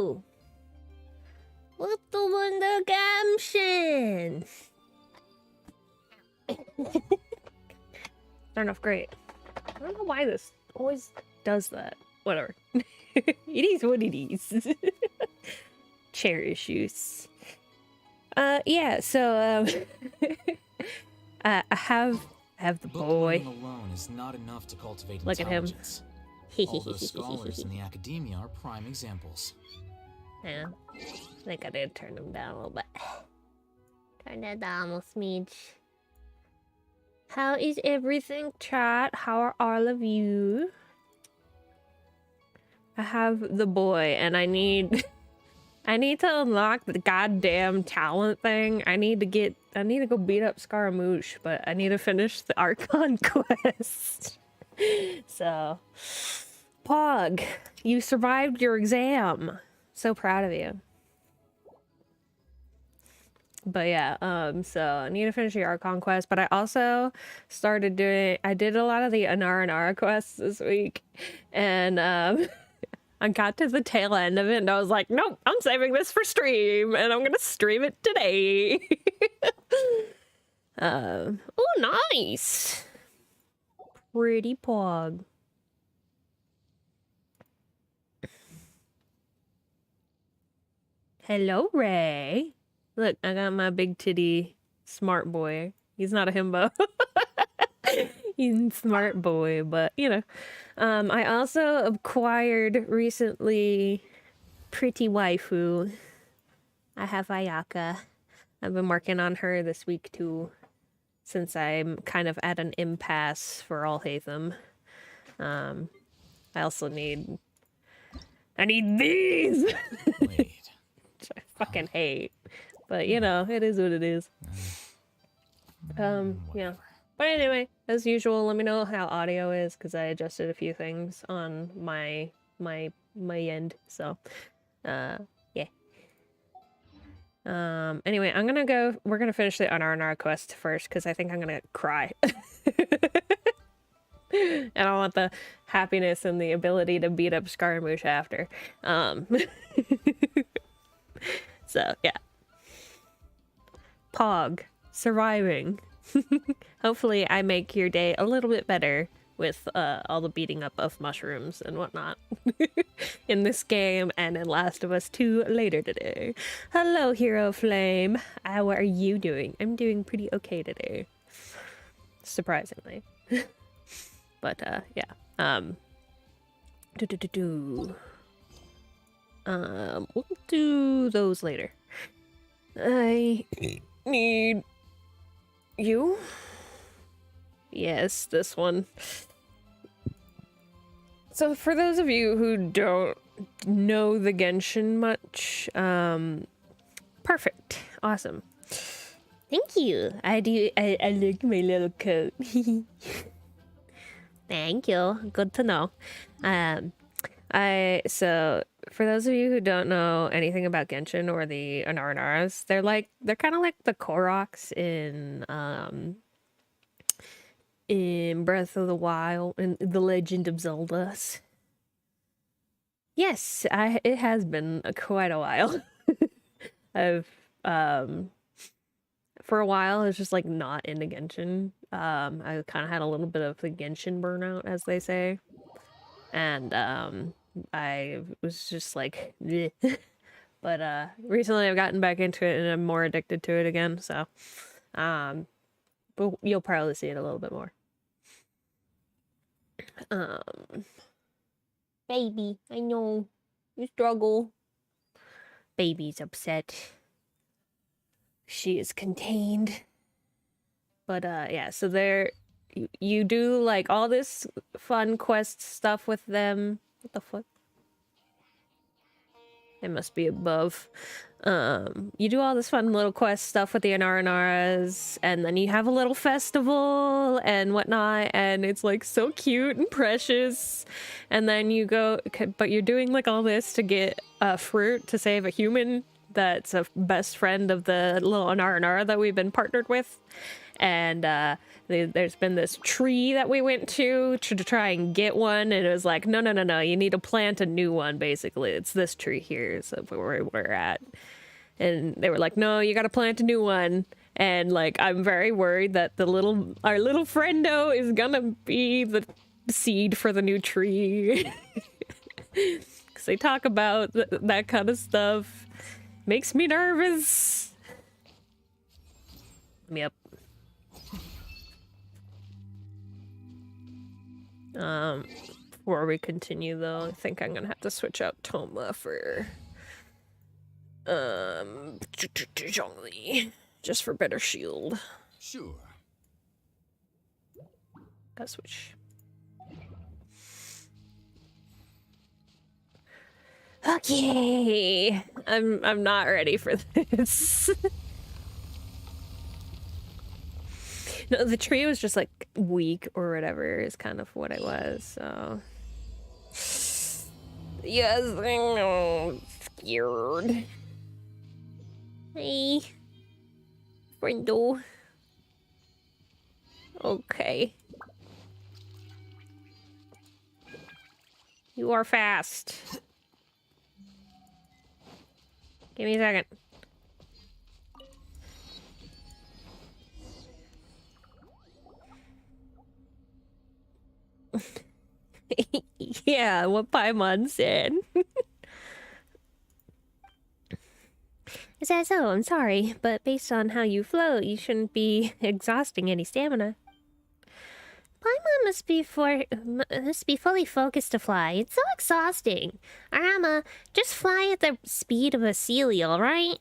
you! What the wonder Genshin? Turn off, great. I don't know why this always does that. Whatever. It is what it is. Chair issues. Yeah, so I have the boy. Book learning alone is not enough to cultivate Look at him. intelligence. All those scholars in the academia are prime examples. Yeah, I think I did turn him down a little bit. Turn that down a smidge. How is everything, chat? How are all of you? I have the boy, and I need to unlock the goddamn talent thing. I need to go beat up Scaramouche, but I need to finish the Archon quest. So, Pog, you survived your exam. So proud of you. But yeah, so I need to finish the Archon quest, but I also I did a lot of the Anara quests this week, and I got to the tail end of it, and I was like, nope, I'm saving this for stream, and I'm gonna stream it today. Oh, nice. Pretty Pog. Hello, Ray. Look, I got my big titty smart boy. He's not a himbo. He's a smart boy, but you know. I also acquired recently Pretty Waifu. I have Ayaka. I've been working on her this week too, since I'm kind of at an impasse for PyahEXEthon. I also need these! Wait. Which I fucking hate. But you know, it is what it is. Yeah. But anyway, as usual, let me know how audio is, because I adjusted a few things on my end. So, yeah. Anyway, we're gonna finish the Anara quest first, because I think I'm gonna cry. And I want the happiness and the ability to beat up Scaramouche after. So, yeah. Pog, surviving. Hopefully I make your day a little bit better with all the beating up of mushrooms and whatnot in this game and in Last of Us 2 later today. Hello, Hero Flame. How are you doing? I'm doing pretty okay today. Surprisingly. But, yeah. We'll do those later. I need you. Yes, this one. So for those of you who don't know the Genshin much, perfect. Awesome. Thank you. I like my little coat. Thank you. Good to know. So for those of you who don't know anything about Genshin or the Anaranas, they're kind of like the Koroks in Breath of the Wild and The Legend of Zelda. Yes, it has been quite a while. I've for a while I was just like not into Genshin. I kind of had a little bit of the Genshin burnout, as they say, and I was just like, bleh. But recently I've gotten back into it and I'm more addicted to it again. So, but you'll probably see it a little bit more. Baby, I know you struggle. Baby's upset. She is contained. But yeah, so you do like all this fun quest stuff with them. What the fuck? It must be above. You do all this fun little quest stuff with the Anaranas, and then you have a little festival and whatnot, and it's like so cute and precious. And then you go, but you're doing like all this to get a fruit to save a human that's a best friend of the little Anara that we've been partnered with. And there's been this tree that we went to try and get one, and it was like, no, you need to plant a new one, basically. It's this tree here, so where we're at. And they were like, no, you gotta plant a new one. And like, I'm very worried that our little friendo is gonna be the seed for the new tree. Because they talk about that kind of stuff. Makes me nervous. Yep. Before we continue though, I think I'm gonna have to switch out Toma for Zhongli, just for better shield. Sure. Gotta switch. Okay, I'm not ready for this. No, the tree was just like weak or whatever is kind of what it was. So yes, I'm scared. Hey, friendo. Okay. You are fast. Give me a second. Yeah, what Paimon said. Is that so? I'm sorry, but based on how you float, you shouldn't be exhausting any stamina. Paimon must be fully focused to fly. It's so exhausting. Arama, just fly at the speed of a Seelie, alright?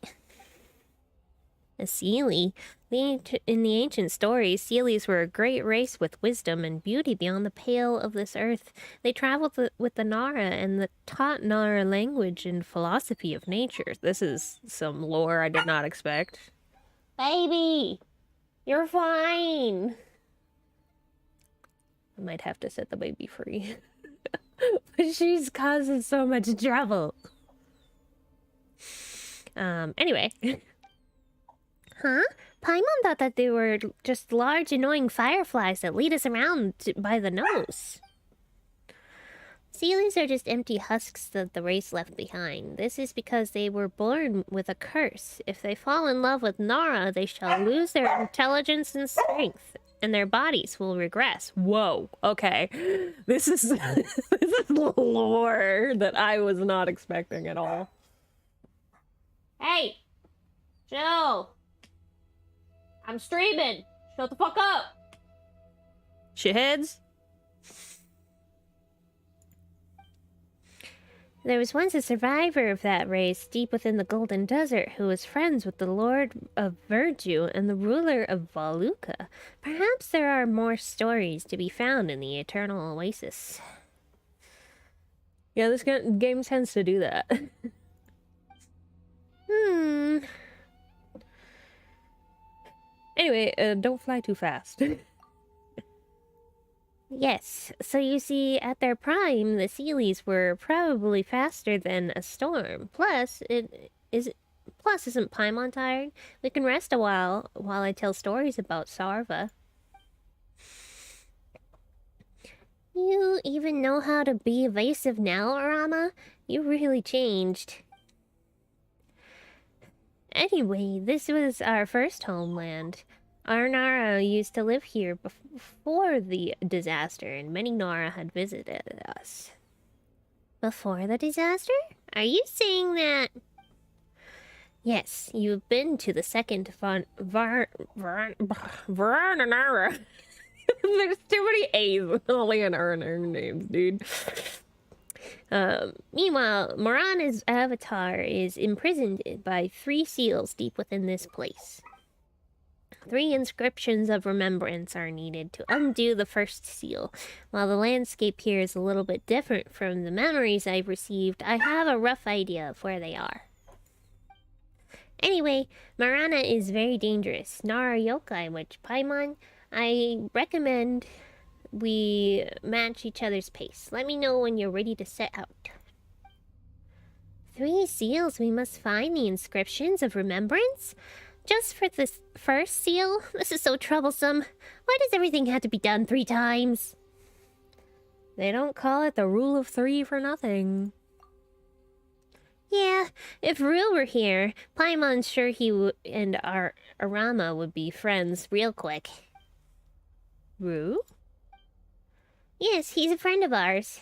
A Seelie? In the ancient stories, Seelies were a great race with wisdom and beauty beyond the pale of this earth. They traveled with the Nara and taught Nara language and philosophy of nature. This is some lore I did not expect. Baby! You're fine! I might have to set the baby free. But she's causing so much trouble. Anyway. Huh? Paimon thought that they were just large, annoying fireflies that lead us around by the nose. Seelies are just empty husks that the race left behind. This is because they were born with a curse. If they fall in love with Nara, they shall lose their intelligence and strength, and their bodies will regress. Whoa, okay. This is lore that I was not expecting at all. Hey! Chill! I'm streaming! Shut the fuck up! Shitheads? There was once a survivor of that race deep within the Golden Desert who was friends with the Lord of Verju and the ruler of Valuka. Perhaps there are more stories to be found in the Eternal Oasis. Yeah, this game tends to do that. Anyway, don't fly too fast. Yes, so you see, at their prime, the Seelies were probably faster than a storm. Plus, isn't Paimon tired? We can rest a while I tell stories about Sarva. You even know how to be evasive now, Arama? You really changed. Anyway, this was our first homeland. Our Nara used to live here before the disaster, and many Nara had visited us. Before the disaster? Are you saying that? Yes, you've been to the second Nara. There's too many A's only in our names, dude. Meanwhile, Morana's avatar is imprisoned by 3 seals deep within this place. 3 inscriptions of remembrance are needed to undo the first seal. While the landscape here is a little bit different from the memories I've received, I have a rough idea of where they are. Anyway, Morana is very dangerous. Nara Yokai, which Paimon, I recommend we match each other's pace. Let me know when you're ready to set out. 3 seals, we must find the inscriptions of remembrance? Just for this first seal? This is so troublesome. Why does everything have to be done 3 times? They don't call it the rule of 3 for nothing. Yeah, if Rue were here, Paimon's sure he and Arama would be friends real quick. Rue? Yes, he's a friend of ours.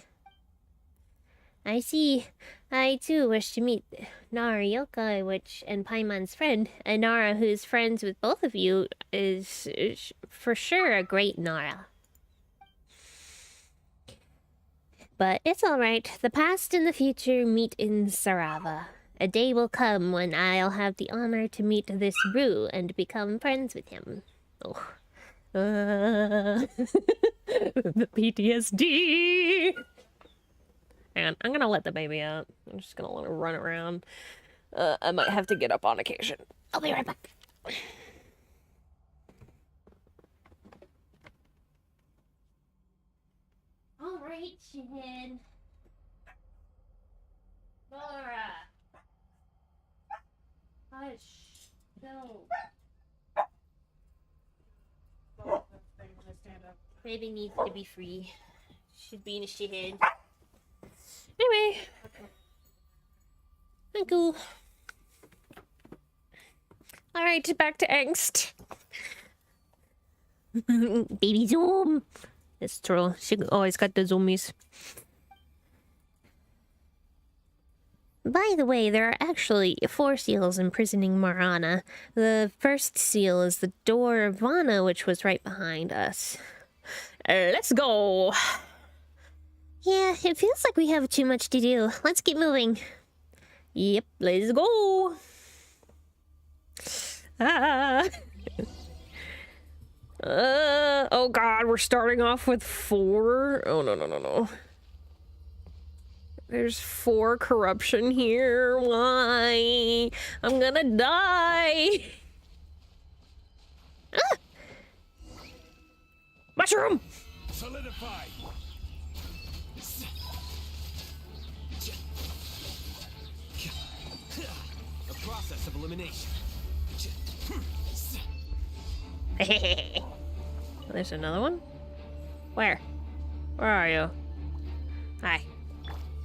I see. I too wish to meet Nara Yokai, and Paimon's friend. And Nara, who's friends with both of you, is for sure a great Nara. But it's alright. The past and the future meet in Sarava. A day will come when I'll have the honor to meet this Rue and become friends with him. Oh. The PTSD! And I'm gonna let the baby out. I'm just gonna let her run around. I might have to get up on occasion. I'll be right back. Alright, Shin. Laura. Hush. No. Baby needs to be free. She's being a shithead. Anyway. Uncle. Alright, back to angst. Baby Zoom. It's true. She always got the zoomies. By the way, there are actually 4 seals imprisoning Marana. The first seal is the door of Vana, which was right behind us. Let's go! Yeah, it feels like we have too much to do. Let's keep moving. Yep, let's go! Ah! Oh god, we're starting off with 4? Oh, no. There's 4 corruption here. Why? I'm gonna die! Ah! Mushroom! Solidify. A process of elimination. There's another one? Where? Where are you? Hi.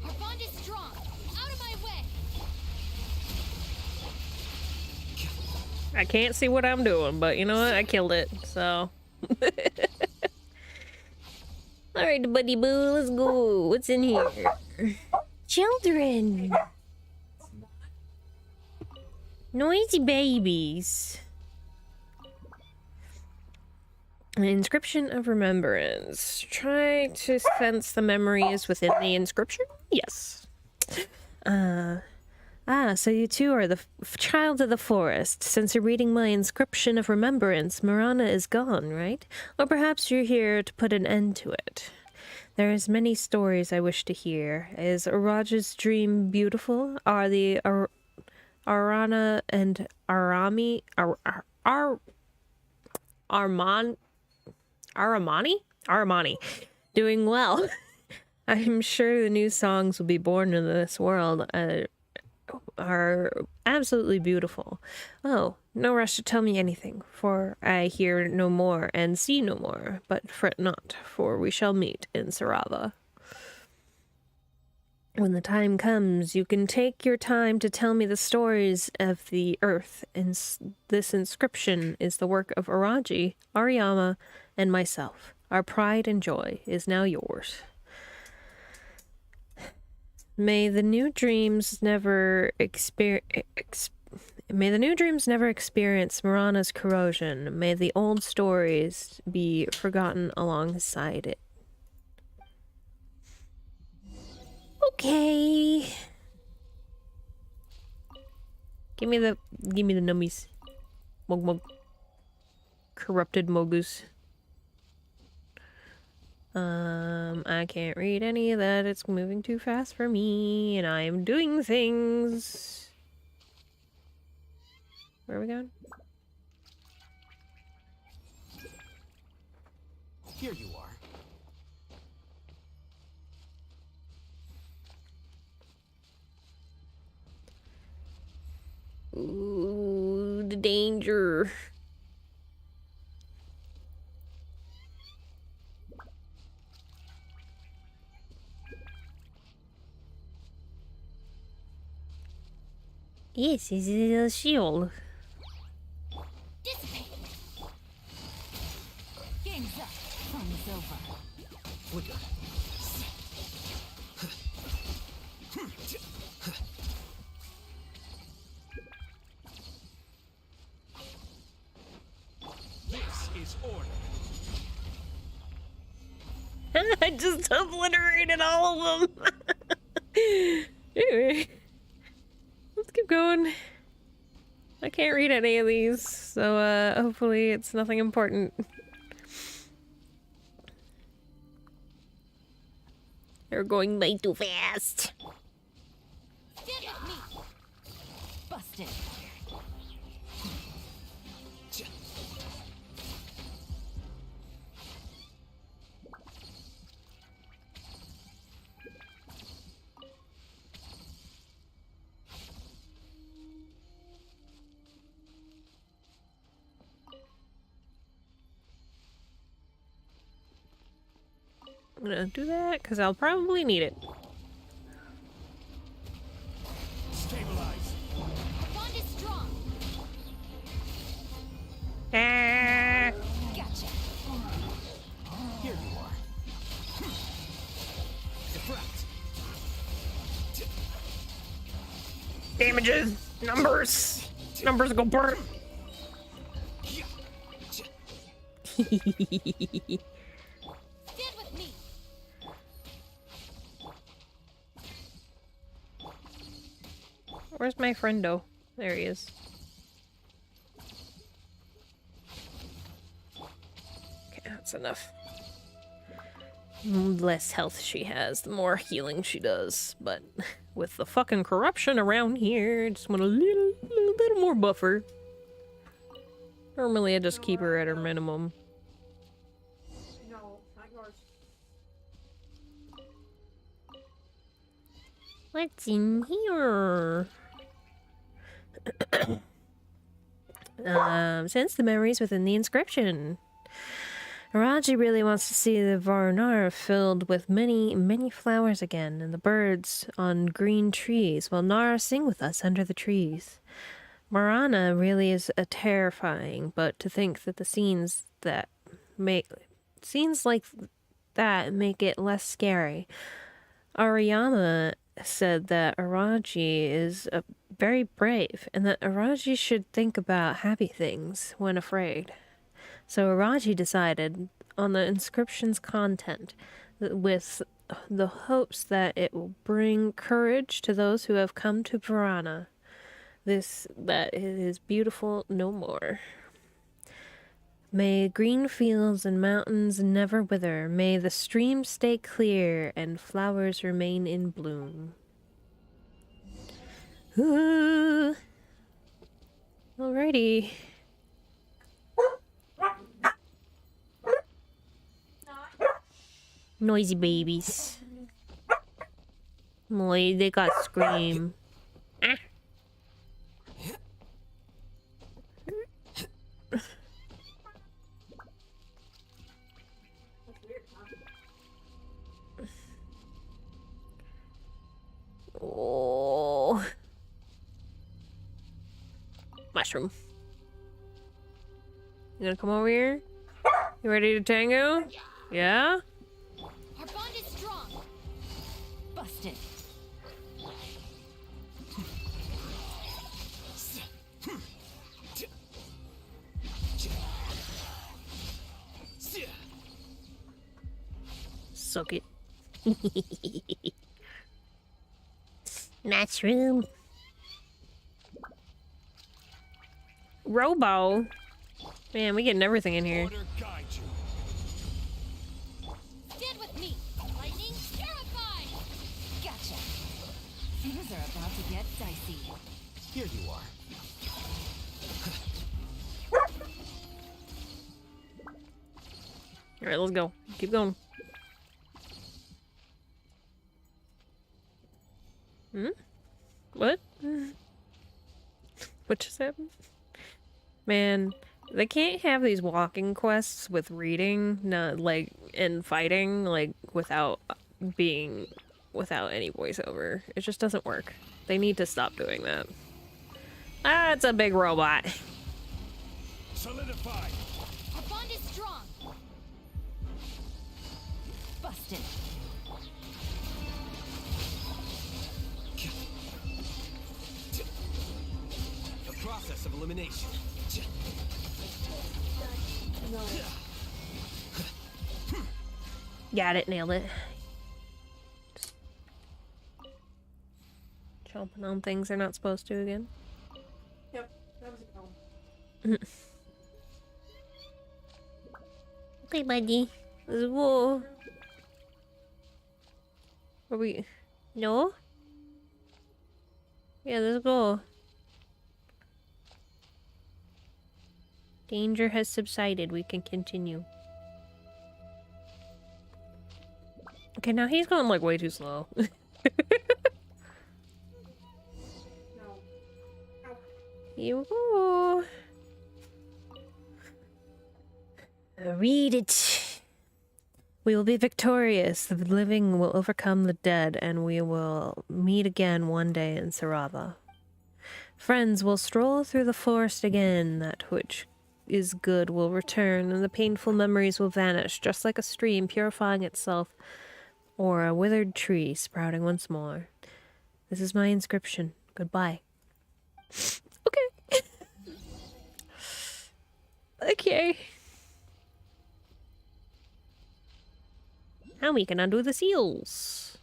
Our bond is strong. Out of my way. I can't see what I'm doing, but you know what? I killed it, so. Alright, buddy boo, let's go. What's in here? Children! Noisy babies. An inscription of remembrance. Try to sense the memories within the inscription? Yes. So you two are the child of the forest. Since you're reading my inscription of remembrance, Marana is gone, right? Or perhaps you're here to put an end to it. There is many stories I wish to hear. Is Araja's dream beautiful? Are the Arana and Aramani doing well? I'm sure the new songs will be born in this world are absolutely beautiful. Oh, no rush to tell me anything, for I hear no more and see no more, but fret not, for we shall meet in Sarava. When the time comes, you can take your time to tell me the stories of the earth, and this inscription is the work of Araji, Ariyama, and myself. Our pride and joy is now yours. May the new dreams never experience Marana's corrosion. May the old stories be forgotten alongside it. Okay. Give me the nummies. Mog mog. Corrupted mogus. I can't read any of that. It's moving too fast for me, and I am doing things. Where are we going? Here you are. Ooh, danger. Yes, it's a little shield. Dissipate. Game's up. Fun's over. Flicker. This is order. I just obliterated all of them. Anyway, let's keep going. I can't read any of these, so hopefully it's nothing important. They're going way too fast. Stand with me. Busted. I'm gonna do that because I'll probably need it. Stabilize. Our bond is strong. Ah, Gotcha. Here you are. Deflect. damages, numbers, numbers go burn. Stand with me. Where's my friendo? There he is. Okay, that's enough. The less health she has, the more healing she does. But with the fucking corruption around here, I just want a little bit more buffer. Normally I just keep her at her minimum. What's in here? Sense the memories within the inscription. Araji really wants to see the Varnar filled with many, many flowers again, and the birds on green trees, while Nara sing with us under the trees. Marana really is a terrifying, but to think that the scenes like that make it less scary. Ariyama said that Araji is very brave, and that Araji should think about happy things when afraid. So Araji decided on the inscription's content with the hopes that it will bring courage to those who have come to Varana. That it is beautiful no more. May green fields and mountains never wither. May the streams stay clear and flowers remain in bloom. Ooh. Alrighty. Noisy babies. Boy, they got scream. Ah. Oh. Mushroom. You gonna come over here? You ready to tango? Yeah? Our bond is strong. Busted. Suck it. Mushroom. Robo. Man, we getting everything in here. Order guide you. Stand with me. Lightning terrified. Gotcha. Things are about to get dicey. Here you are. Alright, let's go. Keep going. Hmm? What? What just happened? Man, they can't have these walking quests with reading, not like, and fighting, like, without any voiceover. It just doesn't work. They need to stop doing that. Ah, it's a big robot. Solidify. Our bond is strong. Busted. The process of elimination. Got it, nailed it. Chomping on things they're not supposed to again. Yep, that was a problem. Okay, buddy. Let's go. Are we? No? Yeah, let's go. Danger has subsided. We can continue. Okay, now he's going like way too slow. No. Here we go. Read it. We will be victorious. The living will overcome the dead, and we will meet again one day in Sarava. Friends will stroll through the forest again. That which is good will return, and the painful memories will vanish, just like a stream purifying itself, or a withered tree sprouting once more. This is my inscription. Goodbye. Okay. Okay. Now we can undo the seals.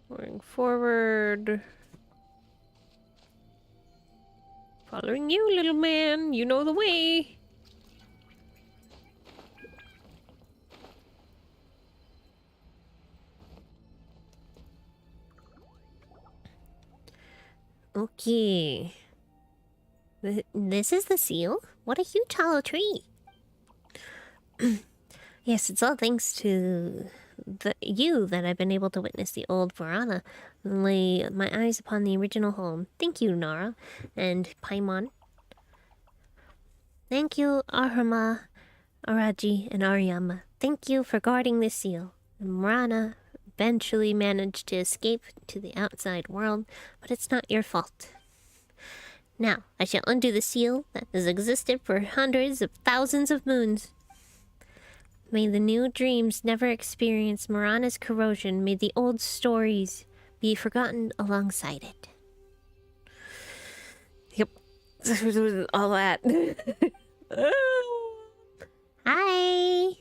Going forward. Following you, little man. You know the way. Okay. This is the seal? What a huge hollow tree. Yes, it's all thanks to you that I've been able to witness the old Varana and lay my eyes upon the original home. Thank you, Nara and Paimon. Thank you, Ahurma, Araji, and Aryama. Thank you for guarding this seal. Marana eventually managed to escape to the outside world, but it's not your fault. Now, I shall undo the seal that has existed for hundreds of thousands of moons. May the new dreams never experience Marana's corrosion. May the old stories be forgotten alongside it. Yep. All that. Hi!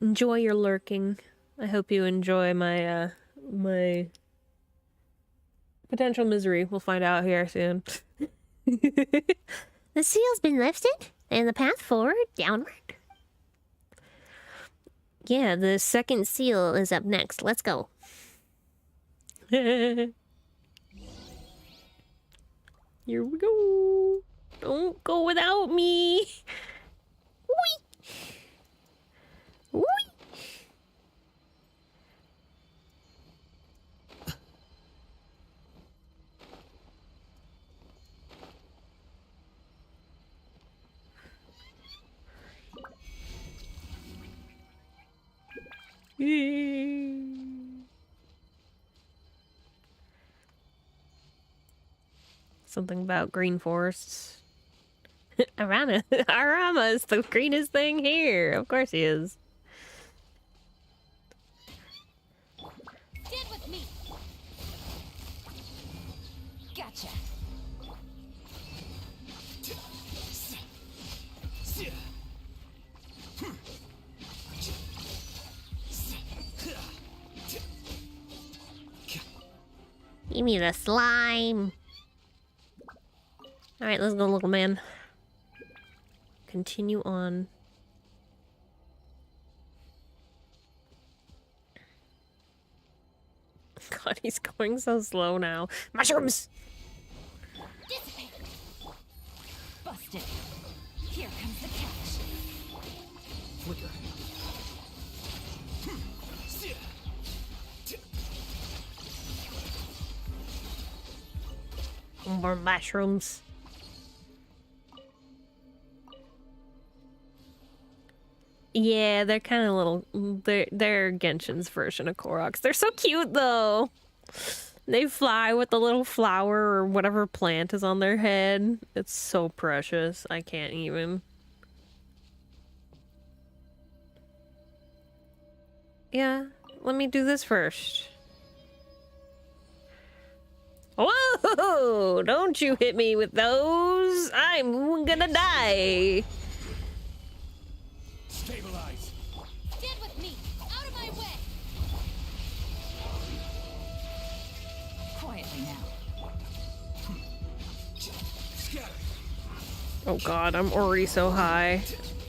Enjoy your lurking. I hope you enjoy my, my potential misery. We'll find out here soon. The seal's been lifted, and the path forward, downward. Yeah, the second seal is up next. Let's go. Here we go. Don't go without me. Whee! Whee! Something about green forests. Arama is the greenest thing here. Of course he is. Stand with me. Gotcha. Give me the slime. Alright, let's go, little man. Continue on. God, he's going so slow now. Mushrooms! Dissipate. Busted. Here comes the catch. Flicker. More mushrooms. Yeah, they're kind of little. They're Genshin's version of Koroks. They're so cute though. They fly with the little flower or whatever plant is on their head. It's so precious. I can't even. Yeah, let me do this first. Whoa! Don't you hit me with those! I'm gonna die! Stabilize. Stand with me! Out of my way! Quietly now. Scatter. Oh god, I'm already so high.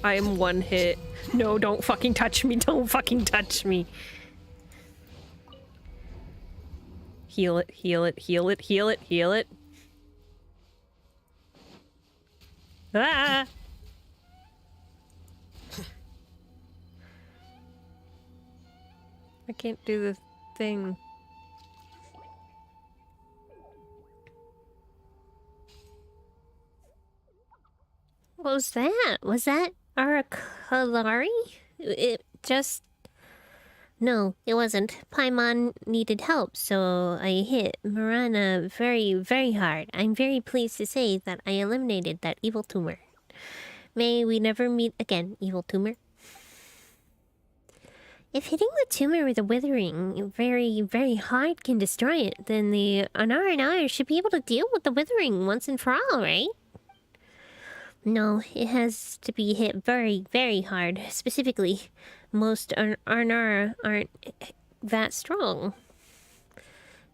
I am one hit. No, don't fucking touch me. Don't fucking touch me. Heal it, heal it, heal it, heal it, heal it. Ah! I can't do the thing. What was that? Was that Aria Capella? It just... No, it wasn't. Paimon needed help, so I hit Marana very, very hard. I'm very pleased to say that I eliminated that evil tumor. May we never meet again, evil tumor. If hitting the tumor with a withering very, very hard can destroy it, then the Anar should be able to deal with the withering once and for all, right? No, it has to be hit very, very hard. Specifically, most Arnara aren't that strong.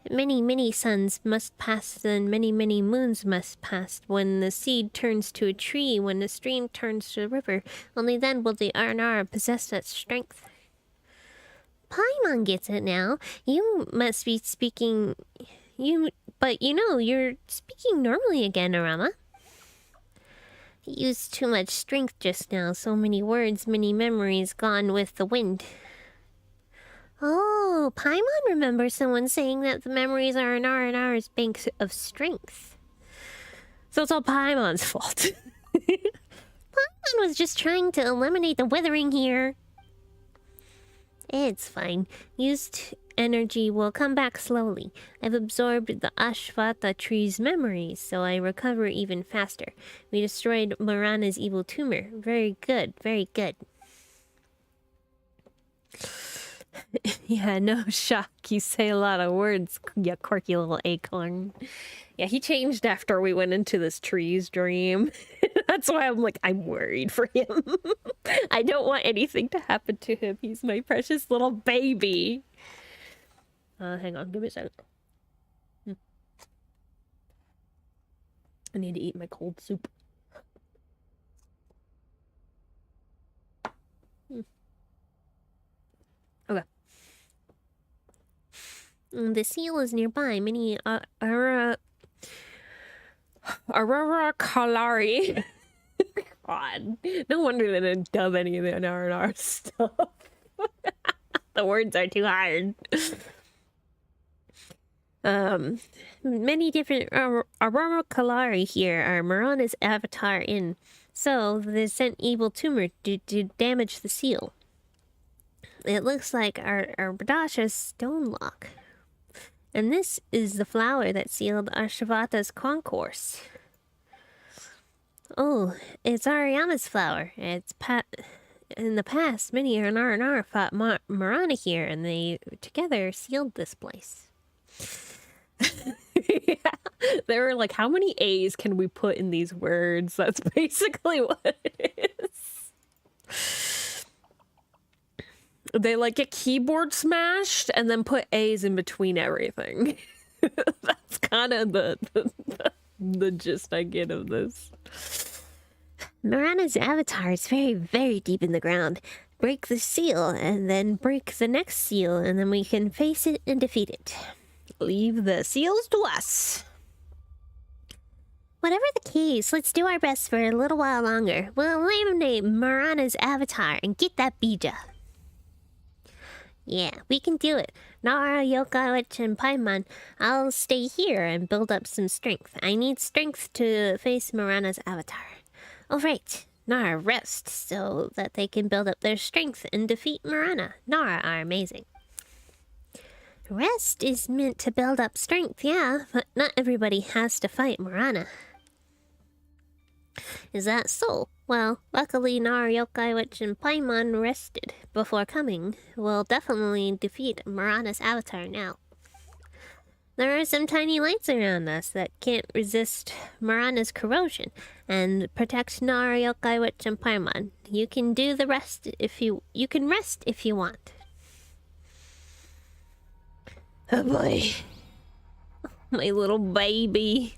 Many, many suns must pass, and many, many moons must pass. When the seed turns to a tree, when the stream turns to a river, only then will the Arnara possess that strength. Paimon gets it now. You must be speaking... But you know, you're speaking normally again, Arama. Used too much strength just now. So many words, many memories gone with the wind. Oh, Paimon remembers someone saying that the memories are an R&R's bank of strength. So it's all Paimon's fault. Paimon was just trying to eliminate the withering here. It's fine. Used energy will come back slowly. I've absorbed the Ashvata tree's memories, so I recover even faster. We destroyed Marana's evil tumor. Very good, very good. Yeah, no shock. You say a lot of words, you quirky little acorn. Yeah, he changed after we went into this tree's dream. That's why I'm like, I'm worried for him. I don't want anything to happen to him. He's my precious little baby. Hang on, give me a second. I need to eat my cold soup. Okay. The seal is nearby. Many Aurora Kalari. God. No wonder they didn't dub any of the R&R stuff. The words are too hard. Many different Aurora Kalari here are Marana's avatar in. So they sent evil tumor to damage the seal. It looks like our Badasha's stone lock. And this is the flower that sealed Ashvata's concourse. Oh, it's Ariama's flower. It's in the past, many R&R fought Marana here, and they together sealed this place. Yeah. They were like, how many A's can we put in these words? That's basically what it is. They like get keyboard smashed and then put A's in between everything. That's kind of the gist I get of this. Marana's avatar is very, very deep in the ground. Break the seal, and then break the next seal, and then we can face it and defeat it. Leave the seals to us. Whatever the case, let's do our best for a little while longer. We'll eliminate Marana's avatar and get that bija. Yeah, we can do it. Nara, Yokai, Witch, and Paimon, I'll stay here and build up some strength. I need strength to face Mirana's avatar. Oh, right. Nara, rest so that they can build up their strength and defeat Mirana. Nara are amazing. Rest is meant to build up strength, yeah, but not everybody has to fight Mirana. Is that so? Well, luckily Nara, Yokai, Witch, and Paimon rested before coming. We'll definitely defeat Mirana's avatar now. There are some tiny lights around us that can't resist Mirana's corrosion and protect Nara, Yokai, Witch, and Paimon. You can do the rest if you can rest if you want. Oh boy. My little baby.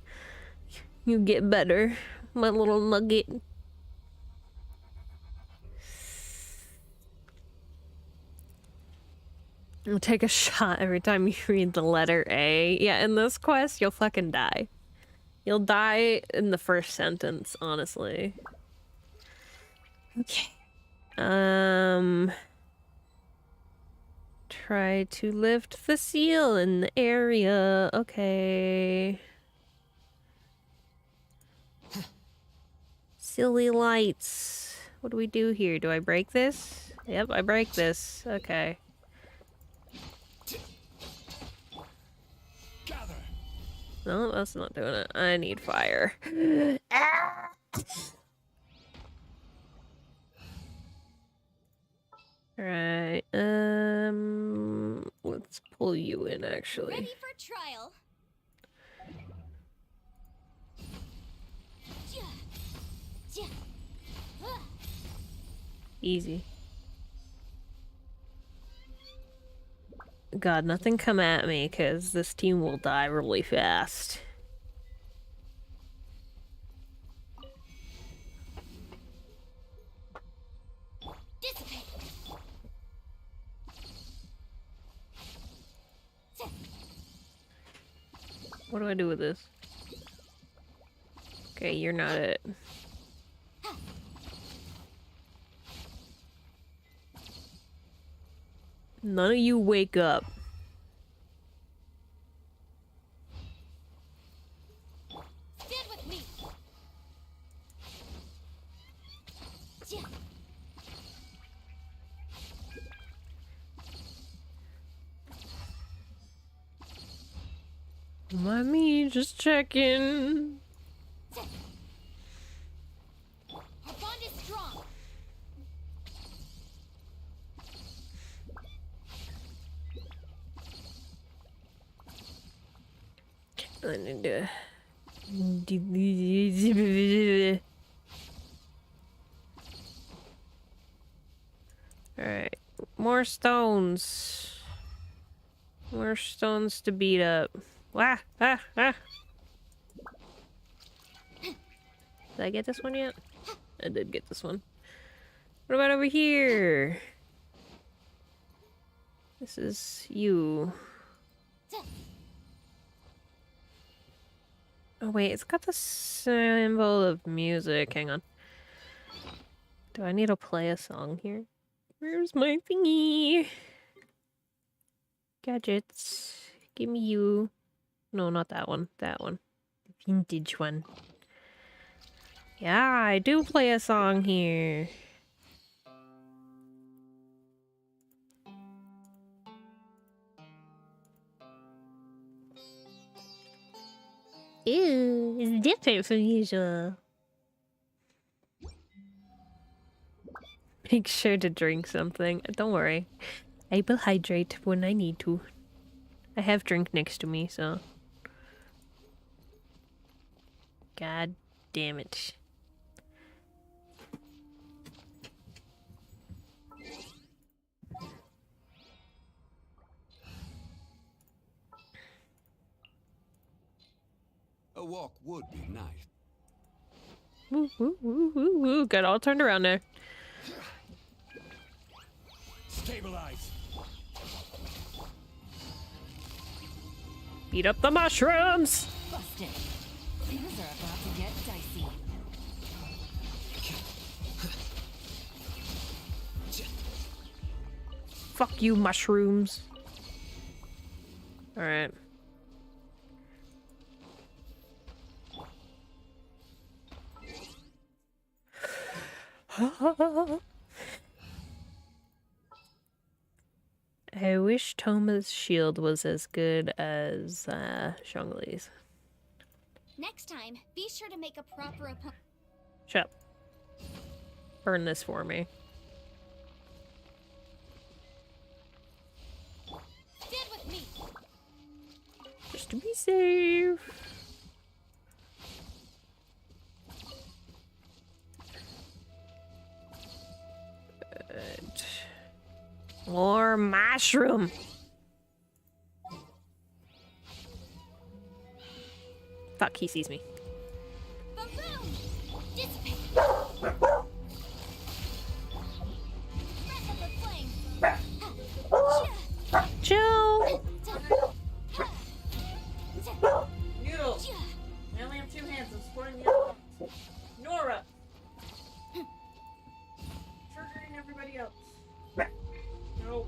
You get better. My little nugget. You'll take a shot every time you read the letter A. Yeah, in this quest, you'll fucking die. You'll die in the first sentence, honestly. Okay. Try to lift the seal in the area. Okay. Silly lights. What do we do here? Do I break this? Yep, I break this. Okay. Gather. No, that's not doing it. I need fire. Alright, let's pull you in, actually. Ready for trial. Easy. God, nothing come at me, because this team will die really fast. Dissipate. What do I do with this? Okay, you're not it. None of you wake up. Stand with me. Mind me, just checking. Our bond is strong. I need to... Alright. More stones. More stones to beat up. Wah! Ah! Ah! Did I get this one yet? I did get this one. What about over here? This is you. Oh wait, it's got the symbol of music. Hang on. Do I need to play a song here? Where's my thingy? Gadgets. Give me you. No, not that one. That one. The vintage one. Yeah, I do play a song here. Ew, it's different from usual. Make sure to drink something. Don't worry. I will hydrate when I need to. I have drink next to me, so... God damn it. A walk would be nice. Woo, woo, woo, woo, woo. Got all turned around there. Stabilize. Beat up the mushrooms! Busted. Things are about to get dicey. Fuck you, mushrooms. Alright. I wish Toma's shield was as good as Zhongli's. Next time, be sure to make a proper Shut up. Burn this for me. Stand with me. Just to be safe. Good. More mushroom. Fuck, he sees me. Ba-boom! Dissipate. Breath of the flame. Chill. Noodles! I only have 2 hands. I'm supporting the other ones. Nora! Triggering everybody else. No.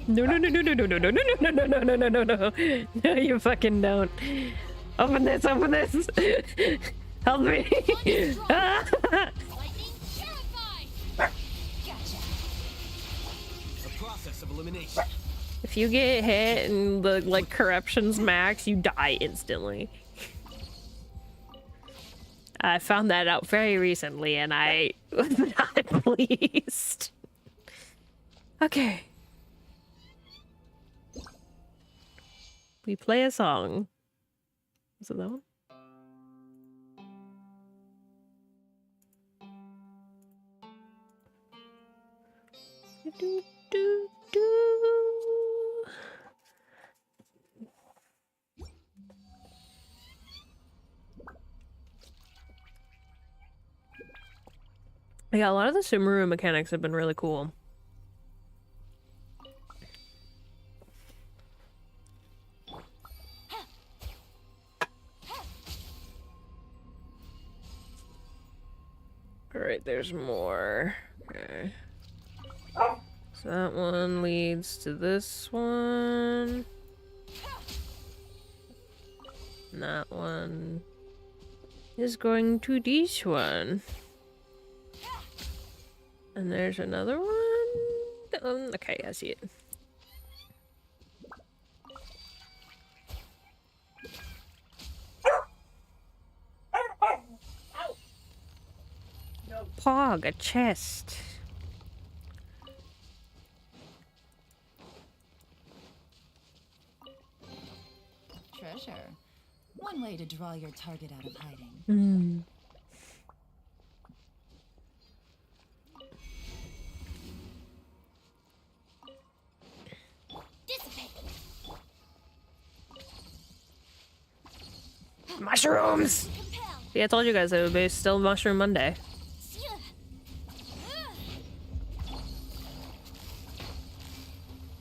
No, no, no, no, no, no, no, no, no, no, no, no, no, no, no, no. No, you fucking don't. Open this, open this. Help me. Lightning terrified. Gotcha. A process of elimination. If you get hit and the, like, corruption's max, you die instantly. I found that out very recently and I was not pleased. Okay. We play a song. Is it that one? Do, do, do. Yeah, a lot of the Sumeru mechanics have been really cool. Alright, there's more. Okay. So that one leads to this one. And that one is going to this one. And there's another one. Okay, I see it. Pog, a chest. Treasure. One way to draw your target out of hiding. Hmm. Dissipate. Mushrooms! Compel. Yeah, I told you guys it would be still Mushroom Monday.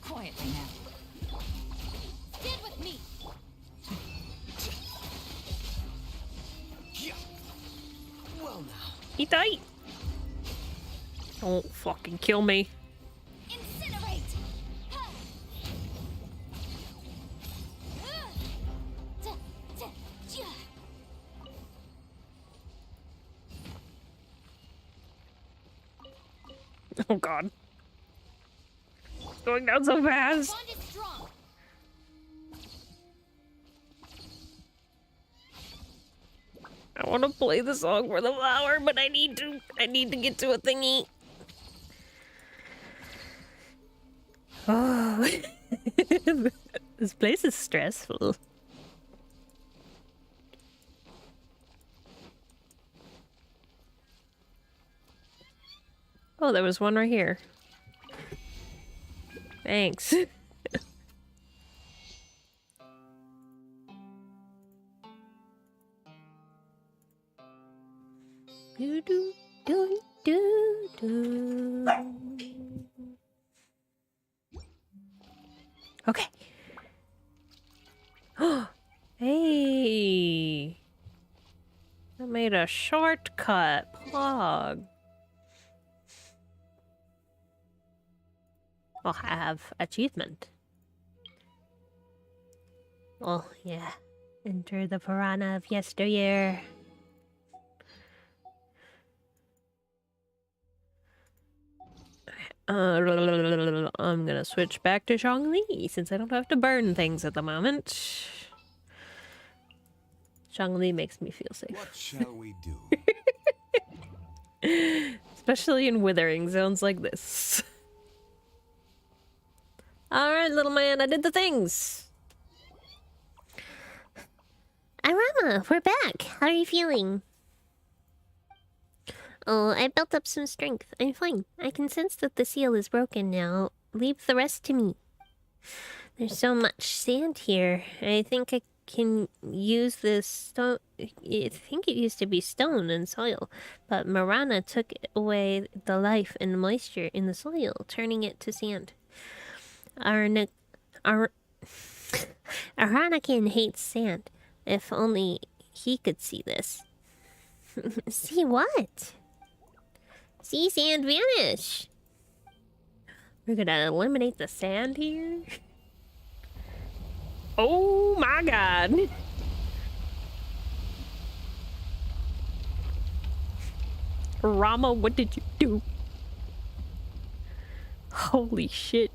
Quietly now. Stand with me. Well now. He died! Don't fucking kill me. Incinerate. Oh god. It's going down so fast. Bond is strong. I want to play the song for the flower, but I need to get to a thingy. Oh. This place is stressful. Oh, there was one right here. Thanks. Do, do, do, do, do. Okay. Hey. That a shortcut. Plug. I'll have achievement. Oh, yeah. Enter the piranha of yesteryear. I'm gonna switch back to Zhongli since I don't have to burn things at the moment. Zhongli makes me feel safe. What shall we do? Especially in withering zones like this. Alright, little man, I did the things! Arama, we're back. How are you feeling? Oh, I built up some strength. I'm fine. I can sense that the seal is broken now. Leave the rest to me. There's so much sand here. I think I can use this stone. I think it used to be stone and soil, but Marana took away the life and moisture in the soil, turning it to sand. Aranakin hates sand. If only he could see this. See what? See sand vanish. We're gonna eliminate the sand here? Oh my god! Rama, what did you do? Holy shit.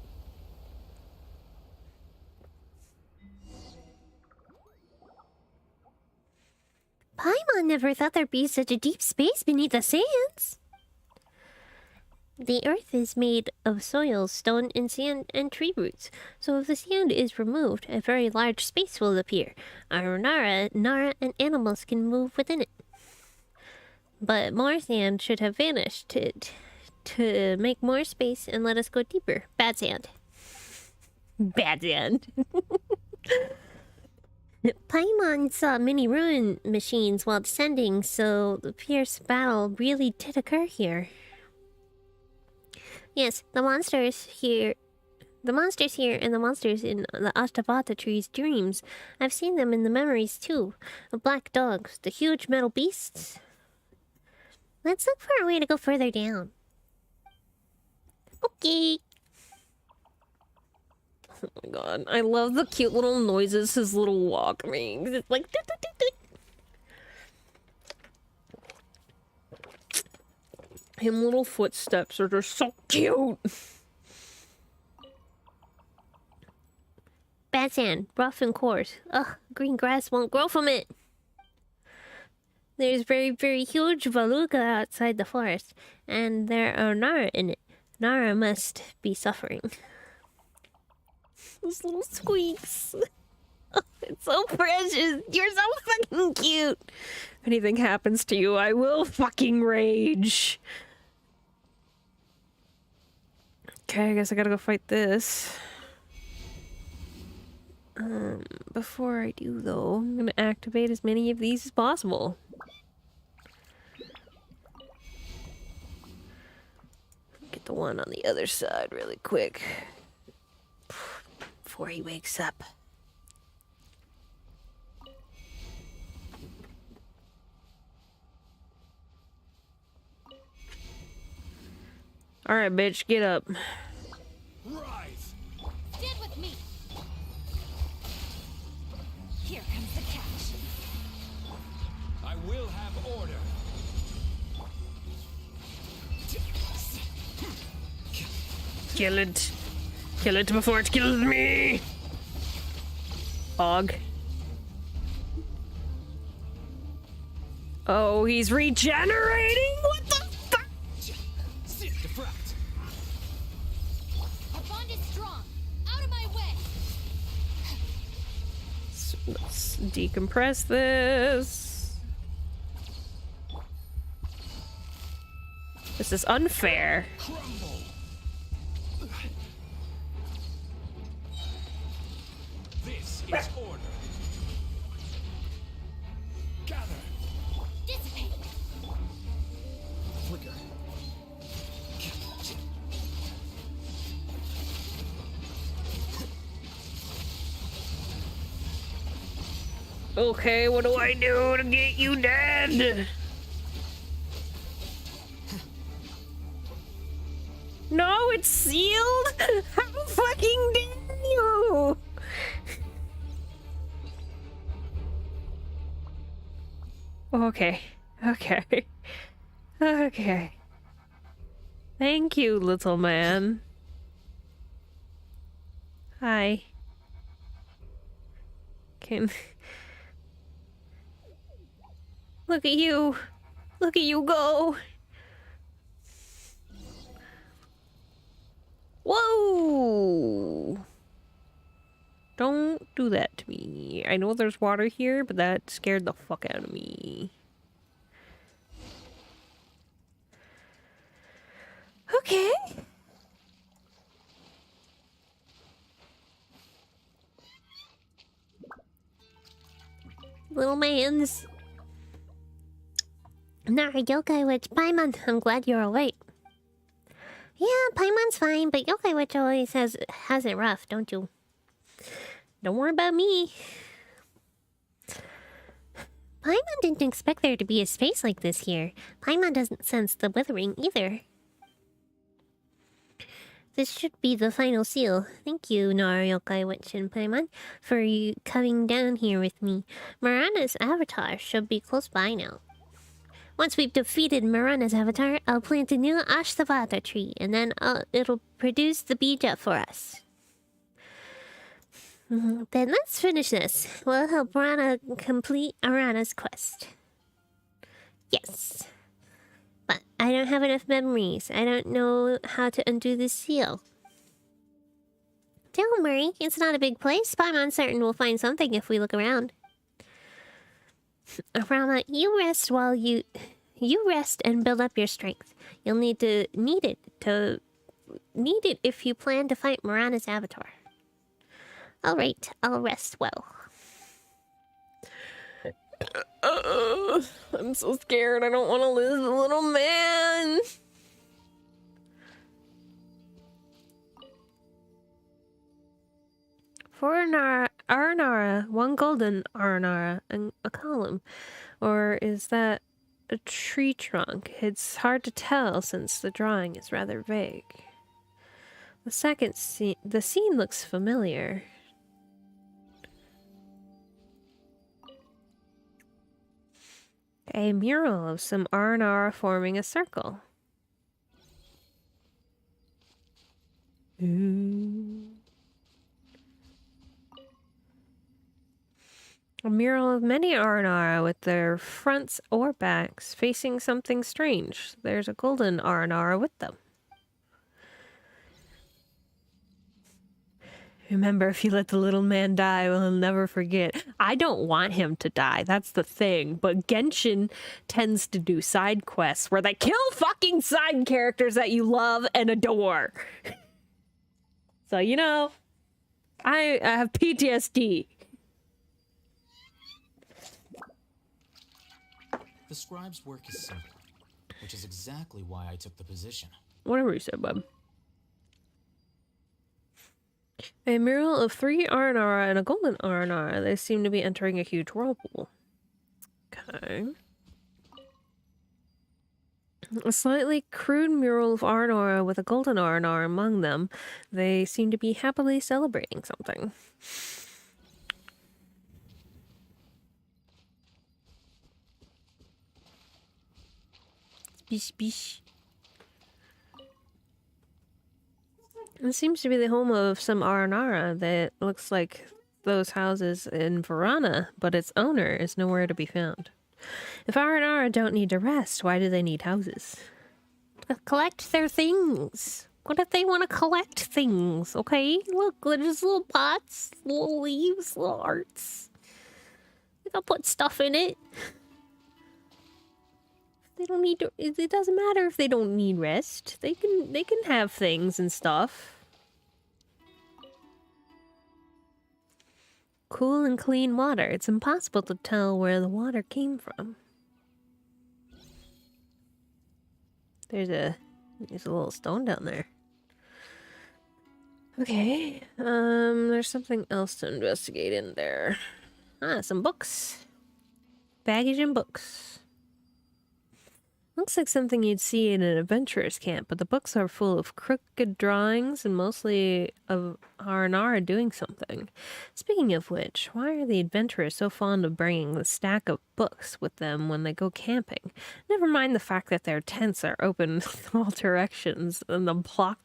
Paimon never thought there'd be such a deep space beneath the sands. The earth is made of soil, stone, and sand, and tree roots. So if the sand is removed, a very large space will appear. Our Nara, and animals can move within it. But more sand should have vanished to make more space and let us go deeper. Bad sand. Bad sand. Paimon saw many ruin machines while descending, so the fierce battle really did occur here. Yes, the monsters here and the monsters in the Ashtavata tree's dreams. I've seen them in the memories too. The black dogs, the huge metal beasts. Let's look for a way to go further down. Okay. Oh my god, I love the cute little noises his little walk makes. It's like... doot, doot, doot, doot. Him little footsteps are just so cute. Bad sand, rough and coarse. Ugh, green grass won't grow from it. There's very, very huge Valuga outside the forest, and there are Nara in it. Nara must be suffering. Those little squeaks. Oh, it's so precious. You're so fucking cute. If anything happens to you, I will fucking rage. Okay, I guess I gotta go fight this. Before I do though, I'm gonna activate as many of these as possible. Get the one on the other side really quick. Before he wakes up. Alright, bitch, get up. Rise! Stand with me. Here comes the catch. I will have order. Kill it. Kill it before it kills me. Hog. Oh, he's regenerating? What the fuck? Defract. Our bond is strong. Out of my way. Let's decompress this. This is unfair. Crumble. This is order. Gather. Dissipate. Flicker. Okay, what do I do to get you dead? it's sealed? How fucking dare you? Okay. Okay. Okay. Thank you, little man. Hi. Can... Look at you. Look at you go. Whoa! Don't do that to me. I know there's water here, but that scared the fuck out of me. Okay. Little man's. Nah, Yokai Witch, Paimon, I'm glad you're awake. Yeah, Paimon's fine, but Yokai Witch always has it rough, don't you? Don't worry about me. Paimon didn't expect there to be a space like this here. Paimon doesn't sense the withering either. This should be the final seal. Thank you, Nara, Yokai Witch, and Paimon, for you coming down here with me. Mirana's avatar should be close by now. Once we've defeated Mirana's avatar, I'll plant a new Ashtavata tree, and then it'll produce the bija for us. Then let's finish this. We'll help Mirana complete Arana's quest. Yes. But I don't have enough memories. I don't know how to undo the seal. Don't worry, it's not a big place. Paimon's certain we'll find something if we look around. Rama, you rest while you rest and build up your strength. You'll need it if you plan to fight Mirana's avatar. Alright, I'll rest well. I'm so scared. I don't want to lose the little man. For Arnara, one golden Arnara, and a column. Or is that a tree trunk? It's hard to tell since the drawing is rather vague. The scene looks familiar. A mural of some Arnara forming a circle. Ooh. A mural of many Arnara with their fronts or backs facing something strange. There's a golden Arnara with them. Remember, if you let the little man die, we'll never forget. I don't want him to die, that's the thing. But Genshin tends to do side quests where they kill fucking side characters that you love and adore. So, you know, I have PTSD. The scribe's work is simple, which is exactly why I took the position. Whatever you said, bub. A mural of 3 Arnara and a golden Arnara. They seem to be entering a huge whirlpool. Okay. A slightly crude mural of Arnara with a golden Arnara among them. They seem to be happily celebrating something. Bish bish. It seems to be the home of some Arnara that looks like those houses in Verona, but its owner is nowhere to be found. If Arnara don't need to rest, why do they need houses? To collect their things. What if they want to collect things, okay? Look, there's little pots, little leaves, little arts. They can put stuff in it. They don't need to, it doesn't matter if they don't need rest. They can have things and stuff. Cool and clean water. It's impossible to tell where the water came from. There's a little stone down there. Okay. There's something else to investigate in there. Ah, some books. Baggage and books. Looks like something you'd see in an adventurer's camp, but the books are full of crooked drawings and mostly of Aranara doing something. Speaking of which, why are the adventurers so fond of bringing the stack of books with them when they go camping? Never mind the fact that their tents are open in all directions and they'll block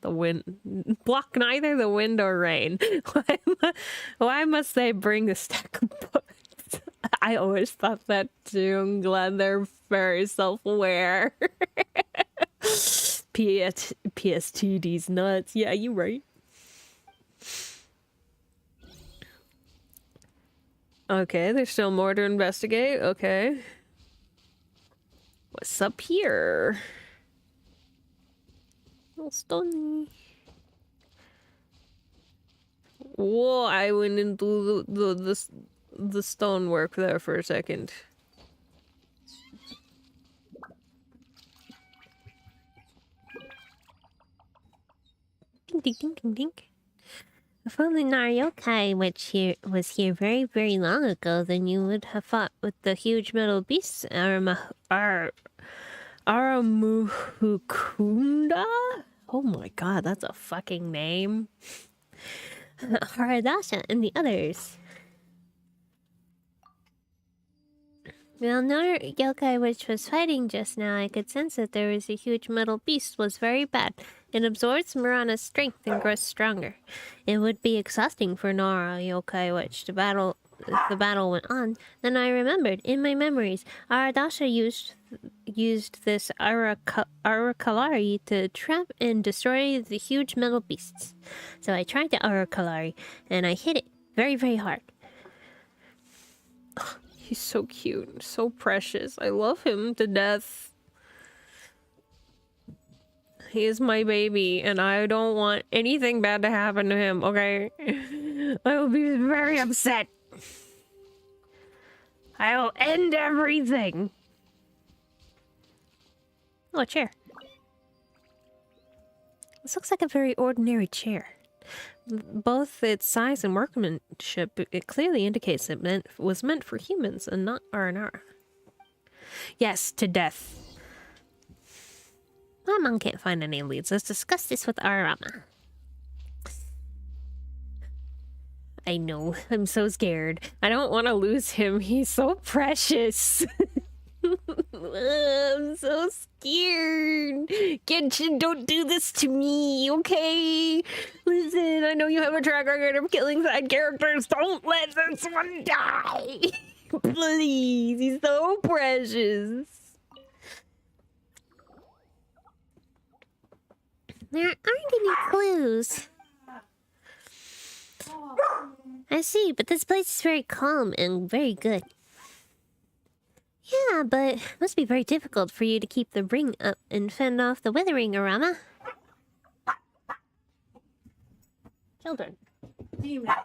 neither the wind or rain. Why must they bring the stack of books? I always thought that too. I'm glad they're very self-aware. PSTD's nuts. Yeah, you're right. Okay, there's still more to investigate. Okay. What's up here? Oh, stony. Whoa, I went into the stonework there for a second. Ding ding ding ding ding. If only Yokai, which was here very, very long ago, then you would have fought with the huge metal beasts, Aramuhukunda? Oh my god, that's a fucking name. Haradasha and the others. Well, no yokai which was fighting just now, I could sense that there was a huge metal beast was very bad. It absorbs Murana's strength and grows stronger. It would be exhausting for Nora yokai which the battle went on. Then I remembered, in my memories, Aradasha used this Arakalari to trap and destroy the huge metal beasts. So I tried the Arakalari, and I hit it very, very hard. He's so cute, so precious. I love him to death. He is my baby, and I don't want anything bad to happen to him, okay? I will be very upset. I will end everything. Oh, a chair. This looks like a very ordinary chair. Both its size and workmanship, it clearly indicates it was meant for humans and not Aranara. Yes, to death. My mom can't find any leads. Let's discuss this with Arama. I know. I'm so scared. I don't want to lose him. He's so precious. I'm so scared. Genshin, don't do this to me, okay? Listen, I know you have a track record of killing side characters. Don't let this one die. Please, he's so precious. There aren't any clues. I see, but this place is very calm and very good. Yeah, but it must be very difficult for you to keep the ring up and fend off the withering, Arama. Children. Demon.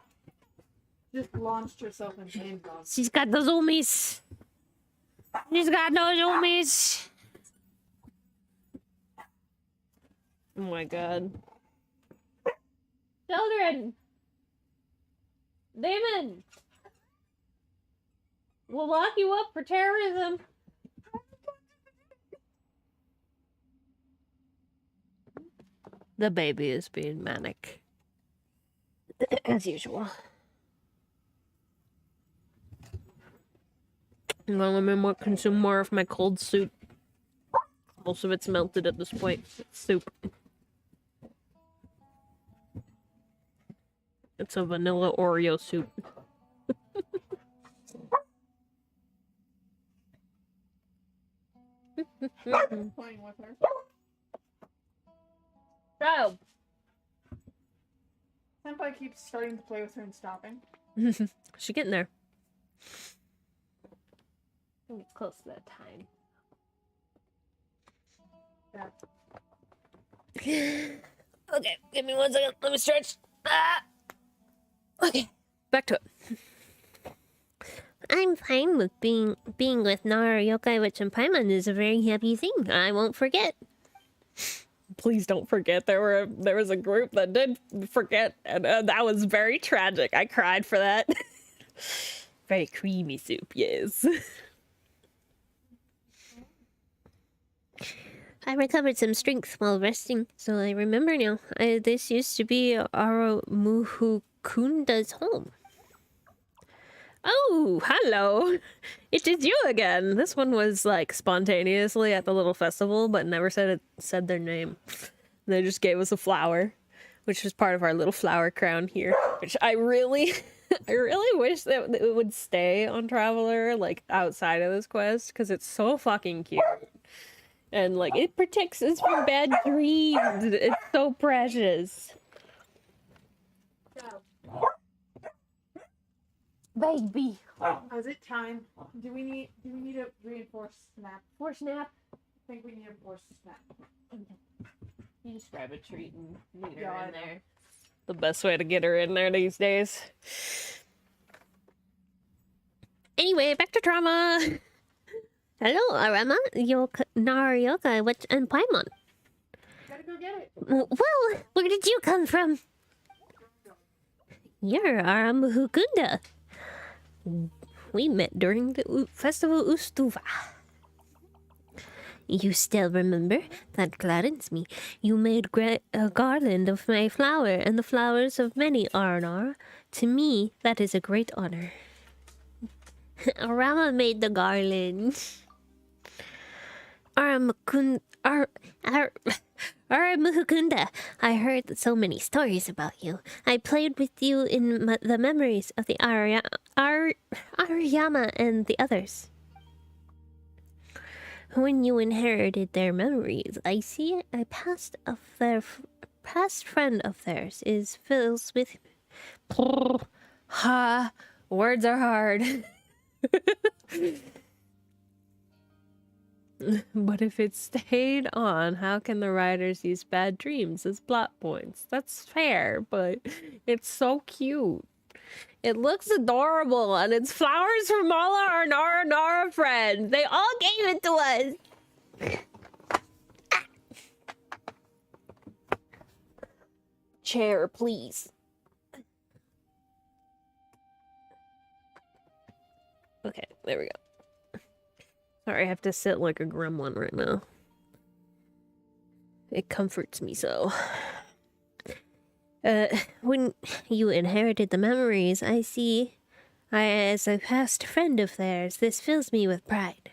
Just launched herself in handcuffs. She's got the zoomies. She's got no zoomies. Oh my god. Children! Damon! We'll lock you up for terrorism. The baby is being manic. As usual. Well, I'm gonna consume more of my cold soup. Most of it's melted at this point. It's soup. It's a vanilla Oreo soup. Playing with her. Child. Senpai keeps starting to play with her and stopping. She's getting there. I think it's close to that time. Yeah. Okay, give me 1 second. Let me stretch. Ah! Okay, back to it. I'm fine with being with Nara, Yokai, Witch, and Paimon is a very happy thing. I won't forget. Please don't forget there was a group that did forget, and that was very tragic. I cried for that. Very creamy soup, yes. I recovered some strength while resting, so I remember now. This used to be Aramuhukunda's home. Oh, hello. It is you again. This one was like spontaneously at the little festival, but never said their name. They just gave us a flower, which was part of our little flower crown here. Which I really, I really wish that it would stay on Traveler, like outside of this quest, because it's so fucking cute. And like it protects us from bad dreams. It's so precious. Baby. Is it time? Do we need a reinforced snap? For snap. I think we need a forced snap. You just grab a treat and leave Yeah, her I in know. there. The best way to get her in there these days. Anyway, back to drama. Hello, Arama, Yokai, and Paimon. Gotta go get it. Well, where did you come from? You're Aramuhukunda. We met during the festival Ustuva. You still remember? That gladdens me. You made a garland of my flower and the flowers of many Arnar. To me, that is a great honor. Arama made the garland. Aramuhukunda, I heard so many stories about you. I played with you in the memories of the Ariyama and the others. When you inherited their memories, I see a past friend of theirs fills with... Ha! Words are hard. But if it stayed on, how can the writers use bad dreams as plot points? That's fair, but it's so cute. It looks adorable, and it's flowers from all our Nara friends. They all gave it to us. Chair, please. Okay, there we go. Sorry, I have to sit like a gremlin right now. It comforts me so. When you inherited the memories, I see as a past friend of theirs, this fills me with pride.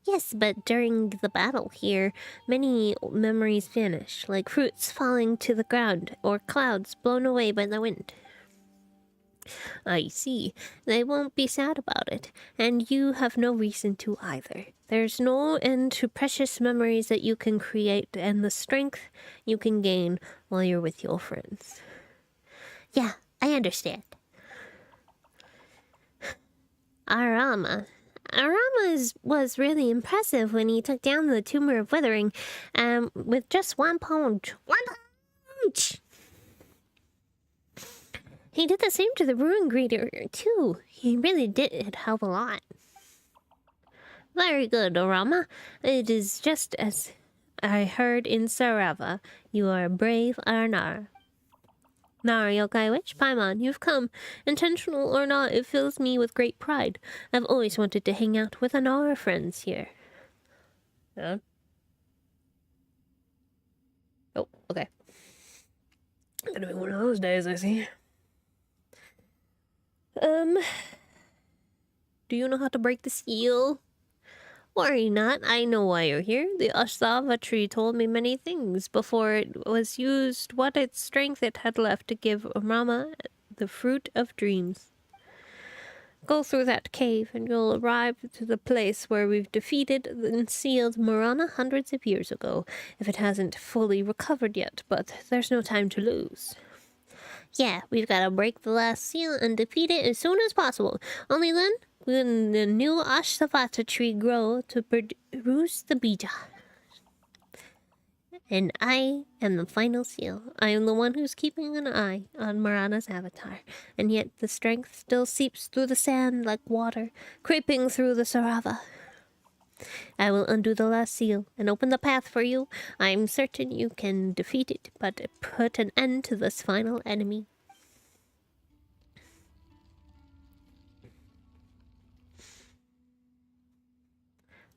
Yes, but during the battle here, many memories vanish, like fruits falling to the ground or clouds blown away by the wind. I see. They won't be sad about it, and you have no reason to either. There's no end to precious memories that you can create and the strength you can gain while you're with your friends. Yeah, I understand. Arama was really impressive when he took down the tumor of withering with just 1 punch. 1 punch! He did the same to the ruin greeter, too. He really did help a lot. Very good, Arama. It is just as I heard in Sarava. You are a brave Arnar. Nara Yokai Witch, Paimon, you've come. Intentional or not, it fills me with great pride. I've always wanted to hang out with our friends here. Yeah. Oh, okay. Gonna be one of those days, I see. Do you know how to break the seal? Worry not, I know why you're here. The Asava tree told me many things before it was used what its strength it had left to give Rama the fruit of dreams. Go through that cave and you'll arrive to the place where we've defeated and sealed Marana hundreds of years ago, if it hasn't fully recovered yet, but there's no time to lose. Yeah, we've got to break the last seal and defeat it as soon as possible. Only then will the new Ashavata tree grow to produce the bija. And I am the final seal. I am the one who's keeping an eye on Marana's avatar, and yet the strength still seeps through the sand like water, creeping through the Sarava. I will undo the last seal and open the path for you. I am certain you can defeat it, but put an end to this final enemy.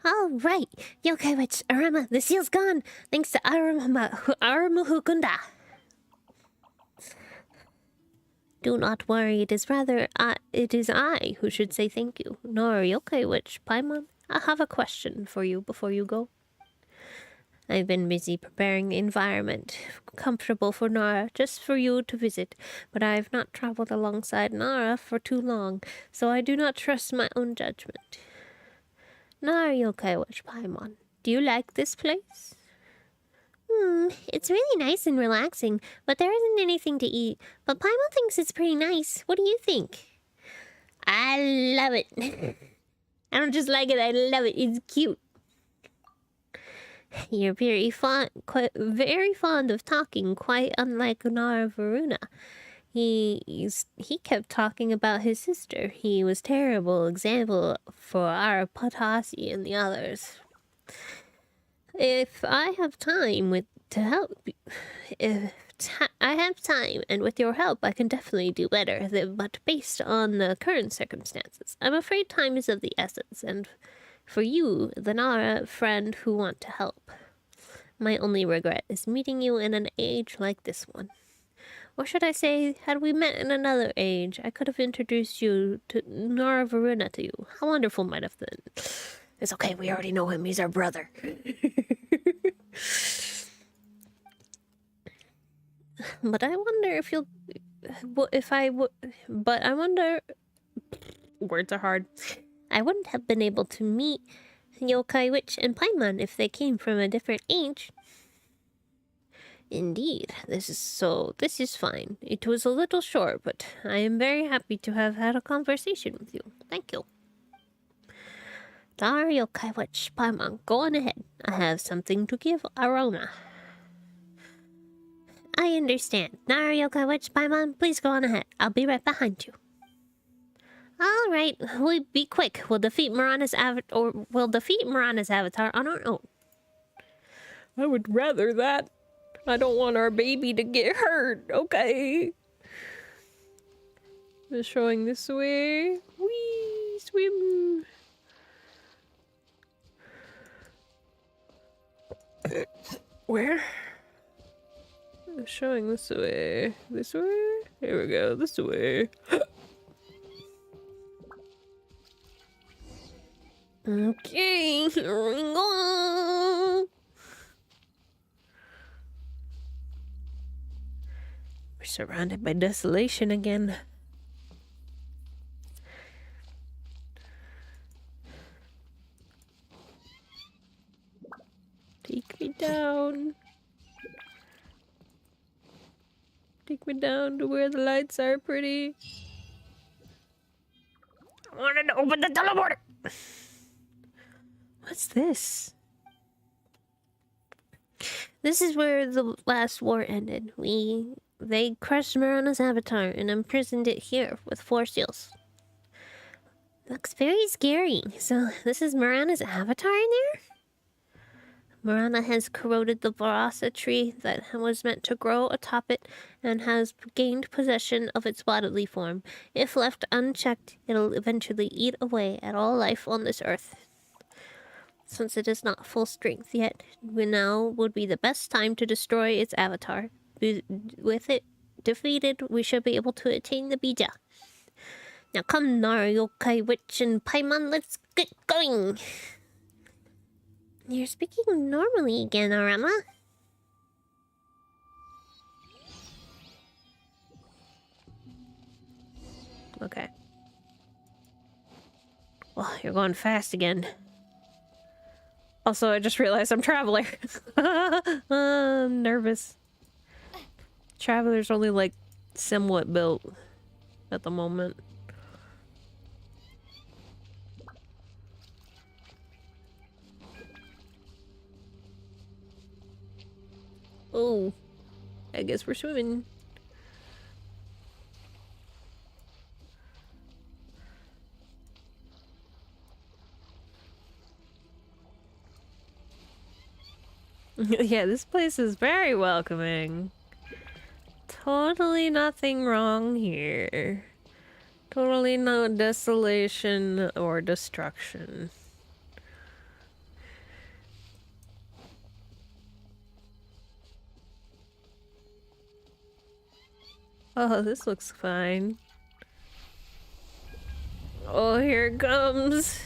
All right, Yokai Witch, Arama, the seal's gone, thanks to Aramuhukunda. Do not worry, it is I who should say thank you. Nor Yokai Witch, Paimon, I have a question for you before you go. I've been busy preparing the environment comfortable for Nara, just for you to visit, but I have not traveled alongside Nara for too long, so I do not trust my own judgment. Nara Yokai Witch Paimon, do you like this place? It's really nice and relaxing, but there isn't anything to eat. But Paimon thinks it's pretty nice. What do you think? I love it. I don't just like it, I love it. It's cute. You're very fond of talking, quite unlike Nara Varuna. He kept talking about his sister. He was terrible example for our Patasi and the others. If I have time and with your help, I can definitely do better. But based on the current circumstances, I'm afraid time is of the essence, and for you, the Nara friend who want to help. My only regret is meeting you in an age like this one. Or should I say, had we met in another age, I could have introduced you to Nara Varuna to you. How wonderful might have been. It's okay, we already know him, he's our brother. But I wonder if you'll... But I wonder... Words are hard. I wouldn't have been able to meet Yokai Witch and Paimon if they came from a different age. Indeed, this is fine. It was a little short, but I am very happy to have had a conversation with you. Thank you. Dar Yokai Witch, Paimon, go on ahead. I have something to give Arona. I understand. Nara Yokai Witch, Paimon, please go on ahead. I'll be right behind you. All right, we'll be quick. We'll defeat Mirana's avatar on our own. I would rather that. I don't want our baby to get hurt. Okay. Just showing this way. Whee! Swim. Where? Showing this way. This way? Here we go. This way. Okay, here we go. We're surrounded by desolation again. Take me down. Take me down to where the lights are pretty. I wanted to open the teleporter. What's this? This is where the last war ended. They crushed Mirana's avatar and imprisoned it here with 4 seals. Looks very scary. So this is Mirana's avatar in there? Mirana has corroded the Barasa tree that was meant to grow atop it and has gained possession of its bodily form. If left unchecked, it'll eventually eat away at all life on this earth. Since it is not full strength yet, now would be the best time to destroy its avatar. With it defeated, we should be able to attain the Bija. Now come, Nara Yokai Witch and Paimon, let's get going! You're speaking normally again, Arama. Okay. Well, you're going fast again. Also, I just realized I'm Traveler. I'm nervous. Traveler's only like somewhat built at the moment. Oh, I guess we're swimming. Yeah, this place is very welcoming. Totally nothing wrong here. Totally no desolation or destruction. Oh, this looks fine. Oh, here it comes.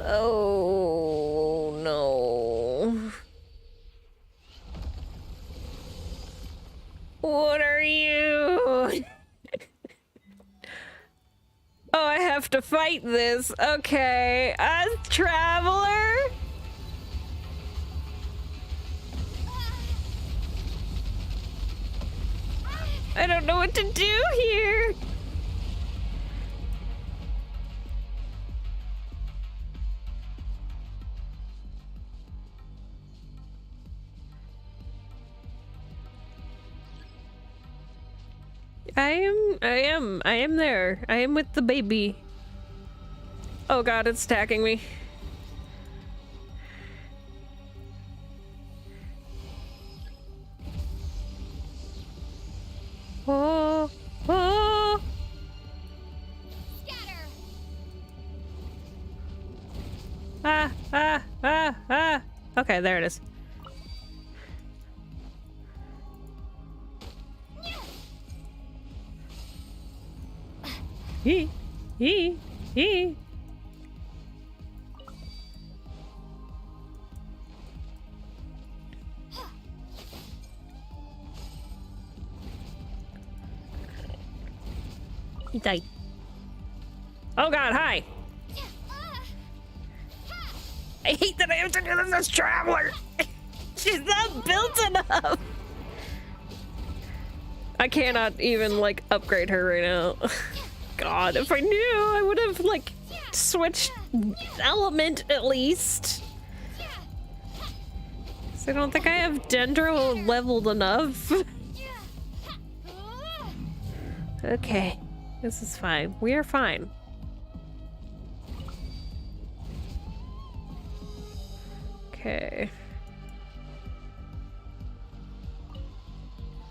Oh, no. What are you? Oh, I have to fight this. Okay. A traveler? I don't know what to do here. I am there. I am with the baby. Oh god, it's attacking me. Oh, oh. Scatter. Ah. Okay, there it is. He. He died. Oh god, hi! I hate that I have to do this as Traveler! She's not built enough! I cannot even, like, upgrade her right now. God, if I knew, I would have, like, switched element at least. So I don't think I have Dendro leveled enough. Okay, this is fine. We are fine. Okay.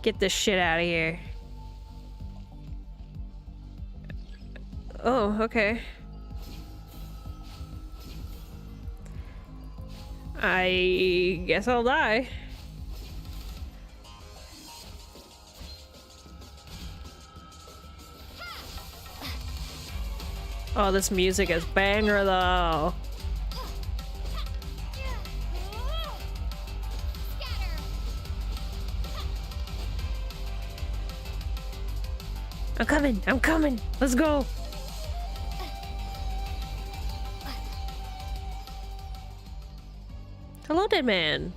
Get this shit out of here. Oh, okay. I guess I'll die. Oh, this music is banger though. I'm coming. Let's go. Hello, dead man.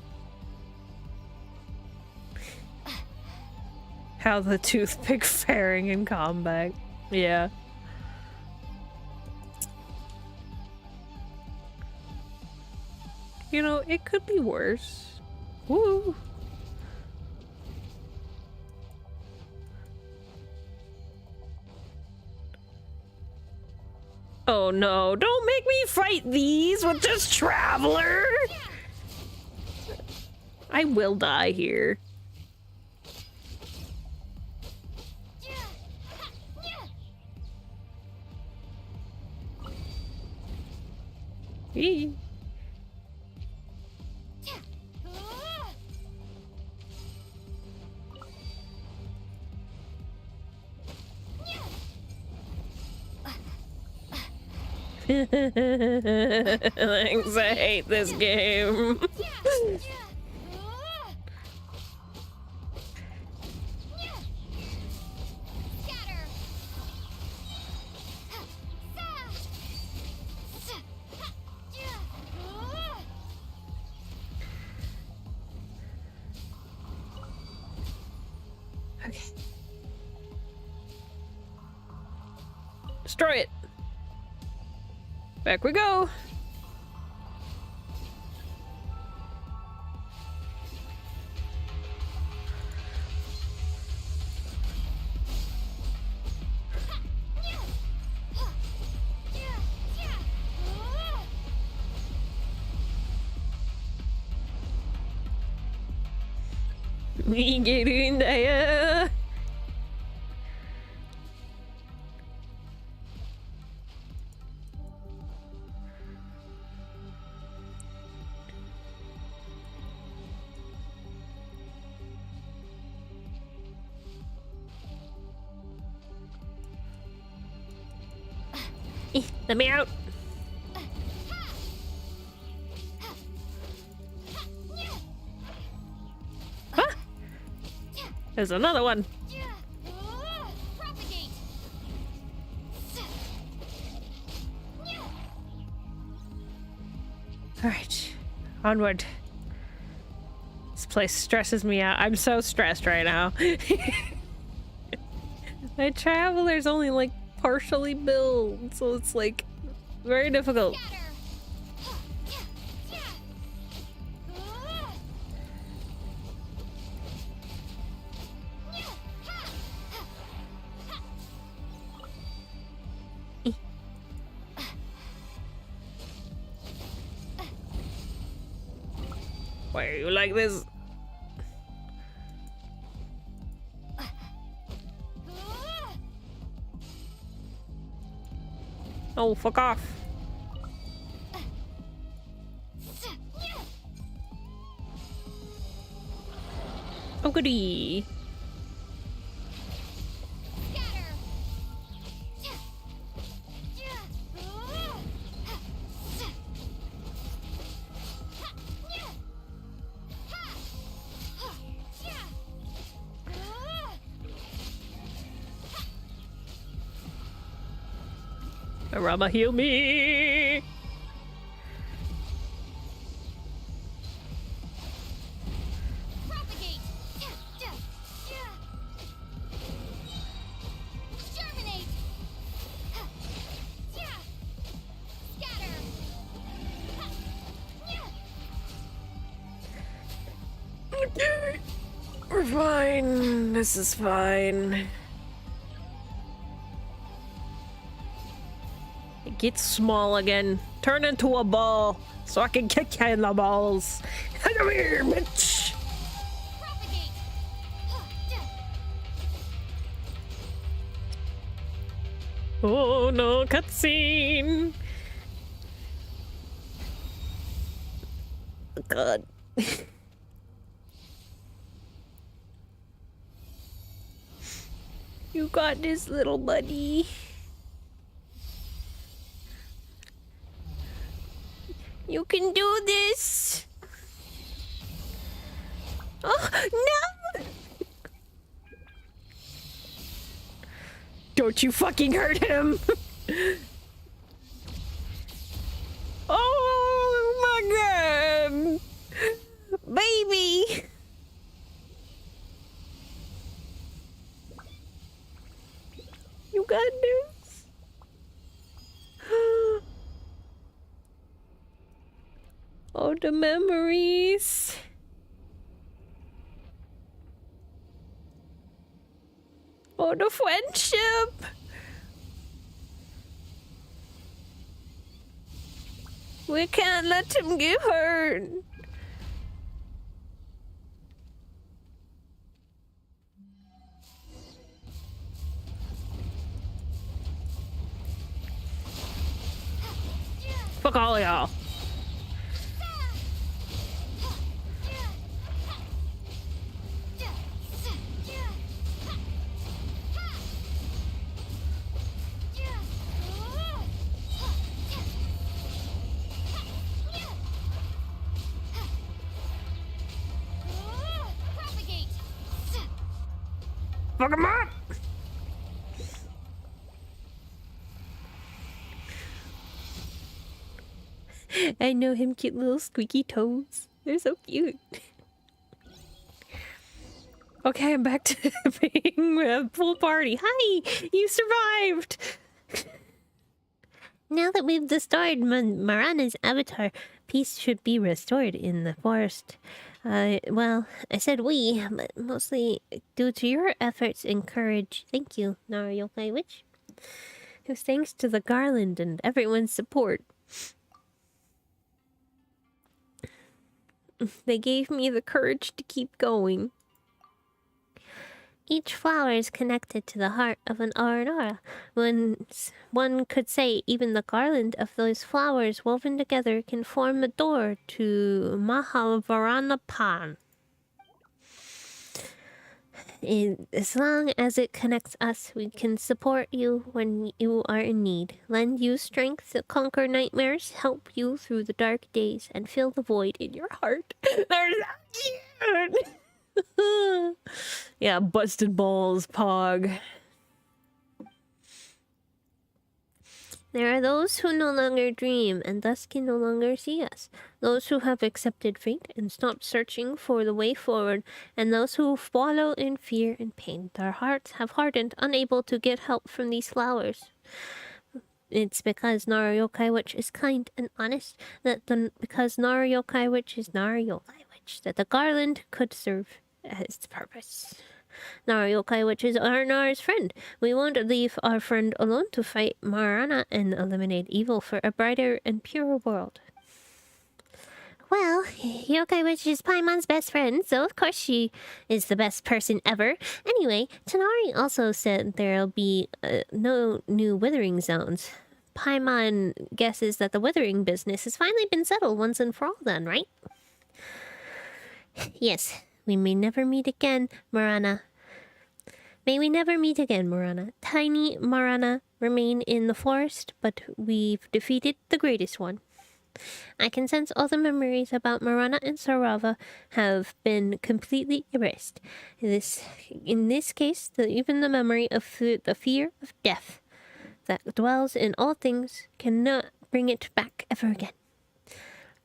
How the toothpick faring in combat. Yeah. You know, it could be worse. Woo. Oh no, don't make me fight these with this Traveler! I will die here. Eee. Thanks, I hate this game. Okay. Destroy it. Back we go. Gerundaya. Let me out. Ah! There's another one. Propagate. All right, onward. This place stresses me out. I'm so stressed right now. My traveler's only like partially built, so it's like very difficult. Why are you like this? Oh, fuck off. Oh, goody. Arama, heal me! Propagate. Germinate. Scatter. Okay. We're fine. This is fine. Get small again. Turn into a ball so I can kick you in the balls. Come here, bitch. Propagate. Oh no, cutscene. God. You got this, little buddy. You can do this. Oh, no! Don't you fucking hurt him! Oh my god! Baby! You got this? Oh, the memories. Oh, the friendship. We can't let him get hurt. Fuck all of y'all. Fuck him up! I know him, cute little squeaky toes. They're so cute. Okay, I'm back to being a full party. Hi! You survived! Now that we've destroyed Marana's avatar, peace should be restored in the forest. Well, I said we, but mostly due to your efforts and courage. Thank you, Nara Yokai Witch. It was thanks to the garland and everyone's support. They gave me the courage to keep going. Each flower is connected to the heart of an Aranara. One could say even the garland of those flowers woven together can form a door to Mahavaranapan. As long as it connects us, we can support you when you are in need, lend you strength to conquer nightmares, help you through the dark days, and fill the void in your heart. They're so cute! Yeah, busted balls, Pog. There are those who no longer dream and thus can no longer see us. Those who have accepted fate and stopped searching for the way forward, and those who wallow in fear and pain. Their hearts have hardened, unable to get help from these flowers. It's because Nara Yokai Witch is kind and honest because Nara Yokai Witch is Nara Yokai Witch that the garland could serve its purpose. Nara Yokai Witch is Nara's friend. We won't leave our friend alone to fight Marana and eliminate evil for a brighter and purer world. Well, Yokai Witch is Paimon's best friend, so of course she is the best person ever. Anyway, Tanari also said there'll be no new withering zones. Paimon guesses that the withering business has finally been settled once and for all then, right? Yes, we may never meet again, Marana. May we never meet again, Marana. Tiny Marana remain in the forest, but we've defeated the greatest one. I can sense all the memories about Marana and Sarava have been completely erased. In this case, even the memory of the fear of death that dwells in all things cannot bring it back ever again.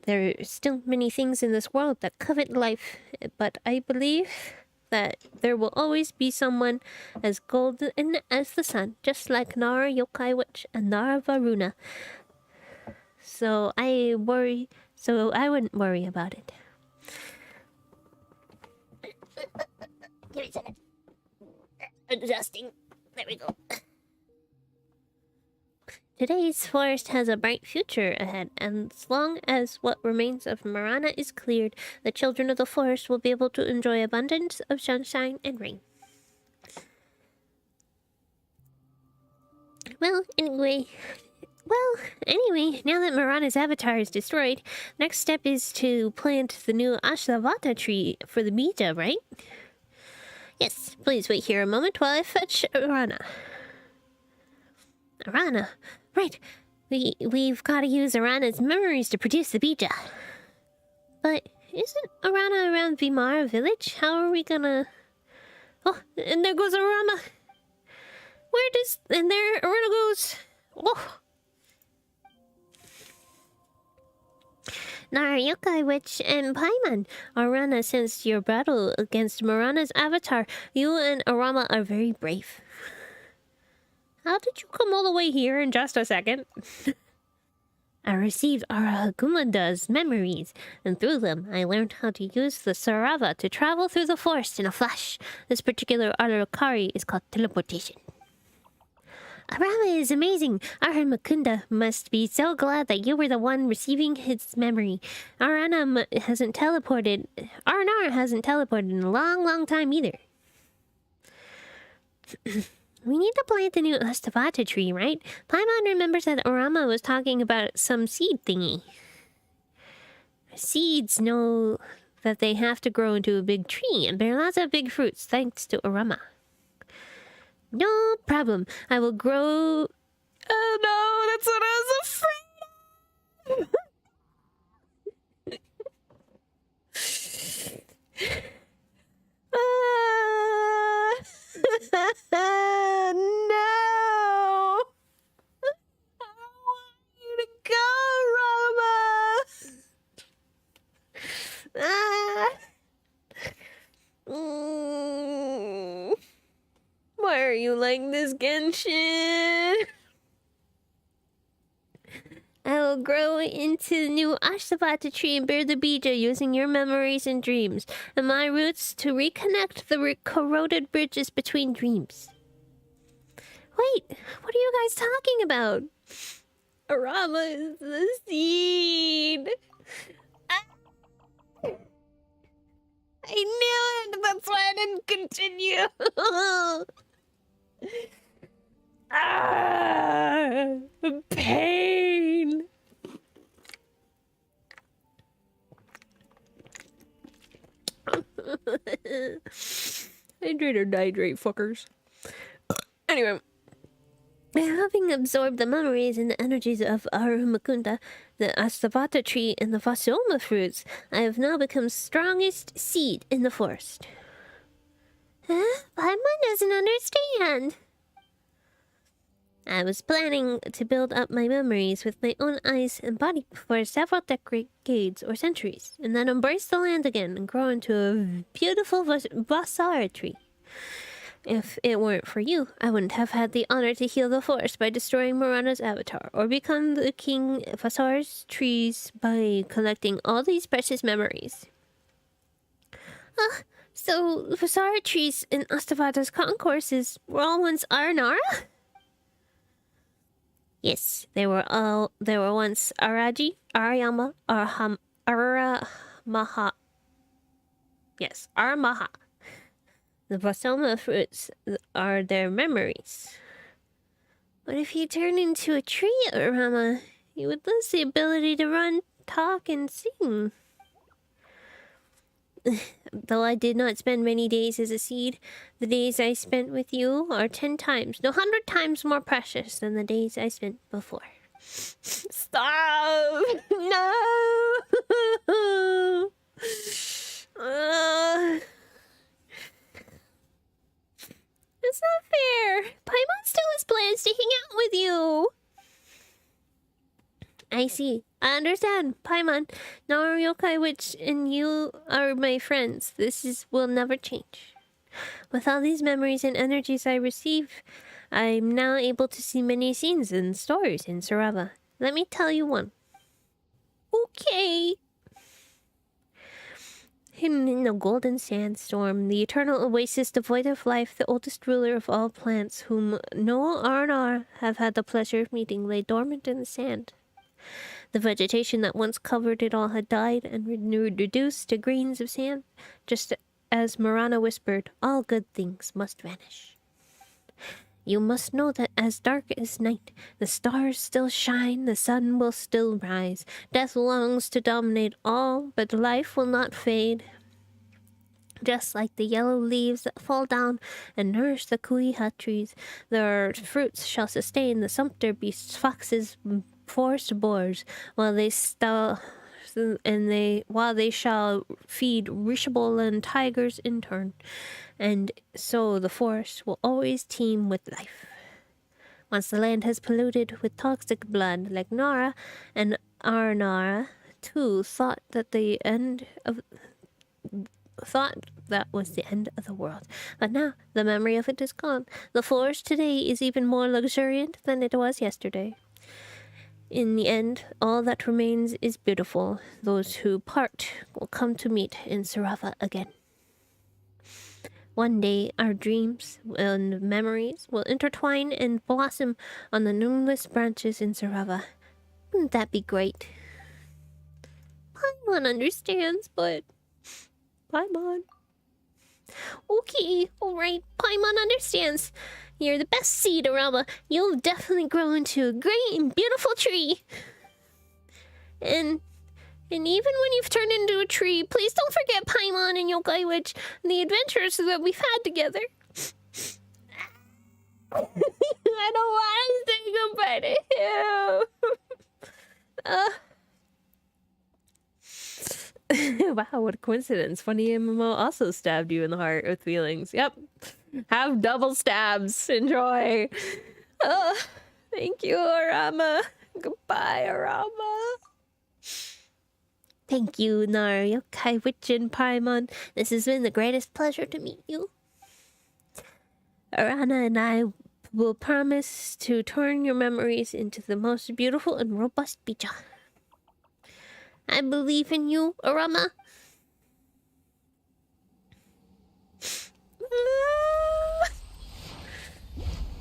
There are still many things in this world that covet life, but I believe that there will always be someone as golden as the sun, just like Nara Yokai Witch and Nara Varuna. So I wouldn't worry about it. Give me a second. Adjusting. There we go. Today's forest has a bright future ahead, and as long as what remains of Marana is cleared, the children of the forest will be able to enjoy abundance of sunshine and rain. Well, anyway, now that Marana's avatar is destroyed, next step is to plant the new Ashtavata tree for the Bija, right? Yes, please wait here a moment while I fetch Arana. Arana, right. We've got to use Arana's memories to produce the Bija. But isn't Arana around Vimara village? How are we gonna... Oh, and there goes Arama. And there Arana goes... Oh. Nara Yokai Witch and Paimon. Arana, since your battle against Marana's avatar, you and Arama are very brave. How did you come all the way here in just a second? I received Arahagumanda's memories, and through them I learned how to use the Sarava to travel through the forest in a flash. This particular Arakari is called teleportation. Arama is amazing. Aramakunda must be so glad that you were the one receiving his memory. Arana hasn't teleported. Aranara hasn't teleported in a long, long time either. We need to plant the new Astavata tree, right? Paimon remembers that Arama was talking about some seed thingy. Seeds know that they have to grow into a big tree and bear lots of big fruits thanks to Arama. No problem. I will grow... Oh no, that's what I was afraid of. No! I want you to go, Rama! Why are you like this, Genshin? I will grow into the new Ashtavata tree and bear the Bija using your memories and dreams, and my roots to reconnect the corroded bridges between dreams. Wait, what are you guys talking about? Arama is the seed. I knew it! That's why I didn't continue! Pain! Hydrate or dihydrate, fuckers. Anyway. Having absorbed the memories and the energies of Arumakunda, the Astavata tree, and the Fasoma fruits, I have now become strongest seed in the forest. Huh? Paimon doesn't understand. I was planning to build up my memories with my own eyes and body for several decades or centuries, and then embrace the land again and grow into a beautiful Vasara tree. If it weren't for you, I wouldn't have had the honor to heal the forest by destroying Marana's avatar, or become the King Vasar's trees by collecting all these precious memories. So Vasara trees in Astavata's concourses were all once Aranara? Yes, they were once Araji, Arayama, Aramaha. Yes, Aramaha. The Vasoma fruits are their memories. But if you turn into a tree, Arama, you would lose the ability to run, talk, and sing. Though I did not spend many days as a seed, the days I spent with you are 10 times, no 100 times more precious than the days I spent before. Stop! No! It's not fair. Paimon still has plans to hang out with you. I see. I understand. Paimon, Naru Yokai Witch, and you are my friends. Will never change. With all these memories and energies I receive, I'm now able to see many scenes and stories in Sarava. Let me tell you one. Okay. Hidden in a golden sandstorm, the eternal oasis devoid of life, the oldest ruler of all plants, whom no Arnar have had the pleasure of meeting, lay dormant in the sand. The vegetation that once covered it all had died and reduced to grains of sand, just as Marana whispered, all good things must vanish. You must know that as dark as night, the stars still shine, the sun will still rise. Death longs to dominate all, but life will not fade. Just like the yellow leaves that fall down and nourish the kuiha trees, their fruits shall sustain the sumpter beasts, foxes, forest boars, while they shall feed Rishabol and tigers in turn. And so the forest will always teem with life. Once the land has polluted with toxic blood, like Nara and Arnara, too, thought that was the end of the world. But now, the memory of it is gone. The forest today is even more luxuriant than it was yesterday. In the end, all that remains is beautiful. Those who part will come to meet in Sarava again. One day, our dreams and memories will intertwine and blossom on the numerous branches in Sarava. Wouldn't that be great? Paimon understands, but... Paimon. Okay, alright. Paimon understands. You're the best seed, Arama. You'll definitely grow into a great and beautiful tree. And even when you've turned into a tree, please don't forget Paimon and Yokai Witch and the adventures that we've had together. I don't want to say goodbye to him. Wow, what a coincidence. Funny MMO also stabbed you in the heart with feelings. Yep. Have double stabs. Enjoy. Thank you, Arama. Goodbye, Arama. Thank you, Naru Yokai Witch and Paimon. This has been the greatest pleasure to meet you. Arana and I will promise to turn your memories into the most beautiful and robust bija. I believe in you, Arama.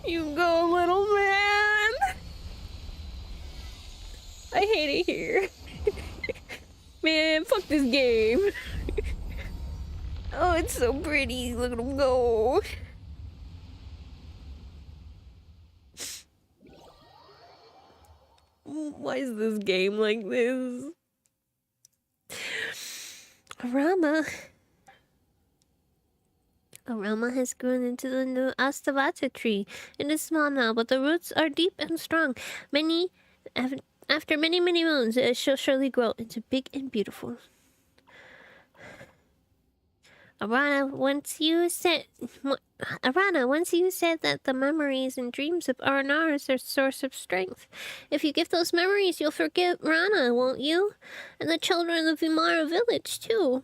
You go, little man. I hate it here. Man, fuck this game. Oh, it's so pretty. Look at him go. Why is this game like this? Arama. Aroma has grown into the new Astavata tree. It is small now, but the roots are deep and strong. After many, many moons, it shall surely grow into big and beautiful. Arana, once you said that the memories and dreams of Aranar is their source of strength. If you give those memories, you'll forget Rana, won't you? And the children of Vimara village, too.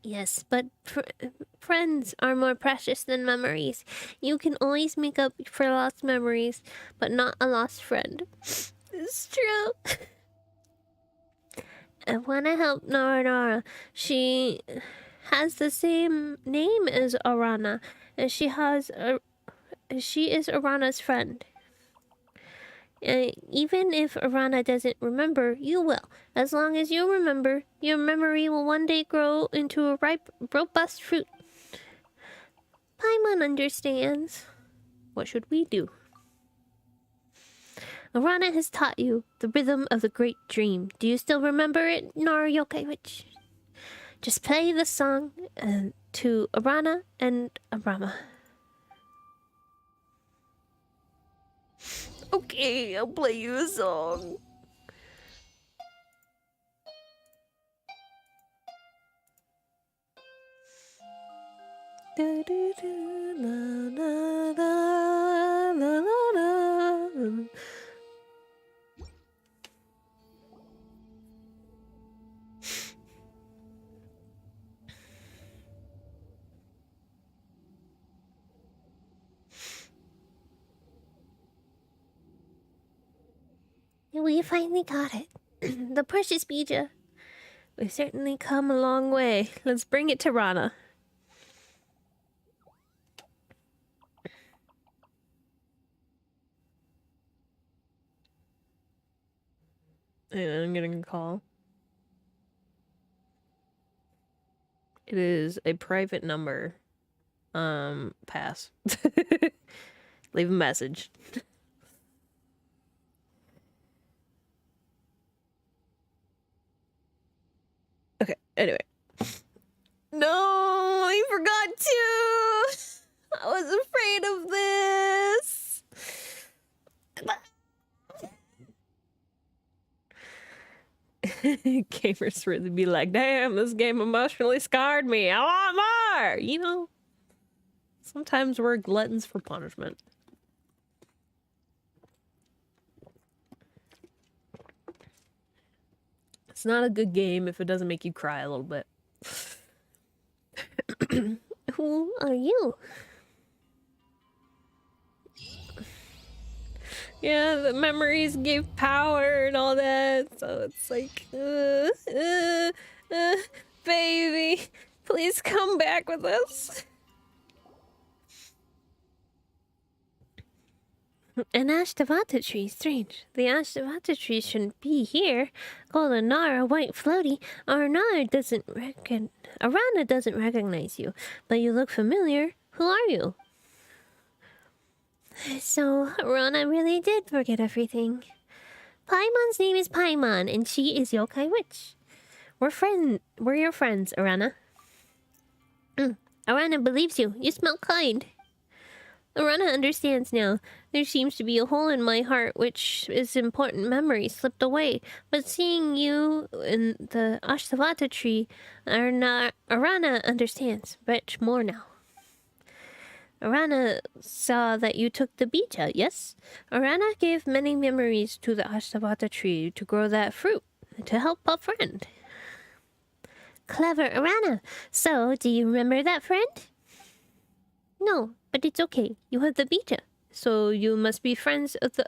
Yes, but friends are more precious than memories. You can always make up for lost memories, but not a lost friend. It's true. I want to help Nara. She has the same name as Arana, and she is Arana's friend. Even if Arana doesn't remember, you will. As long as you remember, your memory will one day grow into a ripe, robust fruit. Paimon understands. What should we do? Arana has taught you the rhythm of the great dream. Do you still remember it, Nara Yokai Witch? Just play the song to Arana and Arama. Okay, I'll play you a song. Da, da, da, la, la, la, la, la, la. We finally got it. The precious bija. We've certainly come a long way. Let's bring it to Rana. And I'm getting a call. It is a private number. Pass. Leave a message. Okay, anyway. No, I forgot to. I was afraid of this. Gamers really be like, damn, this game emotionally scarred me. I want more. You know, sometimes we're gluttons for punishment. It's not a good game if it doesn't make you cry a little bit. Who are you? Yeah, the memories gave power and all that, so it's like, baby, please come back with us. An Ashtavata tree, strange. The Ashtavata tree shouldn't be here. Golden Nara, white floaty. Arana doesn't recognize you, but you look familiar. Who are you? So, Arana really did forget everything. Paimon's name is Paimon, and she is Yokai Witch. We're your friends, Arana. Arana believes you. You smell kind. Arana understands now. There seems to be a hole in my heart, which is important memory slipped away. But seeing you in the Ashtavata tree, Arana understands much more now. Arana saw that you took the bija, yes? Arana gave many memories to the Ashtavata tree to grow that fruit, to help a friend. Clever Arana. So, do you remember that friend? No, but it's okay. You have the bija. So you must be friends of the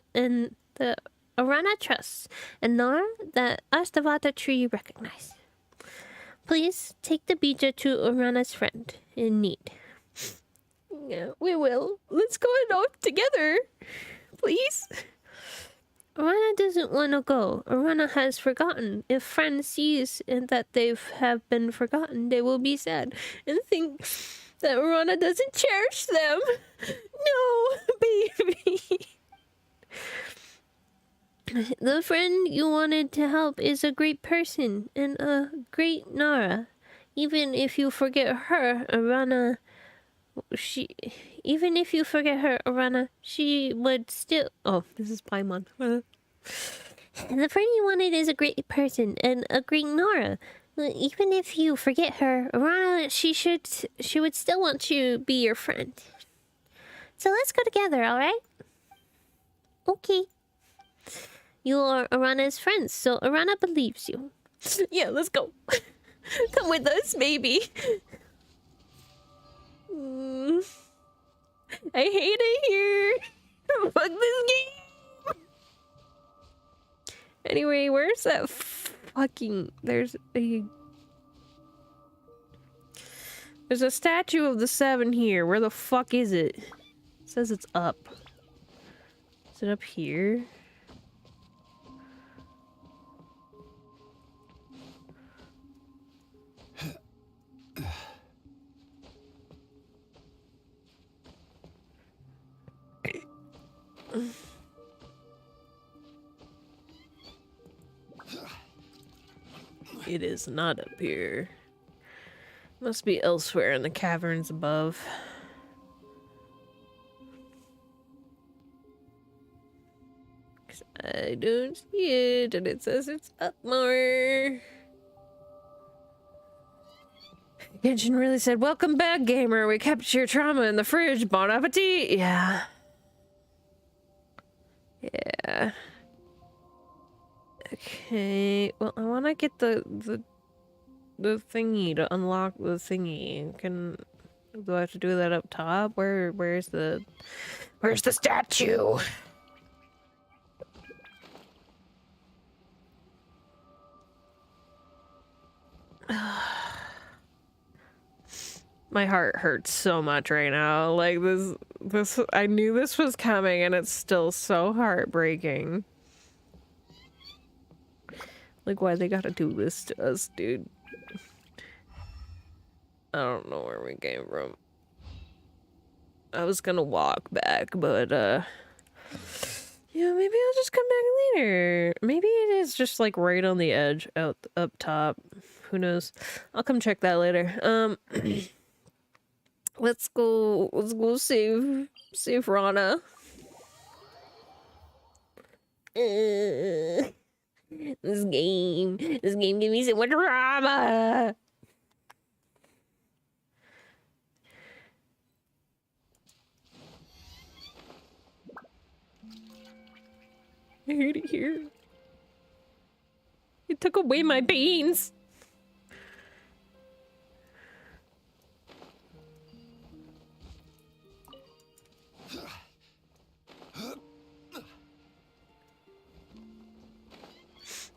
Arana trusts, and Nar, the Ashtavata tree recognized. Please take the bija to Arana's friend in need. Yeah, we will. Let's go out together, please. Arana doesn't want to go. Arana has forgotten. If friends sees that they have been forgotten, they will be sad and think that Arana doesn't cherish them. No, baby. The friend you wanted to help is a great person and a great Nara. Even if you forget her, Arana, even if you forget her, Arana, she would still. Oh, this is Paimon. The friend you wanted is a great person and a great Nora. Even if you forget her, Arana, she would still want to be your friend. So let's go together, all right? Okay. You are Arana's friends, so Arana believes you. Yeah, let's go. Come with us, baby. I hate it here. Fuck this game. Anyway, where's that fucking... There's a statue of the 7 here. Where the fuck is it? It says it's up. Is it up here? It is not up here. Must be elsewhere in the caverns above. I don't see it, and it says it's up more. Genshin really said, "Welcome back, gamer. We kept your trauma in the fridge. Bon appetit." Yeah. Yeah. Okay. Well, I want to get the thingy to unlock the thingy. Do I have to do that up top? Where's the statue? My heart hurts so much right now. Like this I knew this was coming and it's still so heartbreaking. Like, why they gotta do this to us, dude? I don't know where we came from. I was gonna walk back, but yeah, maybe I'll just come back later. Maybe it is just like right on the edge up top. Who knows? I'll come check that later. Let's go save Rana. This game gave me so much drama. I hate it here. It took away my beans.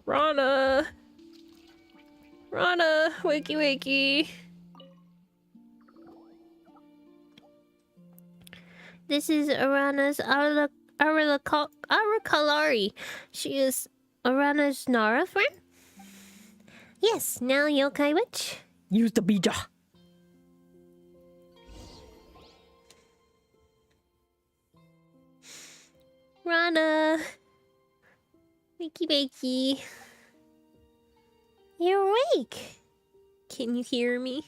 Rana! Rana! Wakey wakey! This is Arana's Arakalari. She is Arana's Nara friend? Yes, now Yokai Witch. Use the bija. Rana! Wakey wakey. You're awake. Can you hear me?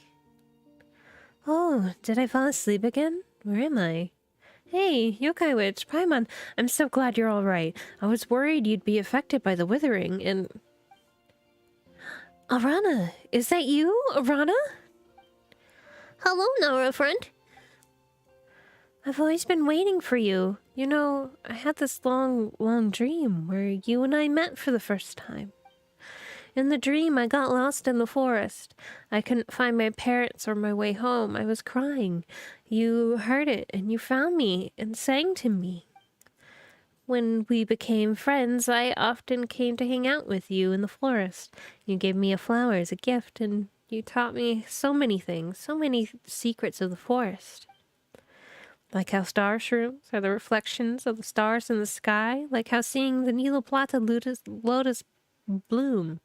Oh, did I fall asleep again? Where am I? Hey, Yokai Witch, Paimon, I'm so glad you're alright. I was worried you'd be affected by the withering and... Arana, is that you, Arana? Hello, Nara friend. I've always been waiting for you. You know, I had this long dream where you and I met for the first time. In the dream, I got lost in the forest. I couldn't find my parents or my way home. I was crying. You heard it, and you found me and sang to me. When we became friends, I often came to hang out with you in the forest. You gave me a flower as a gift, and you taught me so many things, so many secrets of the forest. Like how star shrooms are the reflections of the stars in the sky. Like how seeing the Nilo Plata lotus bloom.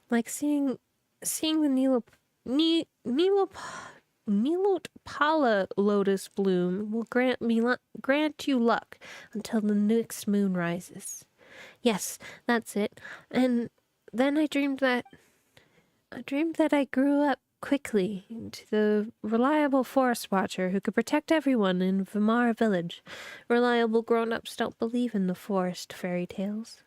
Like seeing the Nilo Pala lotus bloom will grant you luck until the next moon rises. Yes, that's it. And then I dreamed that I grew up quickly to the reliable forest watcher who could protect everyone in Vimara village. Reliable grown-ups don't believe in the forest fairy tales.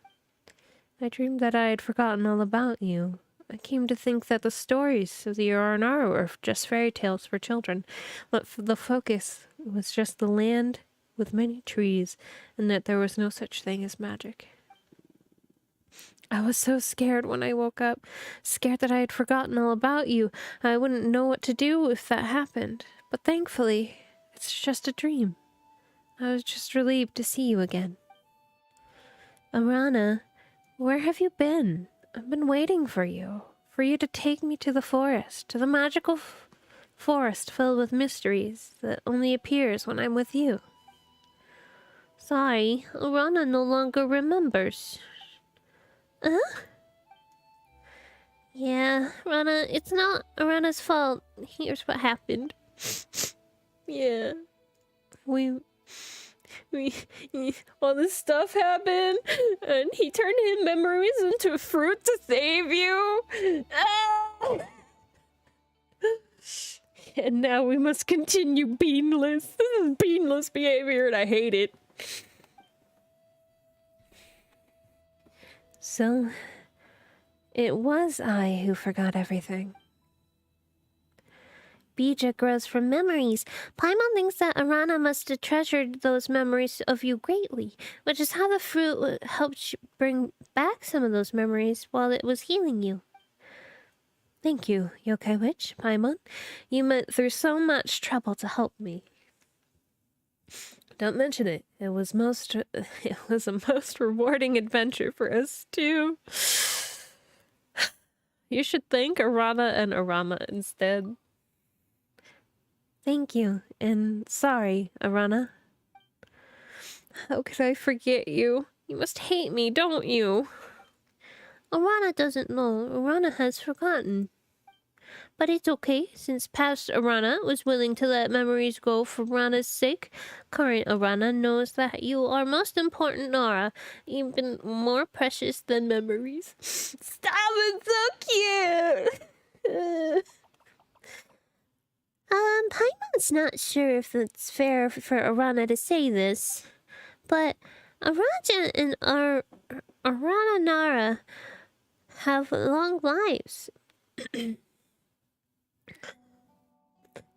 I dreamed that I had forgotten all about you. I came to think that the stories of the Aranara were just fairy tales for children, but the focus was just the land with many trees, and that there was no such thing as magic. I was so scared when I woke up, scared that I had forgotten all about you. I wouldn't know what to do if that happened, but thankfully, it's just a dream. I was just relieved to see you again. Arana, where have you been? I've been waiting for you to take me to the forest, to the magical forest filled with mysteries that only appears when I'm with you. Sorry, Arana no longer remembers. Huh? Yeah, Rana, it's not Arana's fault. Here's what happened. Yeah. All this stuff happened, and he turned his memories into fruit to save you. Ah! And now we must continue beanless. This is beanless behavior, and I hate it. So, it was I who forgot everything. Bija grows from memories. Paimon thinks that Arana must have treasured those memories of you greatly, which is how the fruit helped bring back some of those memories while it was healing you. Thank you, Yokai Witch, Paimon. You went through so much trouble to help me. Don't mention it. It was a most rewarding adventure for us too. You should thank Arana and Arama instead. Thank you, and sorry, Arana. How could I forget you? You must hate me, don't you? Arana doesn't know. Arana has forgotten. But it's okay, since past Arana was willing to let memories go for Arana's sake. Current Arana knows that you are most important, Nara, even more precious than memories. Stop, it's so cute! Paimon's not sure if it's fair for Arana to say this, but Araja and Arana Nara have long lives.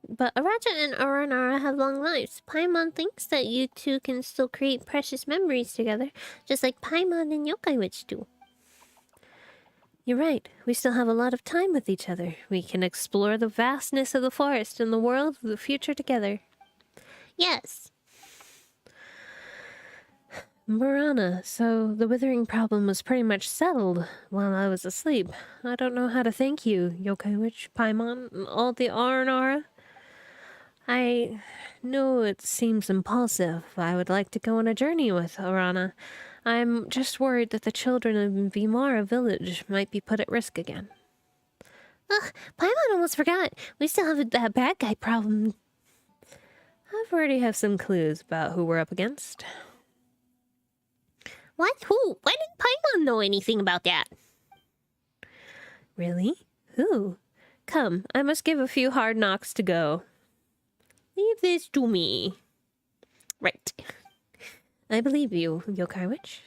But Araja and Aranara have long lives. Paimon thinks that you two can still create precious memories together, just like Paimon and Yokai Witch do. You're right. We still have a lot of time with each other. We can explore the vastness of the forest and the world of the future together. Yes. Marana, so the withering problem was pretty much settled while I was asleep. I don't know how to thank you, Yokai Witch, Paimon, and all the Aranara. I know it seems impulsive. I would like to go on a journey with Arana. I'm just worried that the children of Vimara village might be put at risk again. Ugh, Paimon almost forgot. We still have that bad guy problem. I've already have some clues about who we're up against. What? Who? Why didn't Paimon know anything about that? Really? Who? Come, I must give a few hard knocks to go. Leave this to me. Right. I believe you, Yokai Witch.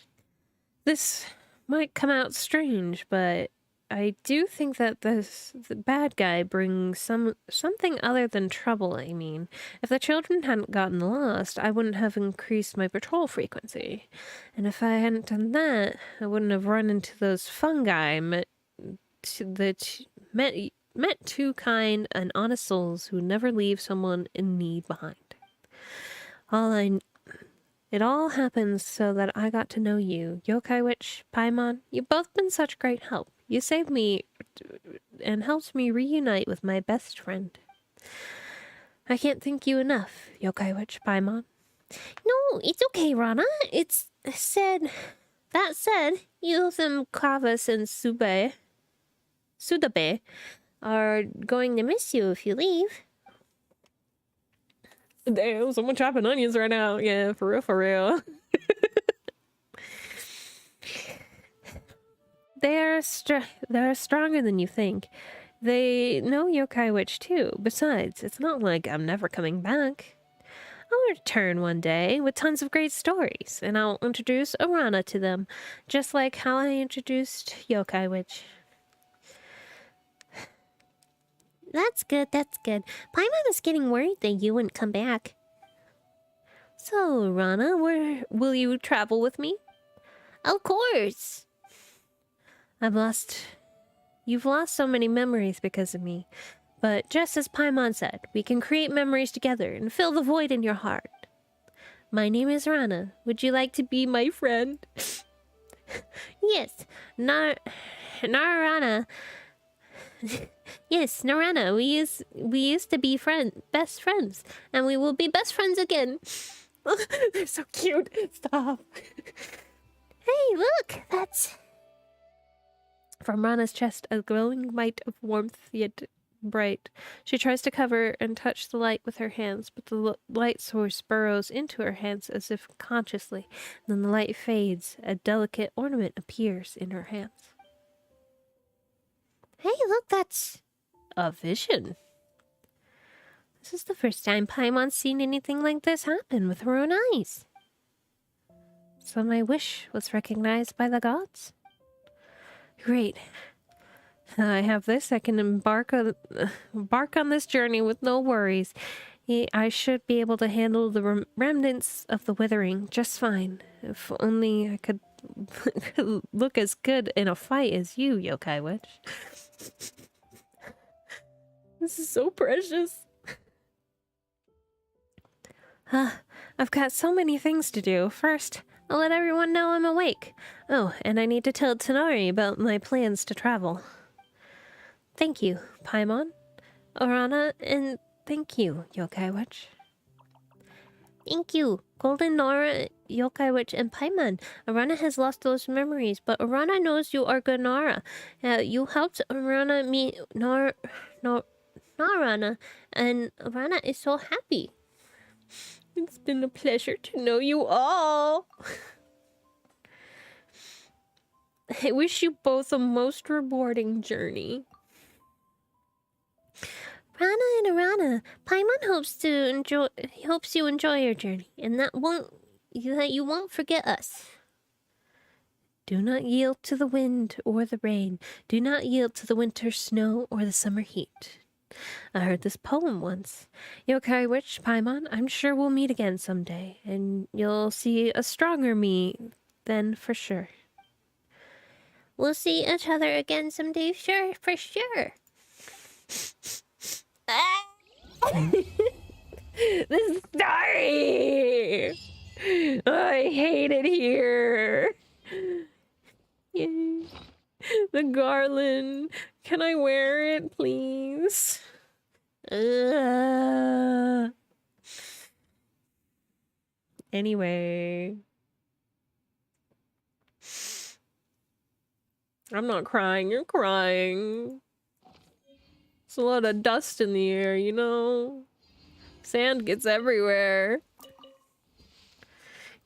This might come out strange, but I do think that the bad guy brings something other than trouble, I mean. If the children hadn't gotten lost, I wouldn't have increased my patrol frequency. And if I hadn't done that, I wouldn't have run into those fungi met two kind and honest souls who never leave someone in need behind. It all happens so that I got to know you, Yokai Witch, Paimon. You've both been such great help. You saved me and helped me reunite with my best friend. I can't thank you enough, Yokai Witch, Paimon. No, it's okay, Rana. That said, Yuzum, Kavas, and Sudabe are going to miss you if you leave. Damn, someone chopping onions right now. Yeah, for real, for real. They're stronger than you think. They know Yokai Witch too. Besides, it's not like I'm never coming back. I'll return one day with tons of great stories, and I'll introduce Arana to them, just like how I introduced Yokai Witch. That's good, that's good. Paimon was getting worried that you wouldn't come back. So, Arana, where will you travel with me? Of course! You've lost so many memories because of me. But just as Paimon said, we can create memories together and fill the void in your heart. My name is Rana. Would you like to be my friend? Yes, Narana. Yes, Narana. We used to be best friends, and we will be best friends again. They're so cute. Stop. Hey, look! That's... From Rana's chest, a glowing light of warmth yet bright. She tries to cover and touch the light with her hands, but the light source burrows into her hands as if consciously. Then the light fades. A delicate ornament appears in her hands. Hey, look, that's... A vision. This is the first time Paimon's seen anything like this happen with her own eyes. So my wish was recognized by the gods? Great. I have this. I can embark on this journey with no worries. I should be able to handle the remnants of the withering just fine. If only I could look as good in a fight as you, Yokai Witch. This is so precious. I've got so many things to do. First, I'll let everyone know I'm awake. Oh, and I need to tell Tanari about my plans to travel. Thank you, Paimon, Arana, and thank you, Yokai Witch. Thank you, Golden Nara, Yokai Witch, and Paimon. Arana has lost those memories, but Arana knows you are good Nara. You helped Arana meet Narana, and Arana is so happy. It's been a pleasure to know you all. I wish you both a most rewarding journey. Rana and Arana, Paimon hopes you enjoy your journey, and that you won't forget us. Do not yield to the wind or the rain. Do not yield to the winter snow or the summer heat. I heard this poem once. Yokai Witch, Paimon, I'm sure we'll meet again someday, and you'll see a stronger me then for sure. We'll see each other again someday, sure, for sure. This story! I hate it here. Yay. The garland. Can I wear it, please? Anyway. I'm not crying, you're crying. There's a lot of dust in the air, you know? Sand gets everywhere.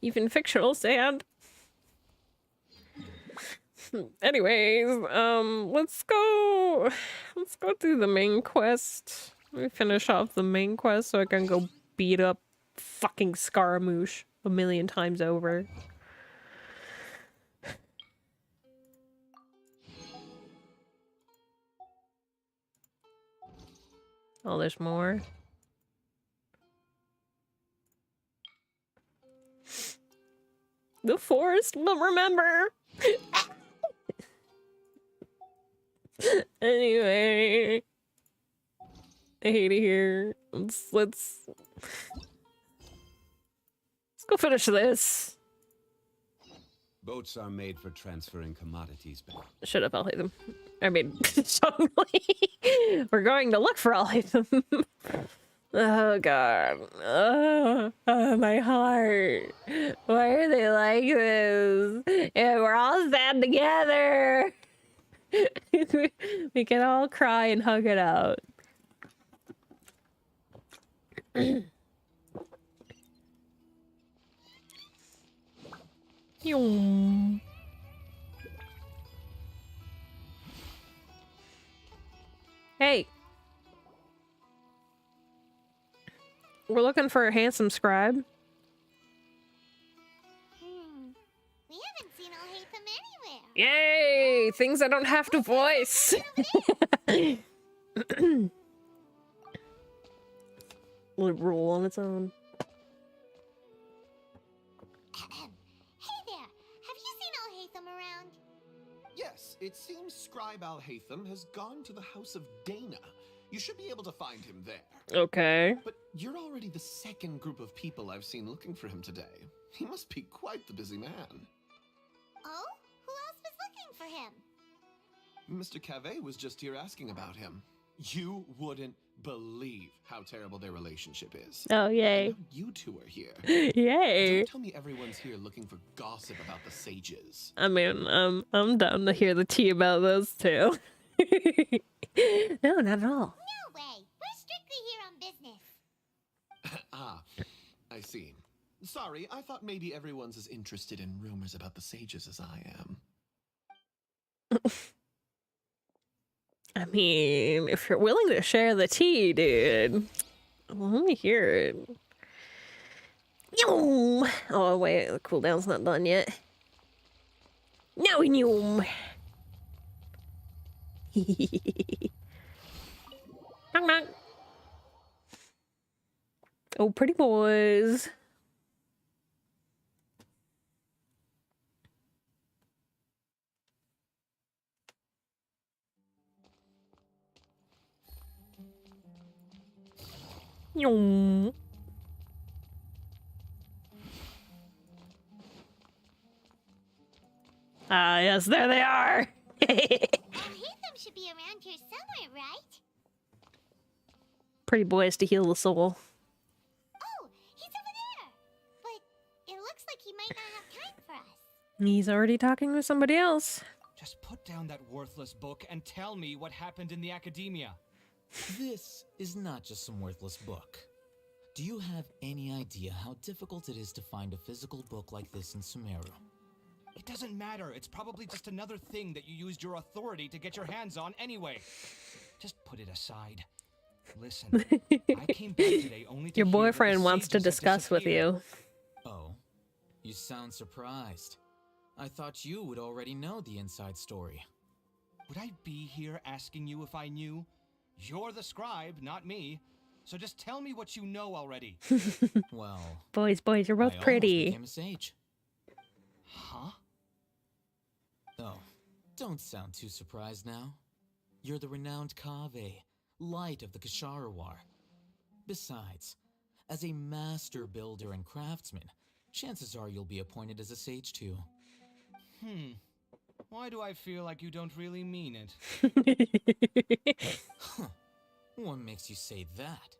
Even fictional sand. Anyways, let's go through the main quest. Let me finish off the main quest so I can go beat up fucking Scaramouche a million times over. Oh, there's more. The forest will remember. Anyway, I hate it here. Let's go finish this. Boats are made for transferring commodities. Shut up, Alhaitham. I mean, suddenly we're going to look for Alhaitham. Oh god. Oh, my heart. Why are they like this? And we're all sad together. We can all cry and hug it out. Yum. Hey. We're looking for a handsome scribe. We haven't seen Alhaitham anywhere. Yay! Things I don't have to voice. Will it roll on its own? Hey there, have you seen Alhaitham around? Yes, it seems Scribe PyahEXethon has gone to the House of Dana. You should be able to find him there. Okay. But you're already the second group of people I've seen looking for him today. He must be quite the busy man. Oh? Who else was looking for him? Mr. Cave was just here asking about him. You wouldn't believe how terrible their relationship is. Oh, And yay. now you two are here. Yay. Don't tell me everyone's here looking for gossip about the sages. I mean, I'm down to hear the tea about those two. No, not at all. No way. We're strictly here on business. Ah, I see. Sorry, I thought maybe everyone's as interested in rumors about the sages as I am. I mean, if you're willing to share the tea, dude, let me hear it. Yum. Oh, wait, the cooldown's not done yet. No, yum. Knock, knock. Oh, pretty boys. Yum. Ah, yes, there they are. Alhaitham should be around here somewhere, right? Pretty boys to heal the soul. Oh, he's over there. But it looks like he might not have time for us. He's already talking with somebody else. Just put down that worthless book and tell me what happened in the academia. This is not just some worthless book. Do you have any idea how difficult it is to find a physical book like this in Sumeru? It doesn't matter. It's probably just another thing that you used your authority to get your hands on anyway. Just put it aside. Listen, I came back today only to Your hear that the boyfriend wants to sages have discuss with disappeared. you. Oh, you sound surprised. I thought you would already know the inside story. Would I be here asking you if I knew? You're the scribe, not me. So just tell me what you know already. Well, Boys, you're both I almost pretty. became a sage. Huh? Oh, don't sound too surprised now. You're the renowned Kaveh, light of the Ksharawar. Besides, as a master builder and craftsman, chances are you'll be appointed as a sage too. Why do I feel like you don't really mean it? Huh. What makes you say that?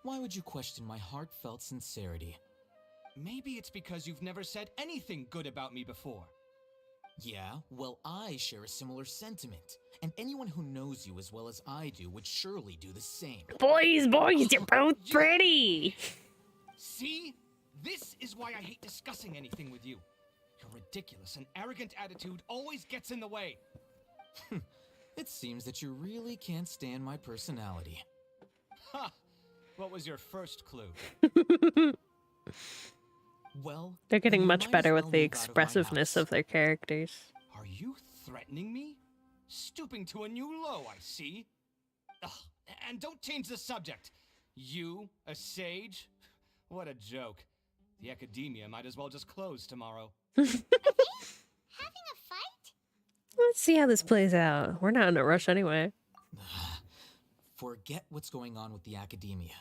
Why would you question my heartfelt sincerity? Maybe it's because you've never said anything good about me before. Yeah, well, I share a similar sentiment, and anyone who knows you as well as I do would surely do the same. Boys, you're both pretty. See? This is why I hate discussing anything with you. Your ridiculous and arrogant attitude always gets in the way. It seems that you really can't stand my personality. Ha! What was your first clue? Well, They're getting then you much might better as with well the move out of my expressiveness house. of their characters. Are you threatening me? Stooping to a new low, I see. Ugh, and don't change the subject. You, a sage? What a joke. The academia might as well just close tomorrow. Having a fight? Let's see how this plays out. We're not in a rush anyway. Forget what's going on with the academia.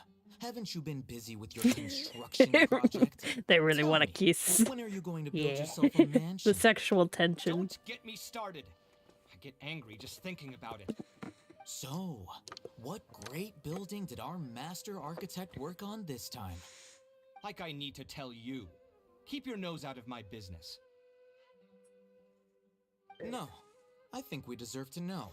Haven't you been busy with your construction project? They really Tell want to me, kiss. when are you going to build Yeah. yourself a mansion? The sexual tension. Don't get me started. I get angry just thinking about it. So, what great building did our master architect work on this time? Like I need to tell you. Keep your nose out of my business. No, I think we deserve to know.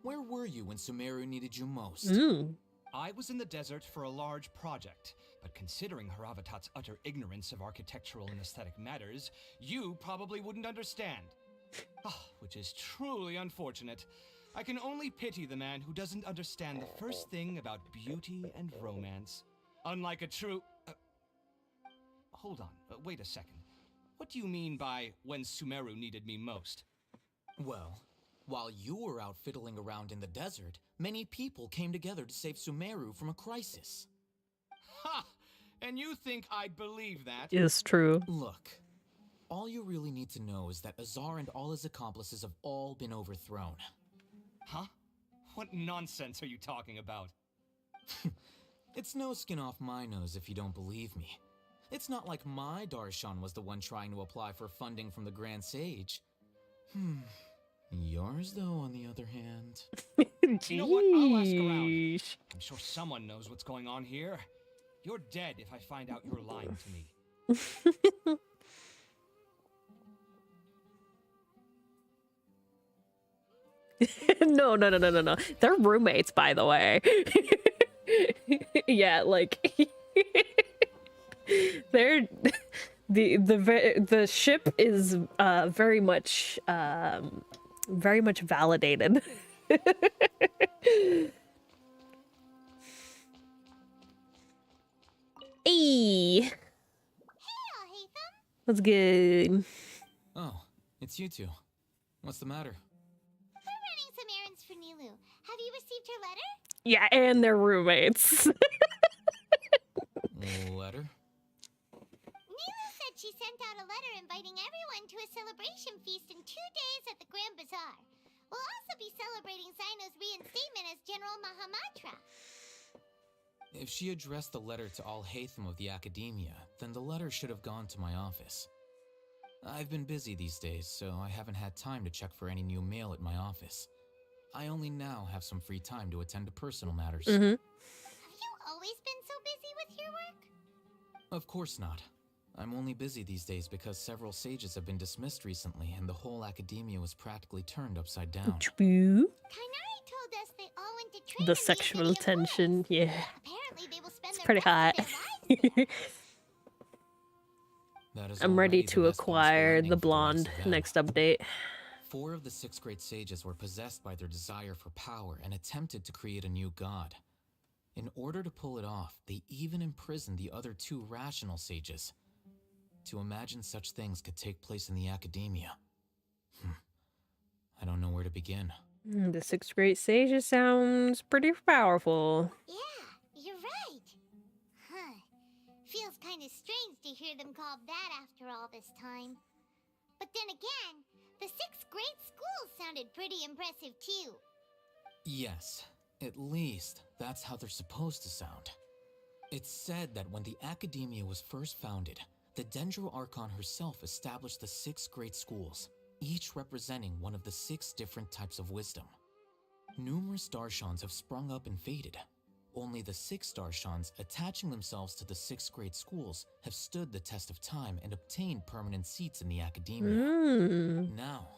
Where were you when Sumeru needed you most? Mm. I was in the desert for a large project, but considering Haravatat's utter ignorance of architectural and aesthetic matters, you probably wouldn't understand. Which is truly unfortunate. I can only pity the man who doesn't understand the first thing about beauty and romance. Unlike a true... hold on, wait a second. What do you mean by when Sumeru needed me most? Well, while you were out fiddling around in the desert, many people came together to save Sumeru from a crisis. Ha! And you think I'd believe that? Is true. Look, all you really need to know is that Azar and all his accomplices have all been overthrown. Huh? What nonsense are you talking about? It's no skin off my nose if you don't believe me. It's not like my Darshan was the one trying to apply for funding from the Grand Sage. Yours, though, on the other hand... You know what? I'll ask around. Jeez. I'm sure someone knows what's going on here. You're dead if I find out you're lying to me. No. They're roommates, by the way. Yeah, like they're the ship is very much validated. Hey, Hey, PyahEXEthon. what's good? Oh, it's you two. What's the matter? We're running some errands for Nilu. Have you received her letter? Yeah, and they're roommates. Letter? Nilu said she sent out a letter inviting everyone to a celebration feast in 2 days at the Grand Bazaar. We'll also be celebrating Zino's reinstatement as General Mahamatra. If she addressed the letter to all Hatham of the Academia, then the letter should have gone to my office. I've been busy these days, so I haven't had time to check for any new mail at my office. I only now have some free time to attend to personal matters. Have you always been so busy with your work? Of course not. I'm only busy these days because several sages have been dismissed recently and the whole Academia was practically turned upside down. True. Kainari told us they all went to train The in the sexual Infinity tension, Forest. yeah. Apparently they will spend It's the pretty rest hot. of their lives there. That is I'm ready already the to best possible acquire ending the for likes blonde of them. next update. 4 of the 6 great sages were possessed by their desire for power and attempted to create a new god. In order to pull it off, they even imprisoned the other 2 rational sages. To imagine such things could take place in the Academia. I don't know where to begin. The 6 great sages sounds pretty powerful. Yeah, you're right. Huh. Feels kind of strange to hear them called that after all this time. But then again, the 6 great schools sounded pretty impressive too. Yes, at least that's how they're supposed to sound. It's said that when the Academia was first founded, the Dendro Archon herself established the 6 great schools, each representing one of the 6 different types of wisdom. Numerous Darshans have sprung up and faded. Only the 6 Darshans attaching themselves to the 6 great schools have stood the test of time and obtained permanent seats in the Academia. Now,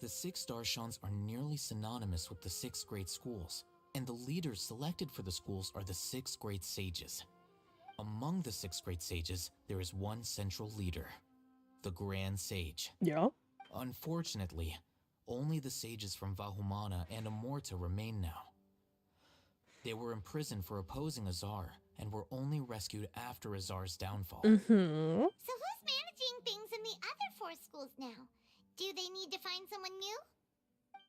the 6 Darshans are nearly synonymous with the 6 great schools, and the leaders selected for the schools are the 6 great sages. Among the 6 great sages, there is one central leader, the Grand Sage. Yeah. Unfortunately, only the sages from Vahumana and Amorta remain now. They were imprisoned for opposing Azar and were only rescued after Azar's downfall. So who's managing things in the other 4 schools now? Do they need to find someone new?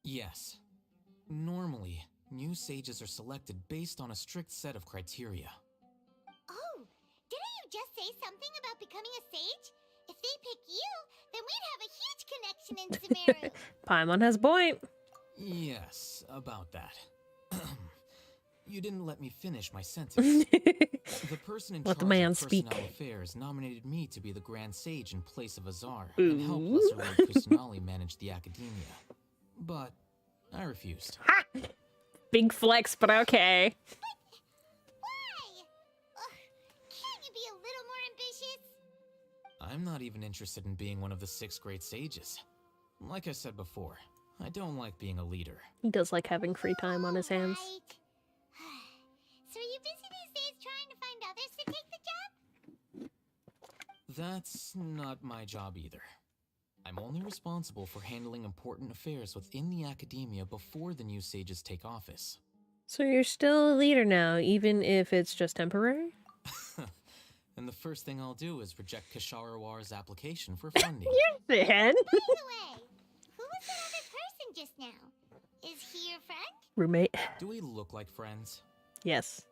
Yes. Normally, new sages are selected based on a strict set of criteria. Oh, didn't you just say something about becoming a sage? If they pick you, then we'd have a huge connection in Sumeru. Paimon has a point. Yes, about that. You didn't let me finish my sentence. The person in Let charge the man of speak. personnel affairs nominated me to be the Grand Sage in place of Azar and help Lesser Lord Kusanali manage the Academia. But I refused. Ha! Big flex, but okay. Why? Can't you be a little more ambitious? I'm not even interested in being one of the 6 great sages. Like I said before, I don't like being a leader. He does like having free time on his hands. Right. So are you busy these days trying to find others to take the job? That's not my job either. I'm only responsible for handling important affairs within the academia before the new sages take office. So you're still a leader now, even if it's just temporary? And the first thing I'll do is reject Kasharawar's application for funding. You're dead. By the way, who was that other person just now? Is he your friend? Roommate. Do we look like friends? Yes.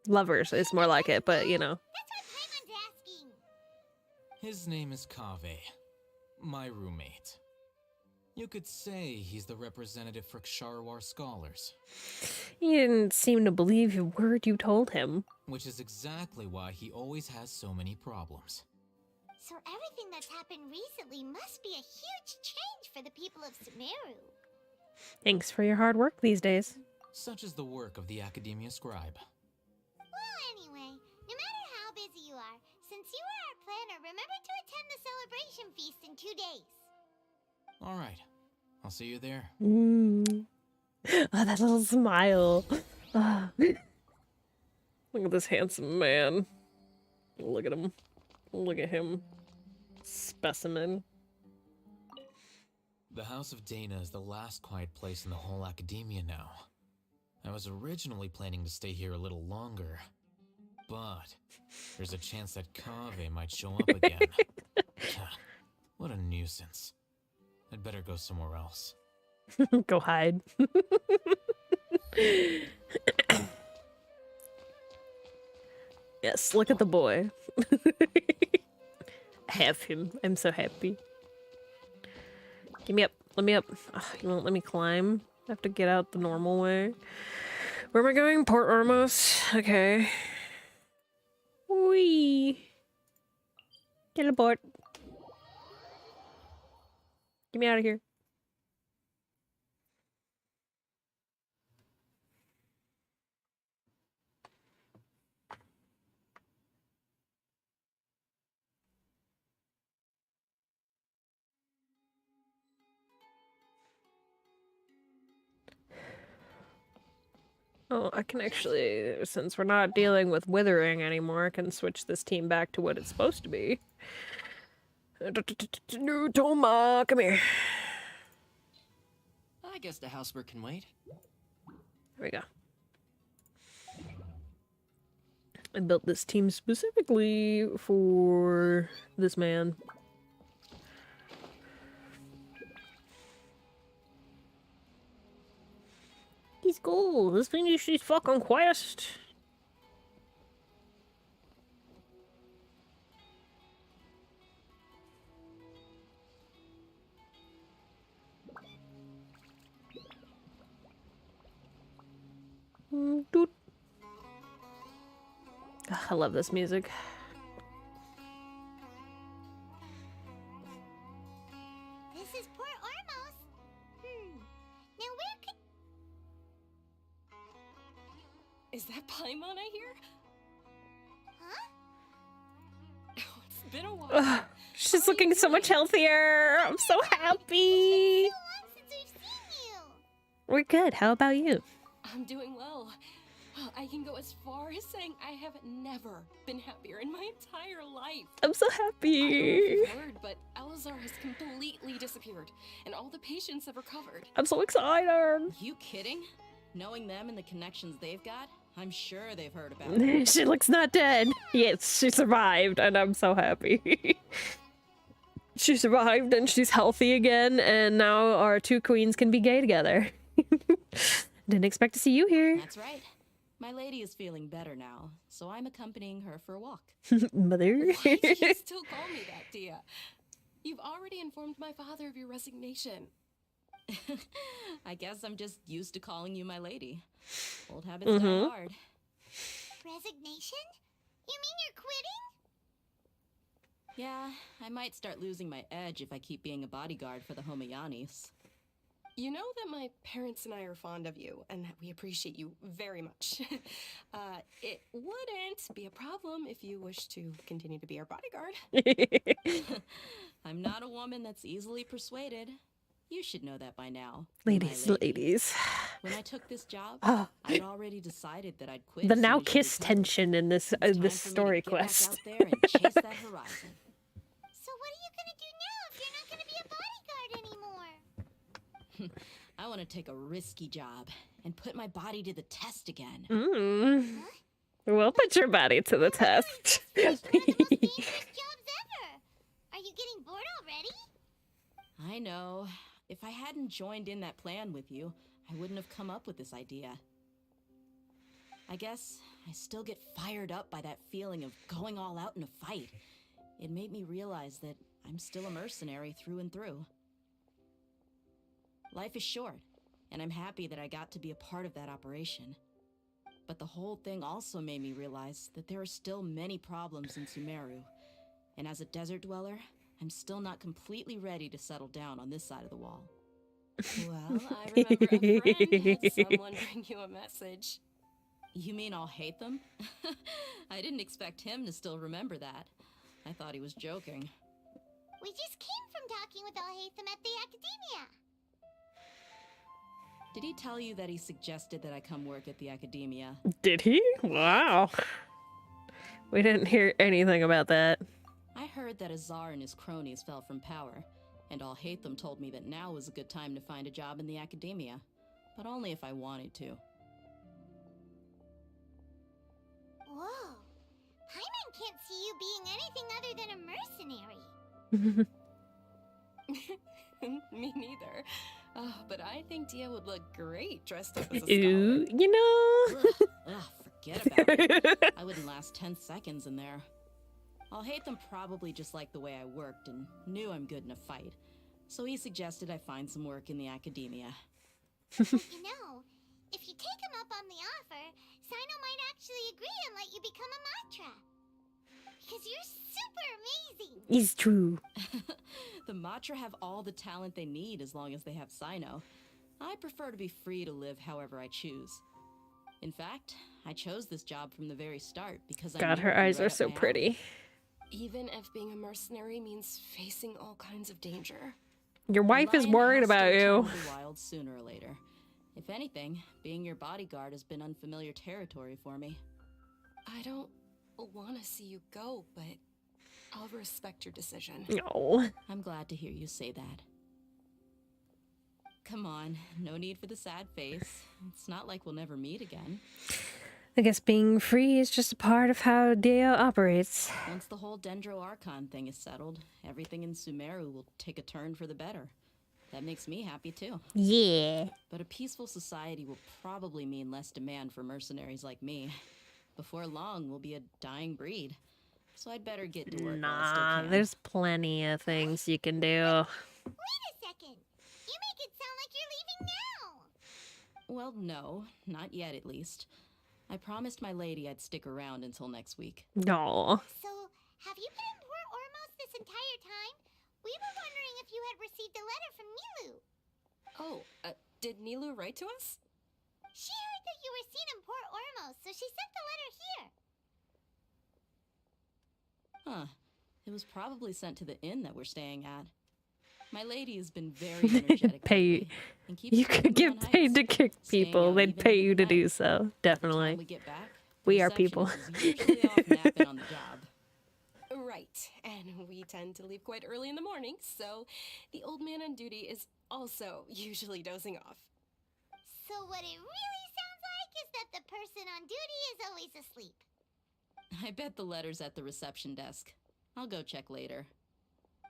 Lovers is more like it, but you know. That's what Paimon's asking. His name is Kaveh, my roommate. You could say he's the representative for Ksharawar scholars. He didn't seem to believe a word you told him. Which is exactly why he always has so many problems. So everything that's happened recently must be a huge change for the people of Sumeru. Thanks for your hard work these days. Such is the work of the Academia Scribe. Well, anyway, no matter how busy you are, since you are our planner, remember to attend the celebration feast in 2 days. Alright, I'll see you there. Oh, that little smile. Ah. Look at this handsome man. Look at him. Look at him. Specimen. The House of Dana is the last quiet place in the whole academia now. I was originally planning to stay here a little longer, but there's a chance that Kaveh might show up again. What a nuisance. I'd better go somewhere else. Go hide. Yes, look at the boy. Have him. I'm so happy. Give me up. Let me up. Ugh, you won't let me climb. I have to get out the normal way. Where am I going? Port Ormos. Okay. Whee. Teleport. Get me out of here. Oh, I can actually, since we're not dealing with withering anymore, I can switch this team back to what it's supposed to be. No, Toma, come here. I guess the housework can wait. There we go. I built this team specifically for this man. He's cool. Let's finish this fucking quest. Doot. I love this music. This is Port Ormos. Now where could... Is that Paimon I hear? Huh? Oh, it's been a while. Ugh, she's looking so much healthier. I'm so happy. So long since we've seen you. We're good. How about you? I'm doing well. I can go as far as saying I have never been happier in my entire life. I'm so I don't know happy. if you've heard, but Elazar has completely disappeared, and all the patients have recovered. I'm so excited. You kidding? Knowing them and the connections they've got, I'm sure they've heard about it. She looks not dead. Yes, she survived, and I'm so happy. She survived, and she's healthy again, and now our two queens can be gay together. Didn't expect to see you here. That's right. My lady is feeling better now, so I'm accompanying her for a walk. Mother. Why do you still call me that, Dia? You've already informed my father of your resignation. I guess I'm just used to calling you my lady. Old habits die hard. Resignation? You mean you're quitting? Yeah, I might start losing my edge if I keep being a bodyguard for the Homayanis. You know that my parents and I are fond of you, and that we appreciate you very much. It wouldn't be a problem if you wish to continue to be our bodyguard. I'm not a woman that's easily persuaded. You should know that by now. Ladies, my lady. ladies. When I took this job, Oh. I'd already decided that I'd quit. The as soon now as you kiss recovered. tension in this It's time this for me to story get back quest. out there and chase that horizon. So what are you gonna do now if you're I want to take a risky job and put my body to the test again. We'll put your body to the test. One of the most dangerous jobs ever. Are you getting bored already? I know. If I hadn't joined in that plan with you, I wouldn't have come up with this idea. I guess I still get fired up by that feeling of going all out in a fight. It made me realize that I'm still a mercenary through and through. Life is short, and I'm happy that I got to be a part of that operation. But the whole thing also made me realize that there are still many problems in Sumeru. And as a desert dweller, I'm still not completely ready to settle down on this side of the wall. Well, I remember a friend had someone bring you a message. You mean I'll hate them? I didn't expect him to still remember that. I thought he was joking. We just came from talking with PyahEXEthon at the academia. Did he tell you that he suggested that I come work at the academia? Did he? Wow. We didn't hear anything about that. I heard that Azar and his cronies fell from power, and PyahEXEthon told me that now was a good time to find a job in the academia, but only if I wanted to. Whoa. Paimon can't see you being anything other than a mercenary. Me neither. Oh, but I think Dia would look great dressed up as a Ooh, scholar. you know. Ugh, forget about it. I wouldn't last 10 seconds in there. PyahEXEthon probably just liked the way I worked and knew I'm good in a fight. So he suggested I find some work in the academia. But you know, if you take him up on the offer, Sino might actually agree and let you become a Matra. Because you're super amazing. It's true. The Matra have all the talent they need as long as they have Sino. I prefer to be free to live however I choose. In fact, I chose this job from the very start because I God, knew her it would be eyes right are up so my alley. pretty. Even if being a mercenary means facing all kinds of danger. Your A wife is lion worried has to about return you. to the wild sooner or later. If anything, being your bodyguard has been unfamiliar territory for me. I don't want to see you go, but I'll respect your decision. No. I'm glad to hear you say that. Come on, no need for the sad face. It's not like we'll never meet again. I guess being free is just a part of how Deo operates. Once the whole Dendro Archon thing is settled, everything in Sumeru will take a turn for the better. That makes me happy too. Yeah. But a peaceful society will probably mean less demand for mercenaries like me. Before long, we'll be a dying breed. So I'd better get to work while I still Nah, can. there's plenty of things you can do. Wait a second. You make it sound like you're leaving now. Well, no, not yet at least. I promised my lady I'd stick around until next week. No. So, have you been in Port Ormos this entire time? We were wondering if you had received a letter from Nilu. Oh, did Nilu write to us? She heard that you were seen in Port Ormos, so she sent the letter here. Huh. It was probably sent to the inn that we're staying at. My lady has been very energetic. Pay lately and keeps You taking could me get on paid to hikes, kick staying people. out They'd even pay into you the to do night. so. By the time Definitely. we get back, We the are people. receptionist is usually off napping on the job. Right, and we tend to leave quite early in the morning, so the old man on duty is also usually dozing off. So what it really sounds like is that the person on duty is always asleep. I bet the letter's at the reception desk. I'll go check later.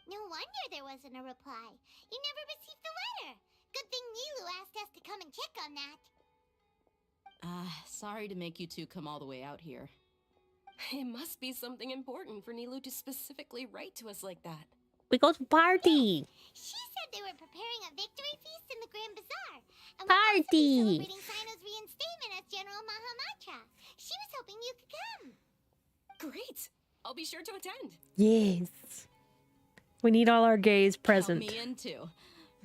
No wonder there wasn't a reply. You never received the letter. Good thing Nilu asked us to come and check on that. Sorry to make you two come all the way out here. It must be something important for Nilu to specifically write to us like that. We go to party. She said they were preparing a victory feast in the Grand Bazaar. And we'll also Party. be celebrating Sino's reinstatement as General Mahamatra. She was hoping you could come. Great! I'll be sure to attend. Yes. We need all our gays present. Count me in too.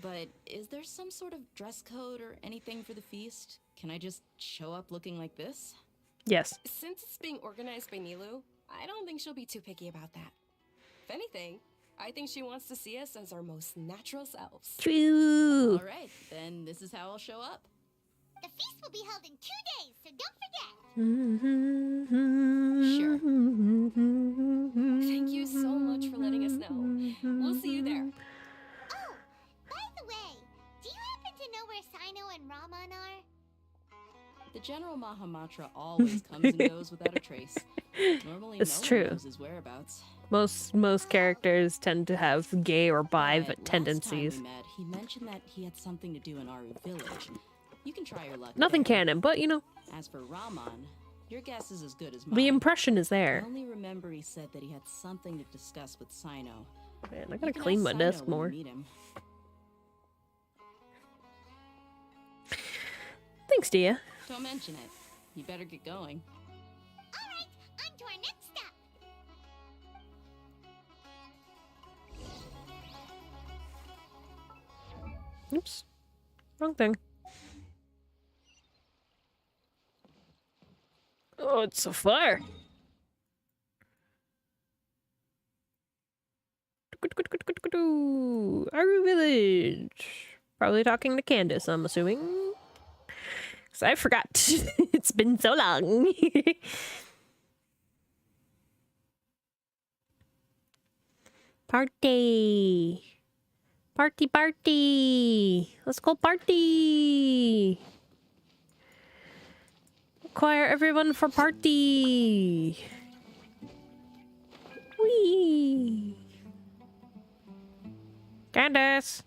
But is there some sort of dress code or anything for the feast? Can I just show up looking like this? Yes. Since it's being organized by Nilu, I don't think she'll be too picky about that. If anything, I think she wants to see us as our most natural selves. True. All right, then this is how I'll show up. The feast will be held in 2 days, so don't forget. Sure. Thank you so much for letting us know. We'll see you there. Oh, by the way, do you happen Mahamatra always comes and goes without a trace. Normally, It's no true. one knows his whereabouts. Most characters tend to have gay or bi But tendencies. Last time we met, he mentioned that he had something to do in Aru village. You can try your luck. Nothing there. canon, but you know, As for Raman, your guess is as good as mine. the impression is I there. only remember he said that he had something to discuss with Sino. Man, I You gotta can clean ask my Sino desk when you more. meet him. Thanks, dear. Don't mention it. You better get going. Alright, on to our next stop. Oops. Wrong thing. Oh, it's so far. Aru Village. Probably talking to Candace, I'm assuming. Because I forgot. It's been so long. Party. Party, party. Let's go party. Require everyone for party. Whee. Candace.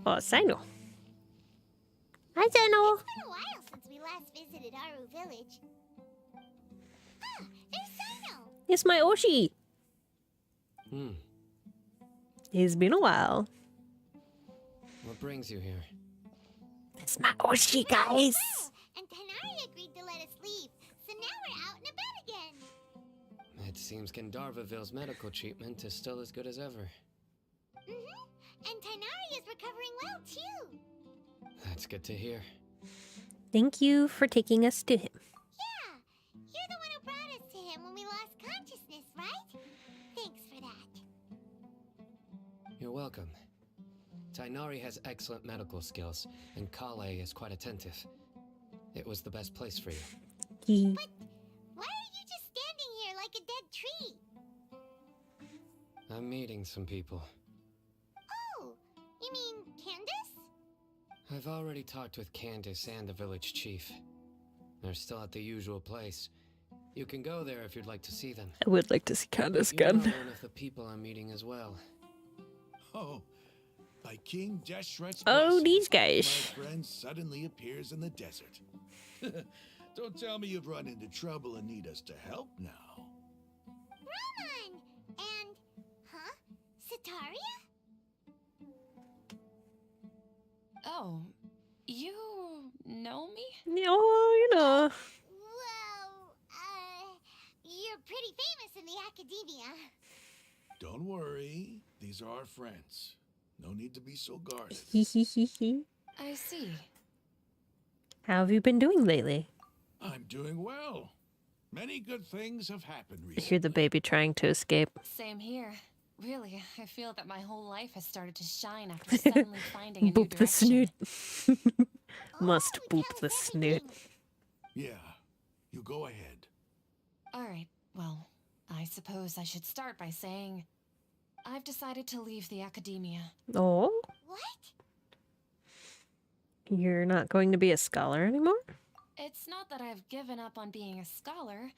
Oh, Sino. Hi, Sino. It's been a while since we last visited Aru village. Ah, there's Sino. It's my Oshi. Hmm. It's been a while. What brings you here? It's my Oshi, guys. And Tanari agreed to let us leave, so now we're out and about again. It seems Gandharvaville's medical treatment is still as good as ever. And Tanari is recovering well too. That's good to hear. Thank you for taking us to him. Yeah, you're the one who brought us to him when we lost consciousness, right? Thanks for that. You're welcome. Tainari has excellent medical skills, and Kale is quite attentive. It was the best place for you. Why are you just standing here like a dead tree? I'm meeting some people. Oh, you mean Candace? I've already talked with Candace and the village chief. They're still at the usual place. You can go there if you'd like to see them. I would like to see Candace You know again. one of the people I'm meeting as well. Oh, by King Deshret's Oh, blessing, these guys. my friend suddenly appears in the desert. Don't tell me you've run into trouble and need us to help now. Raman! And, huh? Sitaria? Oh, you know me? Oh, you know. Well, you're pretty famous in the academia. Don't worry, these are our friends. No need to be so guarded. I see. How have you been doing lately? I'm doing well. Many good things have happened I recently. hear the baby trying to escape. Same here. Really, I feel that my whole life has started to shine after suddenly finding a new Boop the direction. snoot. Must Oh, boop tell the us snoot. everything. Yeah, you go ahead. All right, well, I suppose I should start by saying I've decided to leave the academia. Oh, What? you're not going to be a scholar anymore? It's not that I've given up on being a scholar.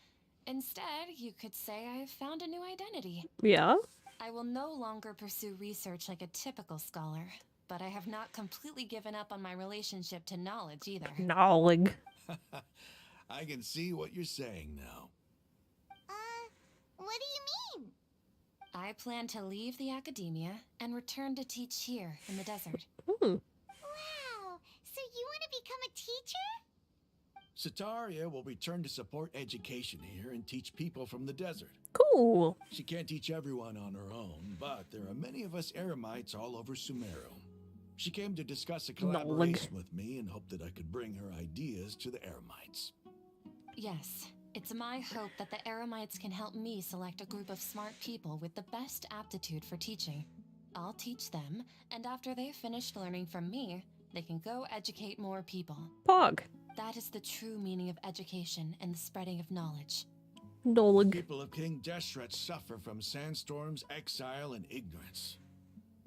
Instead, you could say I've found a new identity. Yeah. I will no longer pursue research like a typical scholar, but I have not completely given up on my relationship to knowledge either. Knowledge. I can see what you're saying now. What do you mean? I plan to leave the academia and return to teach here in the desert. Hmm. Wow, so you want to become a teacher? Sitaria will return to support education here and teach people from the desert. Cool. She can't teach everyone on her own, but there are many of us Eremites all over Sumeru. She came to discuss a collaboration with me and hoped that I could bring her ideas to the Eremites. Yes, it's my hope that the Eremites can help me select a group of smart people with the best aptitude for teaching. I'll teach them, and after they've finished learning from me, they can go educate more people. Pog. That is the true meaning of education and the spreading of knowledge. Knowledge. People of King Deshret suffer from sandstorms, exile, and ignorance.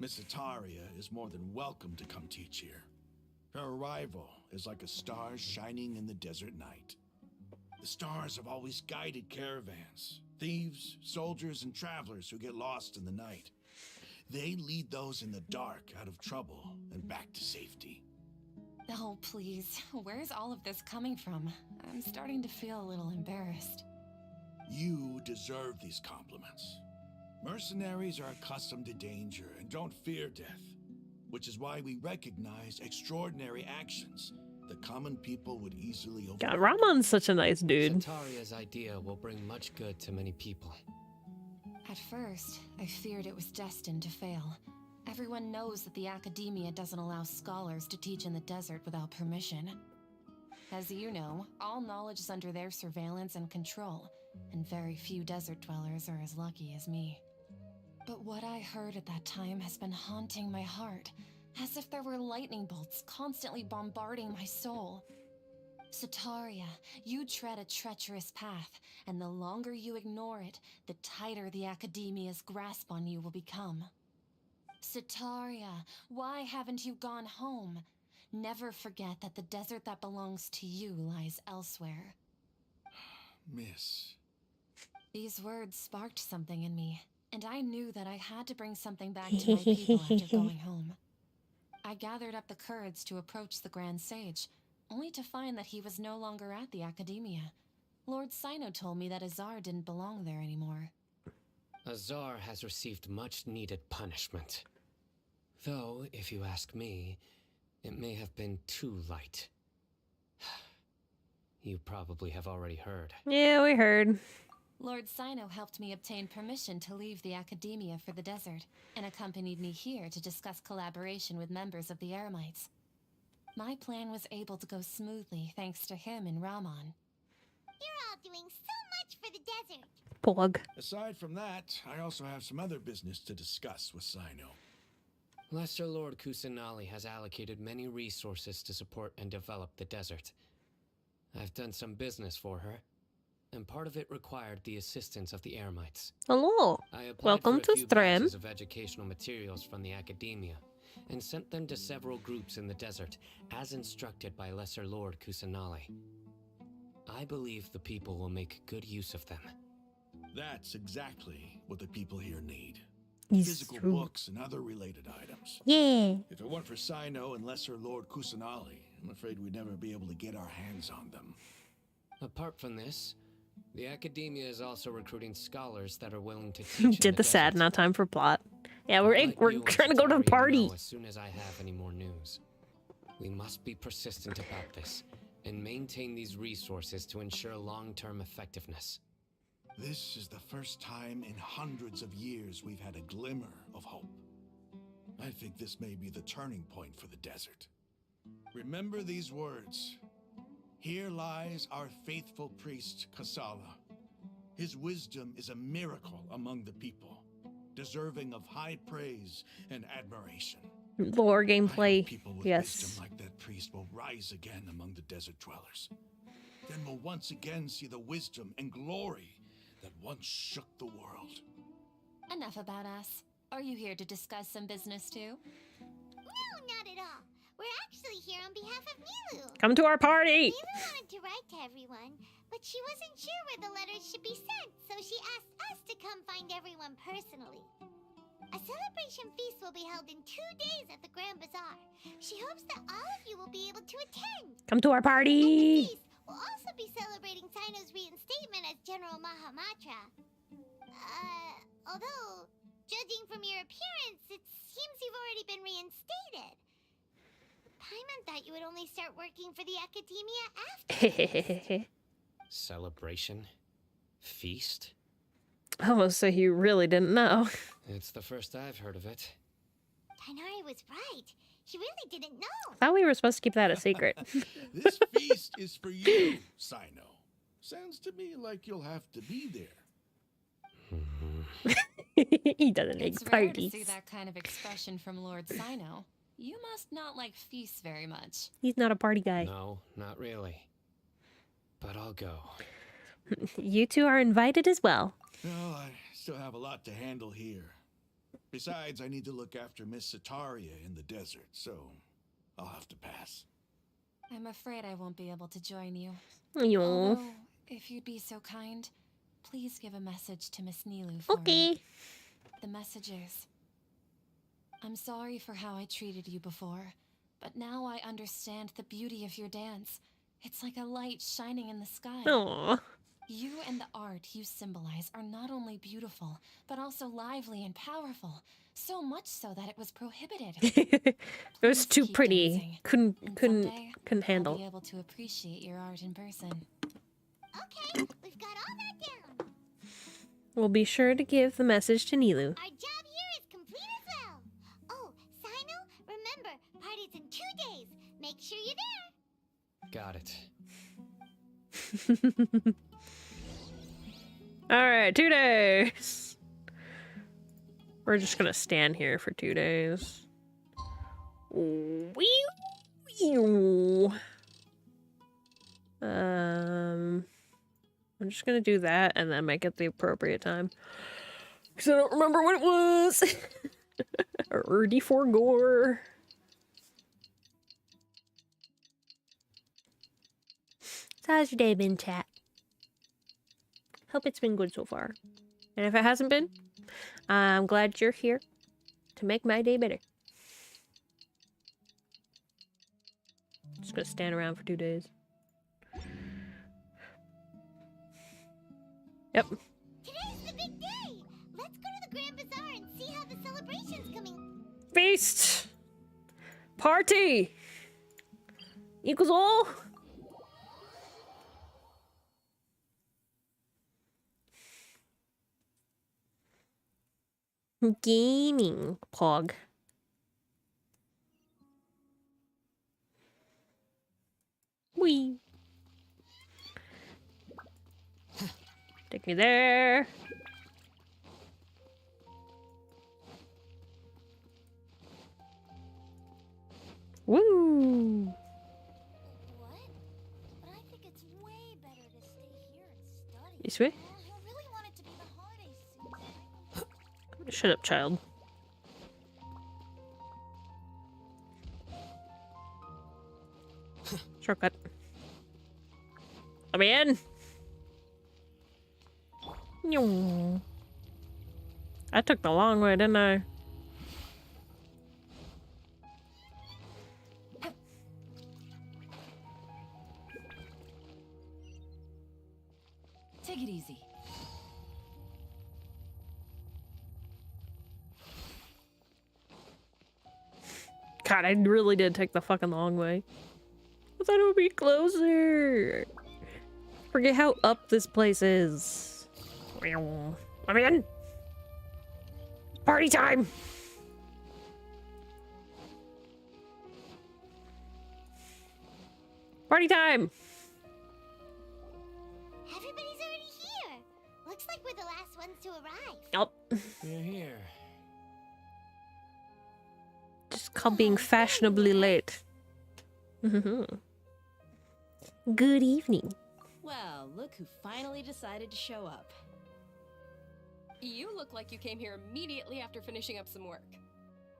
Miss Aria is more than welcome to come teach here. Her arrival is like a star shining in the desert night. The stars have always guided caravans, thieves, soldiers, and travelers who get lost in the night. They lead those in the dark out of trouble and back to safety. Oh, please. Where's all of this coming from? I'm starting to feel a little embarrassed. You deserve these compliments. Mercenaries are accustomed to danger and don't fear death, which is why we recognize extraordinary actions that common people would easily overlook. God, Ramon's such a nice dude. Sataria's idea will bring much good to many people. At first, I feared it was destined to fail. Everyone knows that the academia doesn't allow scholars to teach in the desert without permission. As you know, all knowledge is under their surveillance and control, and very few desert dwellers are as lucky as me. But what I heard at that time has been haunting my heart, as if there were lightning bolts constantly bombarding my soul. Sataria, you tread a treacherous path, and the longer you ignore it, the tighter the academia's grasp on you will become. Sataria, why haven't you gone home? Never forget that the desert that belongs to you lies elsewhere. Miss. These words sparked something in me, and I knew that I had to bring something back to my people after going home. I gathered up the courage to approach the Grand Sage, only to find that he was no longer at the Academia. Lord Sino told me that Azar didn't belong there anymore. Azar has received much-needed punishment. Though, if you ask me, it may have been too light. You probably have already heard. Yeah, we heard. Lord Sino helped me obtain permission to leave the Academia for the desert, and accompanied me here to discuss collaboration with members of the Eremites. My plan was able to go smoothly thanks to him and Ramon. You're all doing so much for the desert. Plug. Aside from that, I also have some other business to discuss with Sino. Lesser Lord Kusanali has allocated many resources to support and develop the desert. I've done some business for her, and part of it required the assistance of the Eremites. Hello. I applied Welcome for a to few stream. batches of educational materials from the Academia, and sent them to several groups in the desert, as instructed by Lesser Lord Kusanali. I believe the people will make good use of them. That's exactly what the people here need. It's Physical true. books and other related items. Yeah. If it weren't for Sino and Lesser Lord Kusanali, I'm afraid we'd never be able to get our hands on them. Apart from this, the Academia is also recruiting scholars that are willing to teach in Did the sad, desert. not time for plot. Yeah, I'll we're let you and trying to go to the Sataria party. know as soon as I have any more news. We must be persistent about this and maintain these resources to ensure long-term effectiveness. This is the first time in hundreds of years we've had a glimmer of hope. I think this may be the turning point for the desert. Remember these words. Here lies our faithful priest, Kasala. His wisdom is a miracle among the people, deserving of high praise and admiration. Lore I gameplay. hope people with Yes. wisdom like that priest will rise again among the desert dwellers. Then we'll once again see the wisdom and glory that once shook the world. Enough about us. Are you here to discuss some business too? No, not at all. We're actually here on behalf of Milu. Come to our party. Milu wanted to write to everyone, but she wasn't sure where the letters should be sent, so she asked us to come find everyone personally. A celebration feast will be held in 2 days at the Grand Bazaar. She hopes that all of you will be able to attend. Come to our At the party. feast, we'll also be celebrating Sino's reinstatement as General Mahamatra. Although, judging from your appearance, it seems you've already been reinstated. Paimon thought you would only start working for the Academia after. Celebration? Feast? I almost say he really didn't know. It's the first I've heard of it. Tainari was right. He really didn't know. Thought we were supposed to keep that a secret. This feast is for you, Sino. Sounds to me like you'll have to be there. He doesn't make It's rare to parties. see that kind of expression from Lord Sino. You must not like feasts very much. He's not a party guy. No, not really. But I'll go. You two are invited as well. Well, I still have a lot to handle here. Besides, I need to look after Miss Sataria in the desert, so I'll have to pass. I'm afraid I won't be able to join you. Aw. Although, if you'd be so kind, please give a message to Miss Nilu for me. Okay. The message is, I'm sorry for how I treated you before, but now I understand the beauty of your dance. It's like a light shining in the sky. Aw. You and the art you symbolize are not only beautiful, but also lively and powerful. So much so that it was prohibited. It was Please too keep pretty. dancing. Couldn't Someday, couldn't I'll handle. be able to appreciate your art in person. Okay, we've got all that down. We'll be sure to give the message to Nilu. Our job here is complete as well. Oh, Sino, remember, party's in 2 days. Make sure you're there. Got it. Alright, 2 days. We're just gonna stand here for 2 days. I'm just gonna do that and then make it the appropriate time. Because I don't remember what it was. Already for gore. So how's your day been, chat? Hope it's been good so far. And if it hasn't been, I'm glad you're here to make my day better. Just gonna stand around for 2 days. Yep. Today's the big day. Let's go to the Grand Bazaar and see how the celebration's coming. Feast! Party! Equals all? Gaming pog. Wee. Take me there. Woo! What? But I think it's way better to stay here and study. This way? I really want it to be the holidays soon. Shut up, child. Shortcut. Let me in. Nyong. I took the long way, didn't I? Take it easy. God, I really did take the fucking long way. I thought it would be closer. Forget how up this place is. I'm in. Party time. Party time. Everybody's already here. Looks like we're the last ones to arrive. Nope. You're here. Just called being fashionably late. Good evening. Well, look who finally decided to show up. You look like you came here immediately after finishing up some work.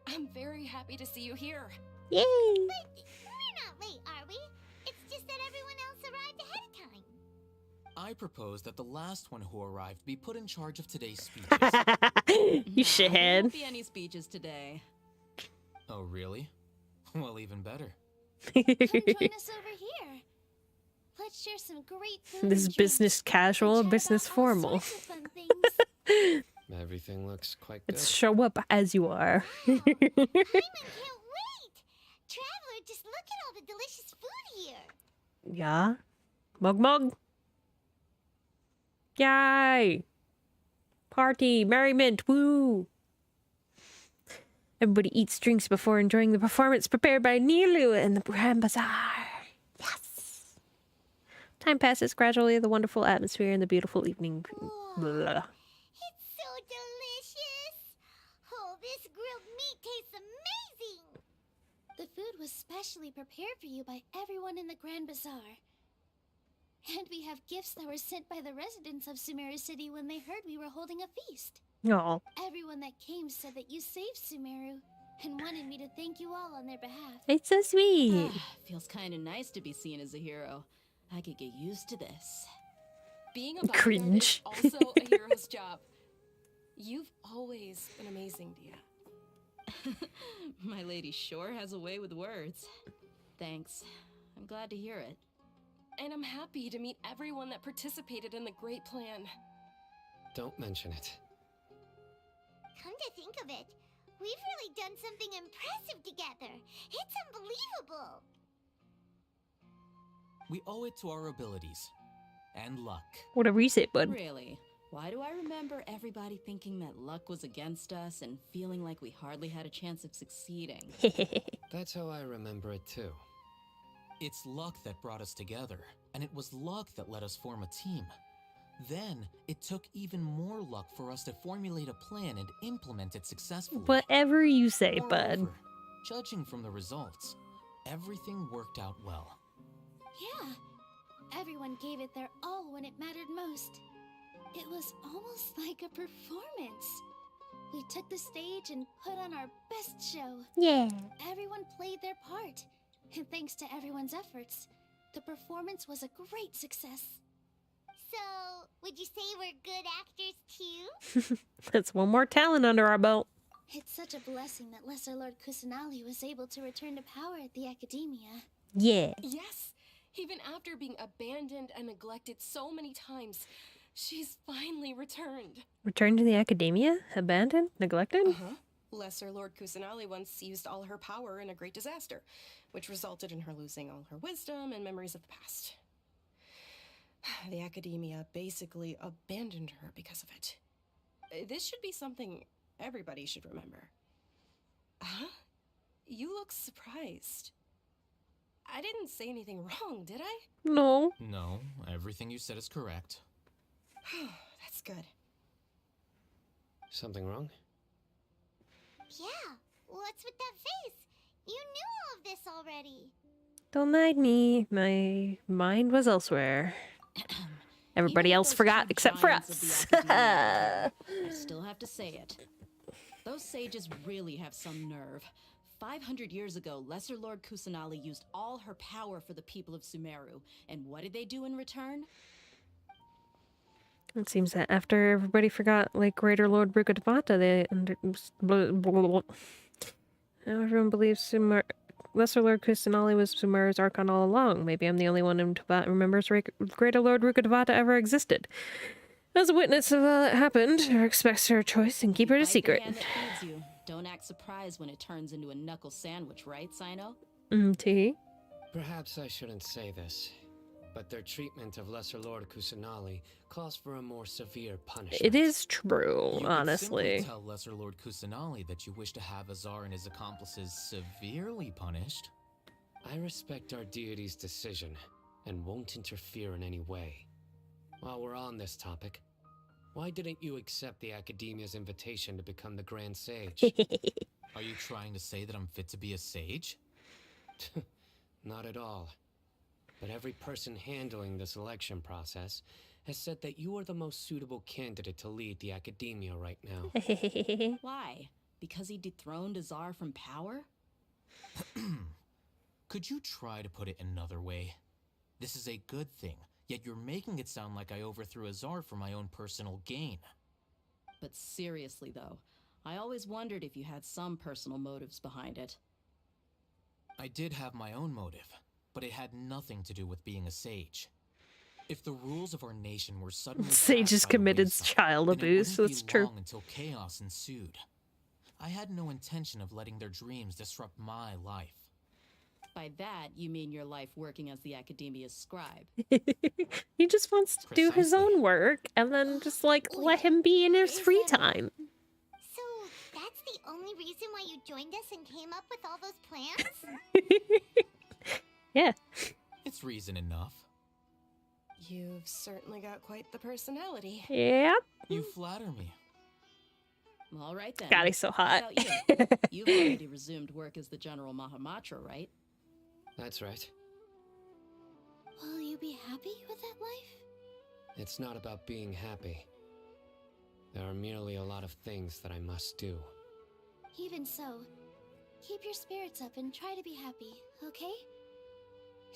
I'm very happy to see you here. Yay! But we're not late, are we? It's just that everyone else arrived ahead of time. I propose that the last one who arrived be put in charge of today's speeches. You There shithead. won't be any speeches today. Oh, really? Well, even better. Come join us over here. Let's share some great food. This and business drinks, casual, and chat business about all formal. sorts of fun things. Everything looks quite good. It's show up as you are. Wow, Paimon can't wait. Traveler, just look at all the delicious food here. Yeah. Mug mug. Yay! Party, merriment, woo! Everybody eats drinks before enjoying the performance prepared by Nilu and the Grand Bazaar. Yes! Time passes gradually, the wonderful atmosphere and the beautiful evening. Blah. It's so delicious. Oh, this grilled meat tastes amazing. The food was specially prepared for you by everyone in the Grand Bazaar. And we have gifts that were sent by the residents of Sumeru City when they heard we were holding a feast. No. Everyone that came said that you saved Sumeru and wanted me to thank you all on their behalf. It's so sweet. Feels kind of nice to be seen as a hero. I could get used to this. Being a bodyguard Cringe. is also a hero's job. You've always been amazing, Dia. My lady sure has a way with words. Thanks. I'm glad to hear it. And I'm happy to meet everyone that participated in the great plan. Don't mention it. Come to think of it, we've really done something impressive together. It's unbelievable. We owe it to our abilities. And luck. Whatever you say, bud. Really? Why do I remember everybody thinking that luck was against us and feeling like we hardly had a chance of succeeding? That's how I remember it too. It's luck that brought us together, and it was luck that let us form a team. Then, it took even more luck for us to formulate a plan and implement it successfully. Whatever you say, bud. Moreover, judging from the results, everything worked out well. Yeah, everyone gave it their all when it mattered most. It was almost like a performance. We took the stage and put on our best show. Yeah. Everyone played their part. And thanks to everyone's efforts, the performance was a great success. So, would you say we're good actors too? That's one more talent under our belt. It's such a blessing that Lesser Lord Kusanali was able to return to power at the Academia. Yeah. Yes, even after being abandoned and neglected so many times, she's finally returned. Returned to the academia? Abandoned? Neglected? Uh-huh. Lesser Lord Kusanali once used all her power in a great disaster, which resulted in her losing all her wisdom and memories of the past. The Academia basically abandoned her because of it. This should be something everybody should remember. Huh? You look surprised. I didn't say anything wrong, did I? No. No, everything you said is correct. That's good. Something wrong? Yeah, what's with that face? You knew all of this already. Don't mind me. My mind was elsewhere. Everybody Even else those forgot two except for giants us. of the Academia, I still have to say it. Those sages really have some nerve. 500 years ago, Lesser Lord Kusanali used all her power for the people of Sumeru. And what did they do in return? It seems that after everybody forgot, like, Greater Lord Brukadvata, they now everyone believes Lesser Lord Kusanali was Sumeru's Archon all along. Maybe I'm the only one in Tibet who remembers Greater Lord Brukadvata ever existed. As a witness of all that happened, her expects her choice and keep her a secret. Bite the hand that feeds you. Don't act surprised when it turns into a knuckle sandwich, right, Sino? T. Perhaps I shouldn't say this, but their treatment of Lesser Lord Kusanali calls for a more severe punishment. It is true, You honestly. could simply tell Lesser Lord Kusanali that you wish to have Azar and his accomplices severely punished. I respect our deity's decision and won't interfere in any way. While we're on this topic, why didn't you accept the Academia's invitation to become the Grand Sage? Are you trying to say that I'm fit to be a sage? Not at all. But every person handling the selection process has said that you are the most suitable candidate to lead the Academia right now. Why? Because he dethroned Azar from power? Could you try to put it another way? This is a good thing, yet you're making it sound like I overthrew Azar for my own personal gain. But seriously, though, I always wondered if you had some personal motives behind it. I did have my own motive, but it had nothing to do with being a sage. If the rules of our nation were suddenly Sages cast by the committed wayside, child then it abuse. wouldn't That's be true. long until chaos ensued. I had no intention of letting their dreams disrupt my life. By that, you mean your life working as the Academia's scribe. He just wants to do his own work and then just, like, let him be in his free time. So, that's the only reason why you joined us and came up with all those plans? Yeah. It's reason enough. You've certainly got quite the personality. Yeah. You flatter me. All right then. God, he's so hot. How about you? You've already resumed work as the General Mahamatra, right? That's right. Will you be happy with that life? It's not about being happy. There are merely a lot of things that I must do. Even so, keep your spirits up and try to be happy, okay?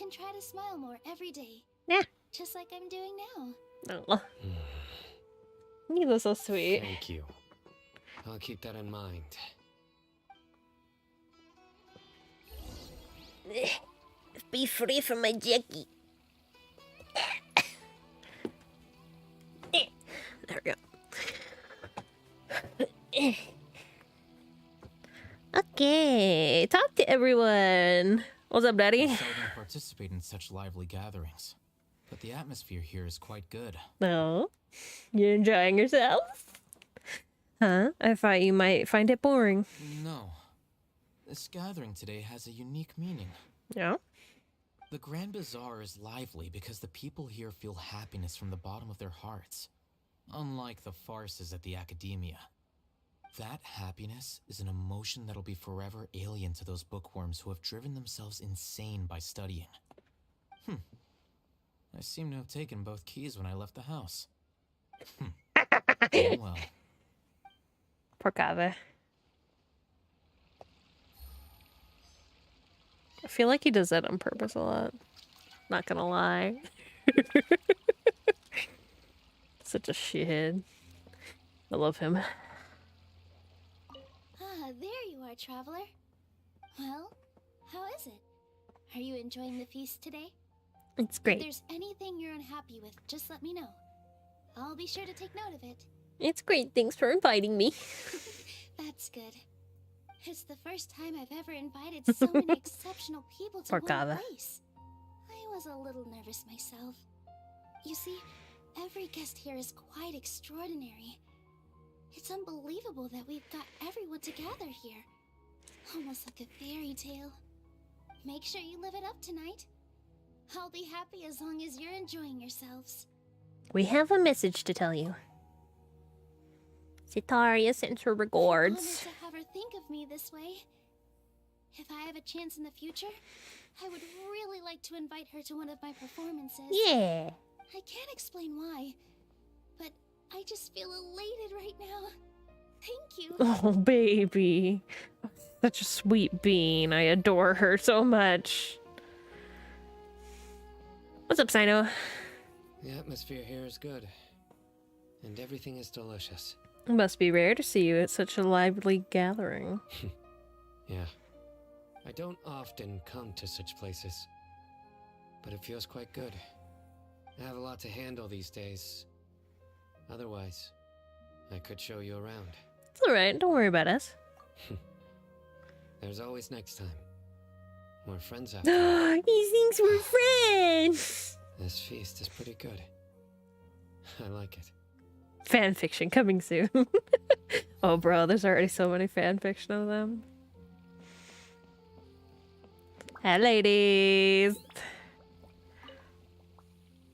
And try to smile more every day. Yeah. Just like I'm doing now. Oh. You look so sweet. Thank you. I'll keep that in mind. Be free from my Jackie. There we go. Okay, talk to everyone. What's up, Daddy? I seldom participate in such lively gatherings, but the atmosphere here is quite good. No, you're enjoying yourself? Huh? I thought you might find it boring. No. This gathering today has a unique meaning. Yeah? The Grand Bazaar is lively because the people here feel happiness from the bottom of their hearts. Unlike the farces at the Academia. That happiness is an emotion that'll be forever alien to those bookworms who have driven themselves insane by studying. I seem to have taken both keys when I left the house. Oh well. Poor Kava. I feel like he does that on purpose a lot. Not gonna lie. Such a shithead. I love him. Ah, there you are, traveler. Well, how is it? Are you enjoying the feast today? It's great. If there's anything you're unhappy with, just let me know. I'll be sure to take note of it. It's great. Thanks for inviting me. That's good. It's the first time I've ever invited so many exceptional people to Poor one Kava. place. I was a little nervous myself. You see, every guest here is quite extraordinary. It's unbelievable that we've got everyone together here. Almost like a fairy tale. Make sure you live it up tonight. I'll be happy as long as you're enjoying yourselves. We have a message to tell you. Citaria sends her Honored regards. to have her think of me this way. If I have a chance in the future, I would really like to invite her to one of my performances. Yeah. I can't explain why, but I just feel elated right now. Thank you. Oh, baby. Such a sweet bean. I adore her so much. What's up, Sino? The atmosphere here is good. And everything is delicious. It must be rare to see you at such a lively gathering. Yeah. I don't often come to such places. But it feels quite good. I have a lot to handle these days. Otherwise, I could show you around. It's alright. Don't worry about us. There's always next time. We're friends after all. He thinks we're friends. This feast is pretty good. I like it. Fan fiction coming soon. Oh, bro, there's already so many fan fiction of them. Hi, ladies.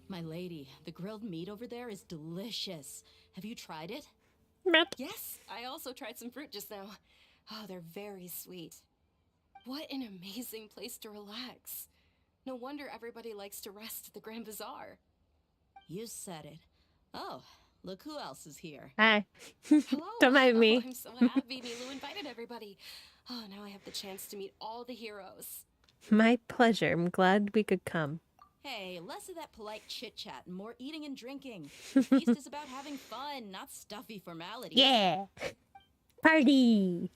My lady, the grilled meat over there is delicious. Have you tried it? Yes, I also tried some fruit just now. Oh, they're very sweet. What an amazing place to relax. No wonder everybody likes to rest at the Grand Bazaar. You said it. Oh, look who else is here. Hi. Hello. Don't mind me. Oh, I'm so happy Nilu invited everybody. Oh, now I have the chance to meet all the heroes. My pleasure. I'm glad we could come. Hey, less of that polite chit-chat and more eating and drinking. The feast is about having fun, not stuffy formalities. Yeah. Party.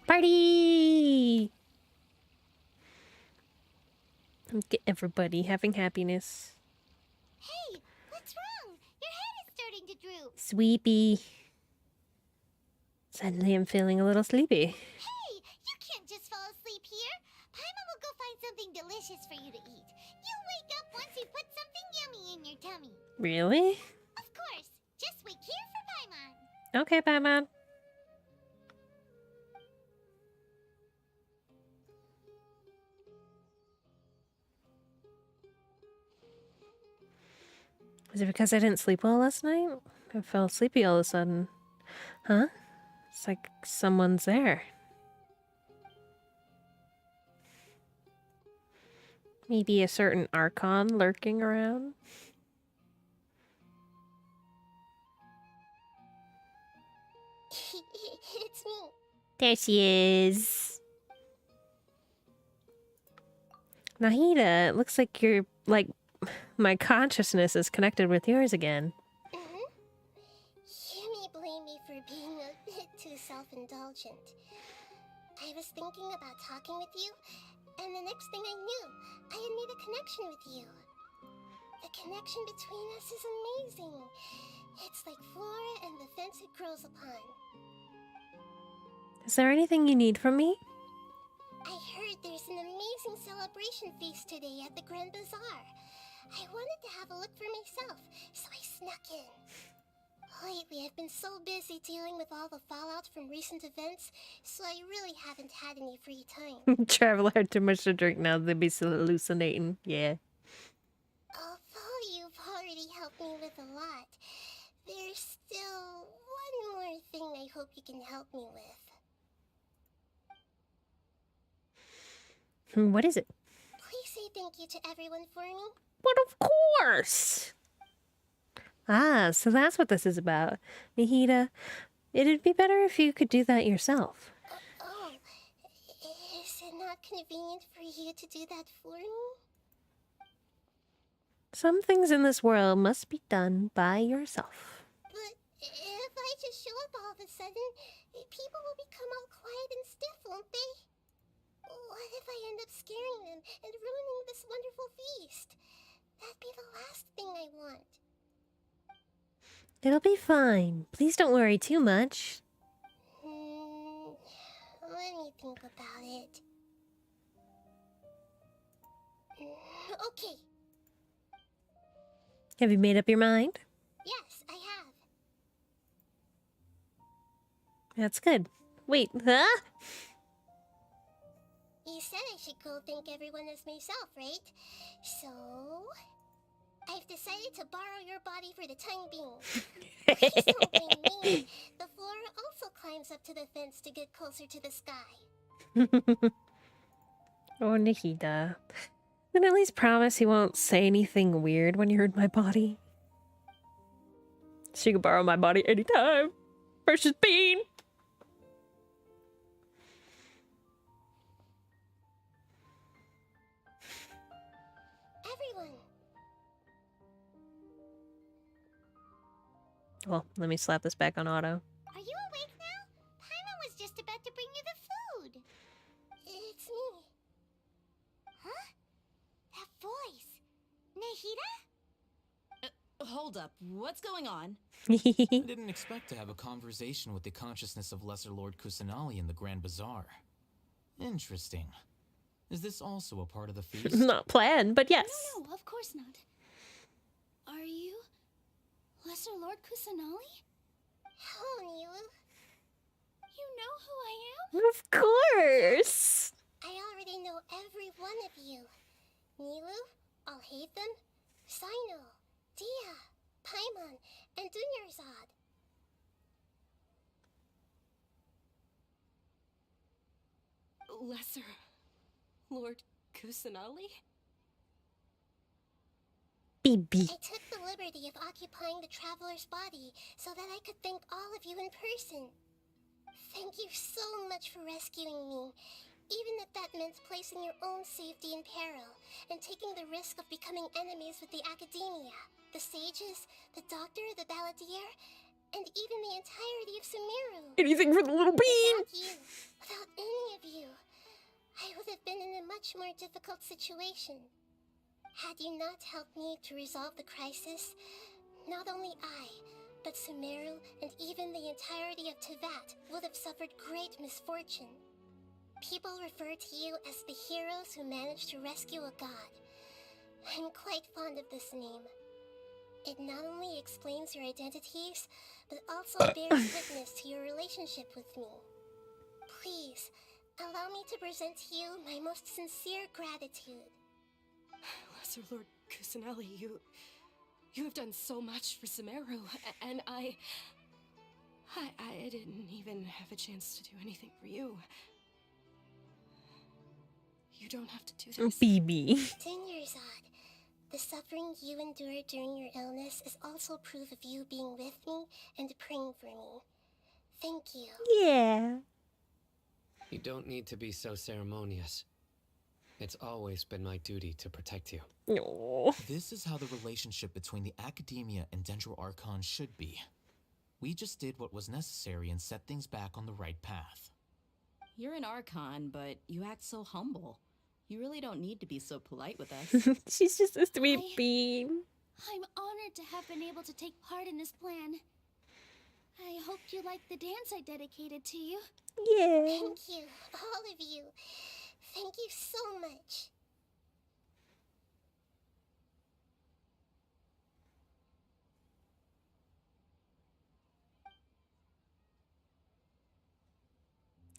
Party. Look at everybody having happiness. Hey, what's wrong? Your head is starting to droop. Sweepy. Suddenly I'm feeling a little sleepy. Hey, you can't just fall asleep here. Paimon will go find something delicious for you to eat. You wake up once he puts something yummy in your tummy. Really? Of course. Just wait here for Paimon. Okay, Batman. Is it because I didn't sleep well last night? I felt sleepy all of a sudden. Huh? It's like someone's there. Maybe a certain Archon lurking around? me. There she is. Nahida, it looks like you're, like, my consciousness is connected with yours again. You may blame me for being a bit too self-indulgent. I was thinking about talking with you, and the next thing I knew, I had made a connection with you. The connection between us is amazing. It's like flora and the fence it grows upon. Is there anything you need from me? I heard there's an amazing celebration feast today at the Grand Bazaar. I wanted to have a look for myself, so I snuck in. Lately, I've been so busy dealing with all the fallout from recent events, so I really haven't had any free time. Traveler had too much to drink now, they'd be hallucinating. Yeah. Although you've already helped me with a lot, there's still one more thing I hope you can help me with. What is it? Please say thank you to everyone for me. But of course! Ah, so that's what this is about. Nahida, it'd be better if you could do that yourself. Oh, is it not convenient for you to do that for me? Some things in this world must be done by yourself. But if I just show up all of a sudden, people will become all quiet and stiff, won't they? What if I end up scaring them and ruining this wonderful feast? That'd be the last thing I want. It'll be fine. Please don't worry too much. Let me think about it. Okay. Have you made up your mind? Yes, I have. That's good. Wait, huh? You said I should go thank everyone as myself, right? So... I've decided to borrow your body for the time being. Please don't blame me. The flora also climbs up to the fence to get closer to the sky. Oh, Nahida. Then at least promise you won't say anything weird when you're in my body. She can borrow my body anytime. Precious bean! Everyone! Well, let me slap this back on auto. Are you awake now? Paimon was just about to bring you the food. It's me. Huh? That voice. Nahida? Hold up. What's going on? I didn't expect to have a conversation with the consciousness of Lesser Lord Kusanali in the Grand Bazaar. Interesting. Is this also a part of the feast? Not planned, but yes. No, of course not. Are you Lesser Lord Kusanali? Hello, Nilu. You know who I am? Of course! I already know every one of you. Nilu, PyahEXethon, Sino, Dia, Paimon, and Dunyarzad. Lesser Lord Kusanali? BB. I took the liberty of occupying the traveler's body so that I could thank all of you in person. Thank you so much for rescuing me, even if that meant placing your own safety in peril and taking the risk of becoming enemies with the academia, the sages, the doctor, the balladeer, and even the entirety of Sumeru. Anything for the little bean! Without you, without any of you, I would have been in a much more difficult situation. Had you not helped me to resolve the crisis, not only I, but Sumeru and even the entirety of Tevat would have suffered great misfortune. People refer to you as the heroes who managed to rescue a god. I'm quite fond of this name. It not only explains your identities, but also bears witness to your relationship with me. Please, allow me to present to you my most sincere gratitude. Lesser Lord Kusanali, you have done so much for Sumeru, and I didn't even have a chance to do anything for you. You don't have to do this. BB. Dunyarzad, the suffering you endured during your illness is also proof of you being with me and praying for me. Thank you. Yeah. You don't need to be so ceremonious. It's always been my duty to protect you. No. This is how the relationship between the Academia and Dendro Archon should be. We just did what was necessary and set things back on the right path. You're an Archon, but you act so humble. You really don't need to be so polite with us. She's just a sweet bean. I'm honored to have been able to take part in this plan. I hoped you liked the dance I dedicated to you. Yeah. Thank you, all of you. Thank you so much.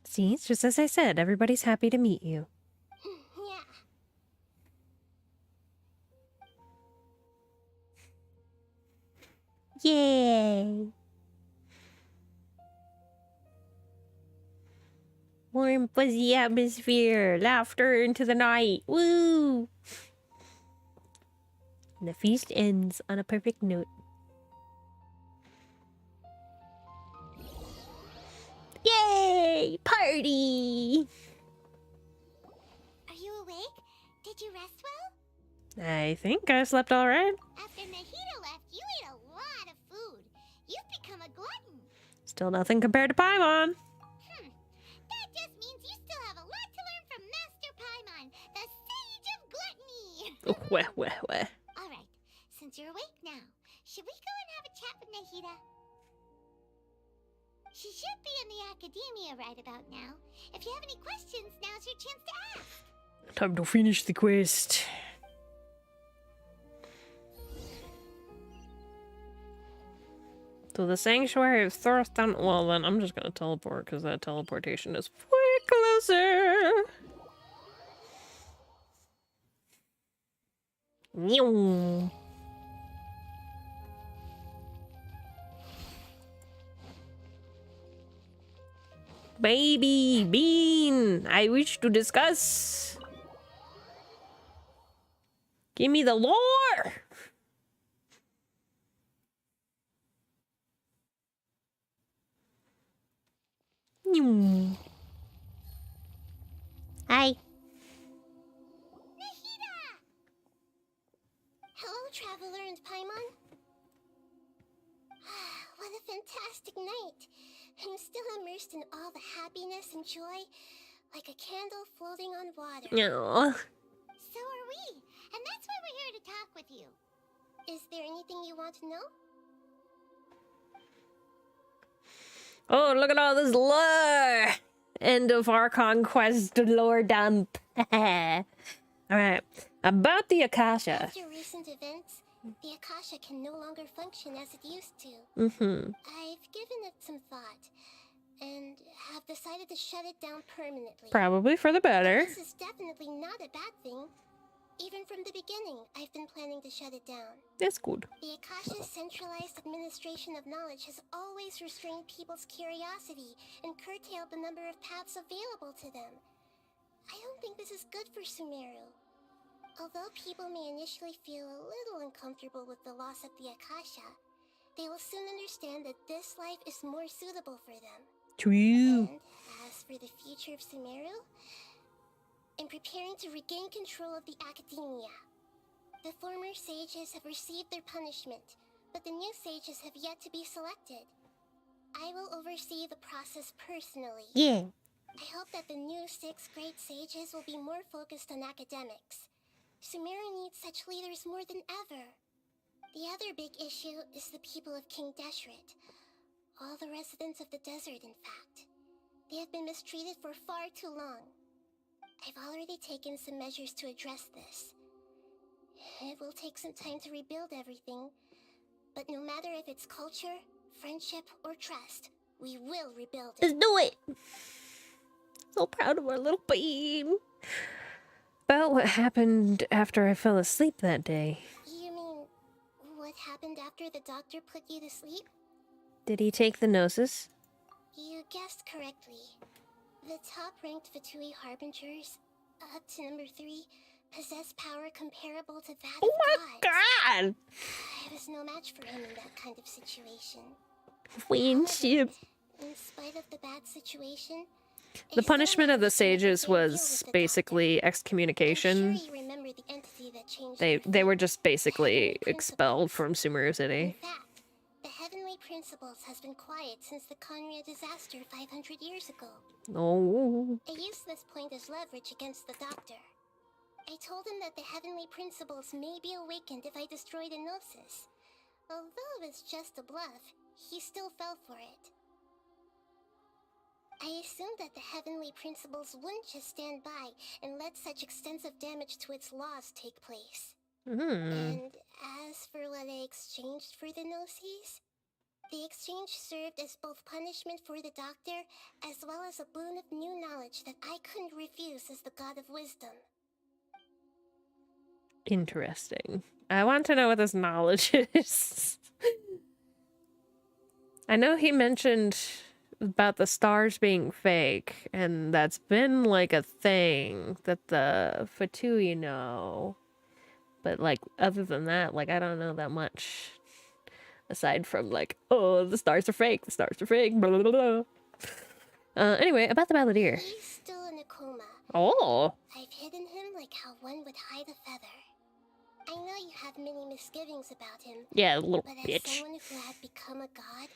See, it's just as I said, everybody's happy to meet you. Yeah. Yay! Warm, fuzzy atmosphere, laughter into the night. Woo! And the feast ends on a perfect note. Yay! Party! Are you awake? Did you rest well? I think I slept all right. After Nahida left, you ate a lot of food. You've become a glutton. Still nothing compared to Paimon. That just means you still have a lot to learn from Master Paimon, the Sage of Gluttony. Weh. All right, since you're awake now, should we go and have a chat with Nahida? She should be in the Academia right about now. If you have any questions, now's your chance to ask. Time to finish the quest. So the Sanctuary of Thurston. Well, then I'm just gonna teleport because that teleportation is way closer. Meow. Baby Bean, I wish to discuss. Give me the lore. Hi. Nahida! Hello, Traveler and Paimon. What a fantastic night. I'm still immersed in all the happiness and joy, like a candle floating on water. Aww. So are we, and that's why we're here to talk with you. Is there anything you want to know? Oh, look at all this lore! End of our conquest lore dump. Alright, about the Akasha. After recent events, the Akasha can no longer function as it used to. I've given it some thought, and have decided to shut it down permanently. Probably for the better. This is definitely not a bad thing. Even from the beginning, I've been planning to shut it down. That's good. The Akasha's centralized administration of knowledge has always restrained people's curiosity and curtailed the number of paths available to them. I don't think this is good for Sumeru. Although people may initially feel a little uncomfortable with the loss of the Akasha, they will soon understand that this life is more suitable for them. True. And as for the future of Sumeru, I'm preparing to regain control of the Academia. The former sages have received their punishment, but the new sages have yet to be selected. I will oversee the process personally. Yeah. I hope that the new 6 great sages will be more focused on academics. Sumeru needs such leaders more than ever. The other big issue is the people of King Deshret. All the residents of the desert, in fact. They have been mistreated for far too long. I've already taken some measures to address this. It will take some time to rebuild everything, but no matter if it's culture, friendship, or trust, we will rebuild it. Let's do it! So proud of our little bean. About what happened after I fell asleep that day. You mean, what happened after the doctor put you to sleep? Did he take the gnosis? You guessed correctly. The top-ranked Fatui Harbingers, up to number 3, possess power comparable to that Oh of my gods. god! I was no match for him in that kind of situation. Friendship. In spite of the bad situation, The punishment of the sages was basically excommunication. you remember the entity that changed They were just basically expelled from Sumeru City. In fact, the Heavenly Principles has been quiet since the Conria disaster 500 years ago. Oh. I used this point as leverage against the doctor. I told him that the Heavenly Principles may be awakened if I destroy the Gnosis. Although it's just a bluff, he still fell for it. I assumed that the Heavenly Principles wouldn't just stand by and let such extensive damage to its laws take place. And as for what I exchanged for the Gnosis, the exchange served as both punishment for the doctor, as well as a boon of new knowledge that I couldn't refuse as the God of Wisdom. Interesting. I want to know what this knowledge is. I know he mentioned about the stars being fake, and that's been like a thing that the Fatui know. But like, other than that, like, I don't know that much. Aside from like, oh, the stars are fake, the stars are fake, blah, blah, blah. Anyway, about the balladeer. He's still in a coma. Oh. I've hidden him like how one would hide a feather. I know you have many misgivings about him. Yeah, little but bitch. As someone who had become a god,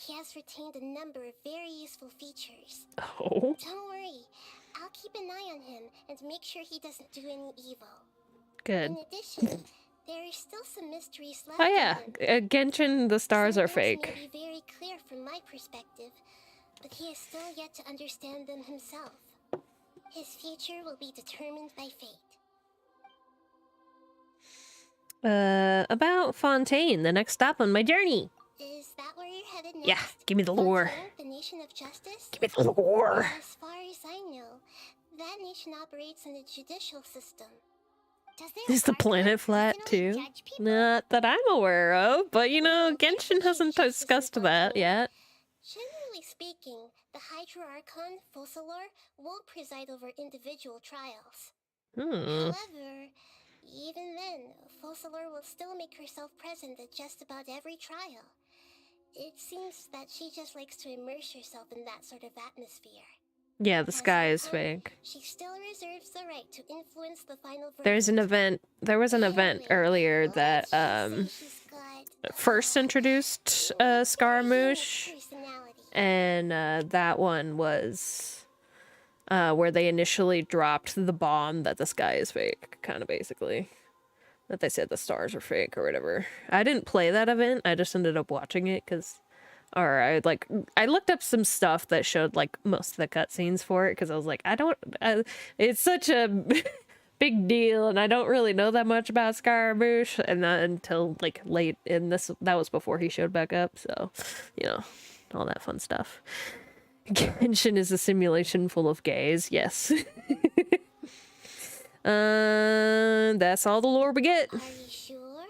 he has retained a number of very useful features. Oh. Don't worry, I'll keep an eye on him and make sure he doesn't do any evil. Good. In addition, there are still some mysteries left. Oh yeah, Genshin, the stars are May fake. be very clear from my perspective, but he is still yet to understand them himself. His future will be determined by fate. About Fontaine, the next stop on my journey. Is that where you're headed next? Yeah, give me the lore. Fontaine, the nation of justice? Give me the lore. As far as I know, that nation operates in a judicial system. Is the planet flat too? Not that I'm aware of, but you know, Genshin hasn't discussed that yet. Generally speaking, the Hydra-Archon, Focalor, won't preside over individual trials. However, even then, Focalor will still make herself present at just about every trial. It seems that she just likes to immerse herself in that sort of atmosphere. Yeah, the sky is fake. She still reserves the right to influence the final verdict. There was an event earlier that first introduced Scaramouche, and that one was where they initially dropped the bomb that the sky is fake, kind of basically. That they said the stars are fake or whatever. I didn't play that event, I just ended up watching it because... Or I looked up some stuff that showed like most of the cutscenes for it because I was like, it's such a big deal and I don't really know that much about Scaramouche and not until like late in this. That was before he showed back up, so you know, all that fun stuff. Genshin is a simulation full of gays. Yes. That's all the lore we get. Are you sure?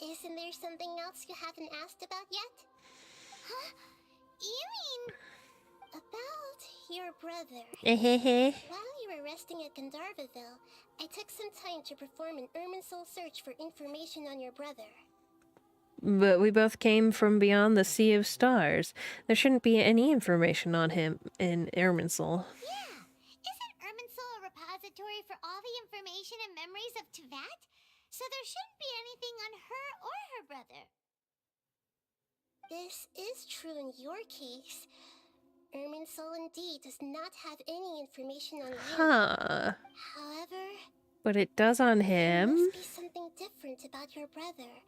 Isn't there something else you haven't asked about yet? Huh? You mean about your brother? While you were resting at Gandharvaville, I took some time to perform an Irminsul search for information on your brother. But we both came from beyond the Sea of Stars. There shouldn't be any information on him in Irminsul. Yeah! Isn't Irminsul a repository for all the information and memories of Teyvat? So there shouldn't be anything on her or her brother. This is true in your case. Irminsul indeed does not have any information on you. Huh. However... But it does on him. There must be something different about your brother.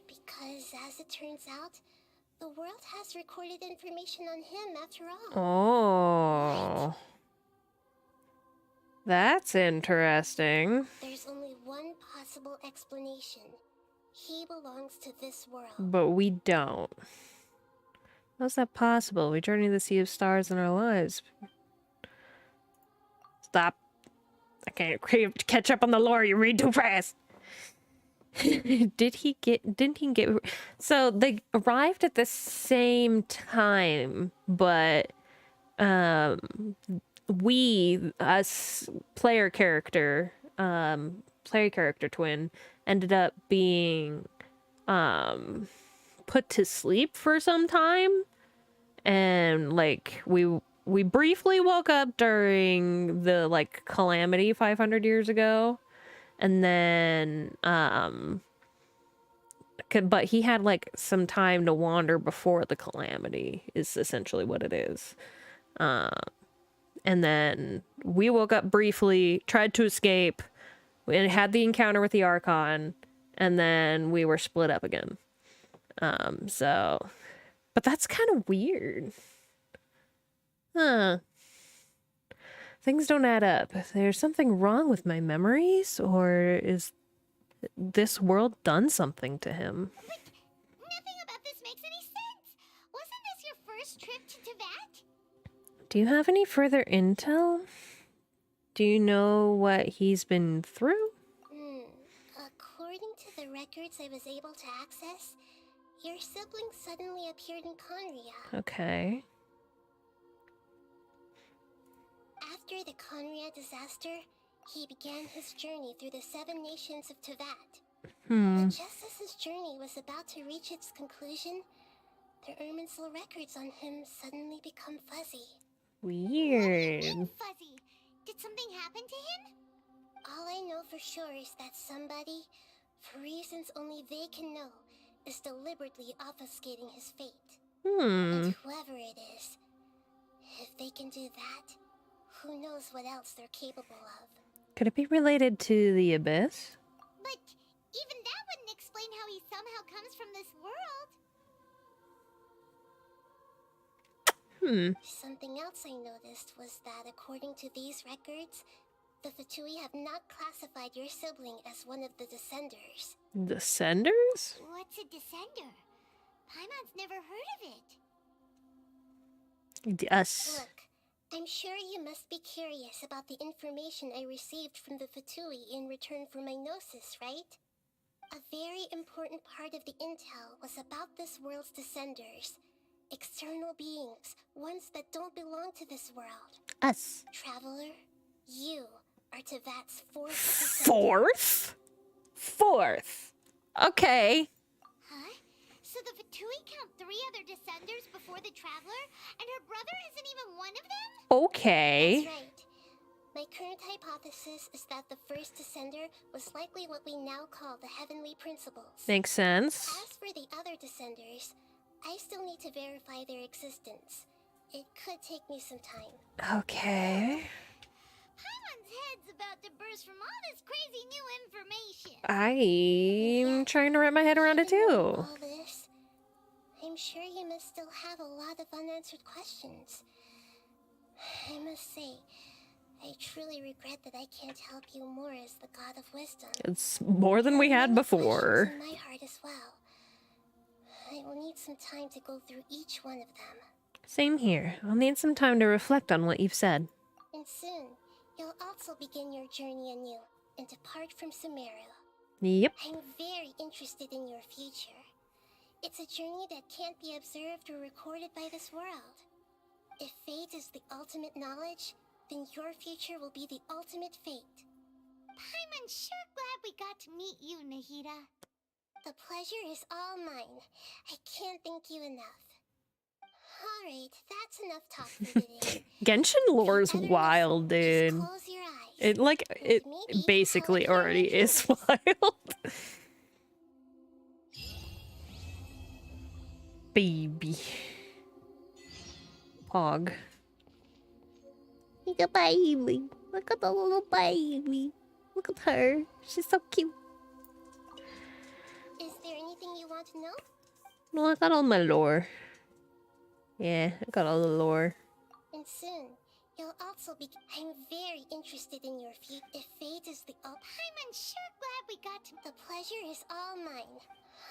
Because, as it turns out, the world has recorded information on him after all. Oh. Right? That's interesting. There's only one possible explanation. He belongs to this world. But we don't. How's that possible? We journey the Sea of Stars in our lives. Stop. I can't catch up on the lore. You read too fast. Didn't he get... So they arrived at the same time, but we, us player character twin, ended up being put to sleep for some time, and like we briefly woke up during the like calamity 500 years ago, and then but he had like some time to wander before the calamity is essentially what it is. And then we woke up briefly, tried to escape, and had the encounter with the Archon, and then we were split up again. So, but that's kind of weird. Huh. Things don't add up. There's something wrong with my memories, or is this world done something to him? But nothing about this makes any sense. Wasn't this your first trip to Teyvat? Do you have any further intel? Do you know what he's been through? According to the records I was able to access, your sibling suddenly appeared in Conria. Okay. After the Conria disaster, he began his journey through the 7 nations of Teyvat. But just as his journey was about to reach its conclusion, the Irminsul records on him suddenly become fuzzy. Weird. What do you mean fuzzy? Did something happen to him? All I know for sure is that somebody, for reasons only they can know, is deliberately obfuscating his fate. And whoever it is, if they can do that, who knows what else they're capable of. Could it be related to the Abyss? But even that wouldn't explain how he somehow comes from this world. Something else I noticed was that according to these records, the Fatui have not classified your sibling as one of the Descenders. Descenders? What's a Descender? Paimon's never heard of it. Yes. Look, I'm sure you must be curious about the information I received from the Fatui in return for my gnosis, right? A very important part of the intel was about this world's Descenders. External beings, ones that don't belong to this world. Us. Traveler, you are Teyvat's 4th Descender. Fourth? Fourth. Okay. Huh? So the Fatui count 3 other Descenders before the Traveler, and her brother isn't even one of them? Okay. That's right. My current hypothesis is that the first Descender was likely what we now call the Heavenly Principles. Makes sense. As for the other Descenders, I still need to verify their existence. It could take me some time. Okay. Paimon's head's about to burst from all this crazy new information. I'm trying to wrap my head around it too. All this, I'm sure you must still have a lot of unanswered questions. I must say, I truly regret that I can't help you more as the God of Wisdom. It's more than we had before. In my heart as well. I will need some time to go through each one of them. Same here. I'll need some time to reflect on what you've said. And soon, you'll also begin your journey anew and depart from Sumeru. Yep. I'm very interested in your future. It's a journey that can't be observed or recorded by this world. If fate is the ultimate knowledge, then your future will be the ultimate fate. Paimon's sure glad we got to meet you, Nahida. The pleasure is all mine. I can't thank you enough. Alright, that's enough talk for today. Genshin lore's wild, dude. Close your eyes. It basically already is wild. Baby. Pog. Look at baby. Look at the little baby. Look at her. She's so cute. Is there anything you want to know? No, I got all my lore. Yeah, I got all the lore. And soon, you'll also be... I'm very interested in your future. If fate is the I'm sure glad we got to... The pleasure is all mine.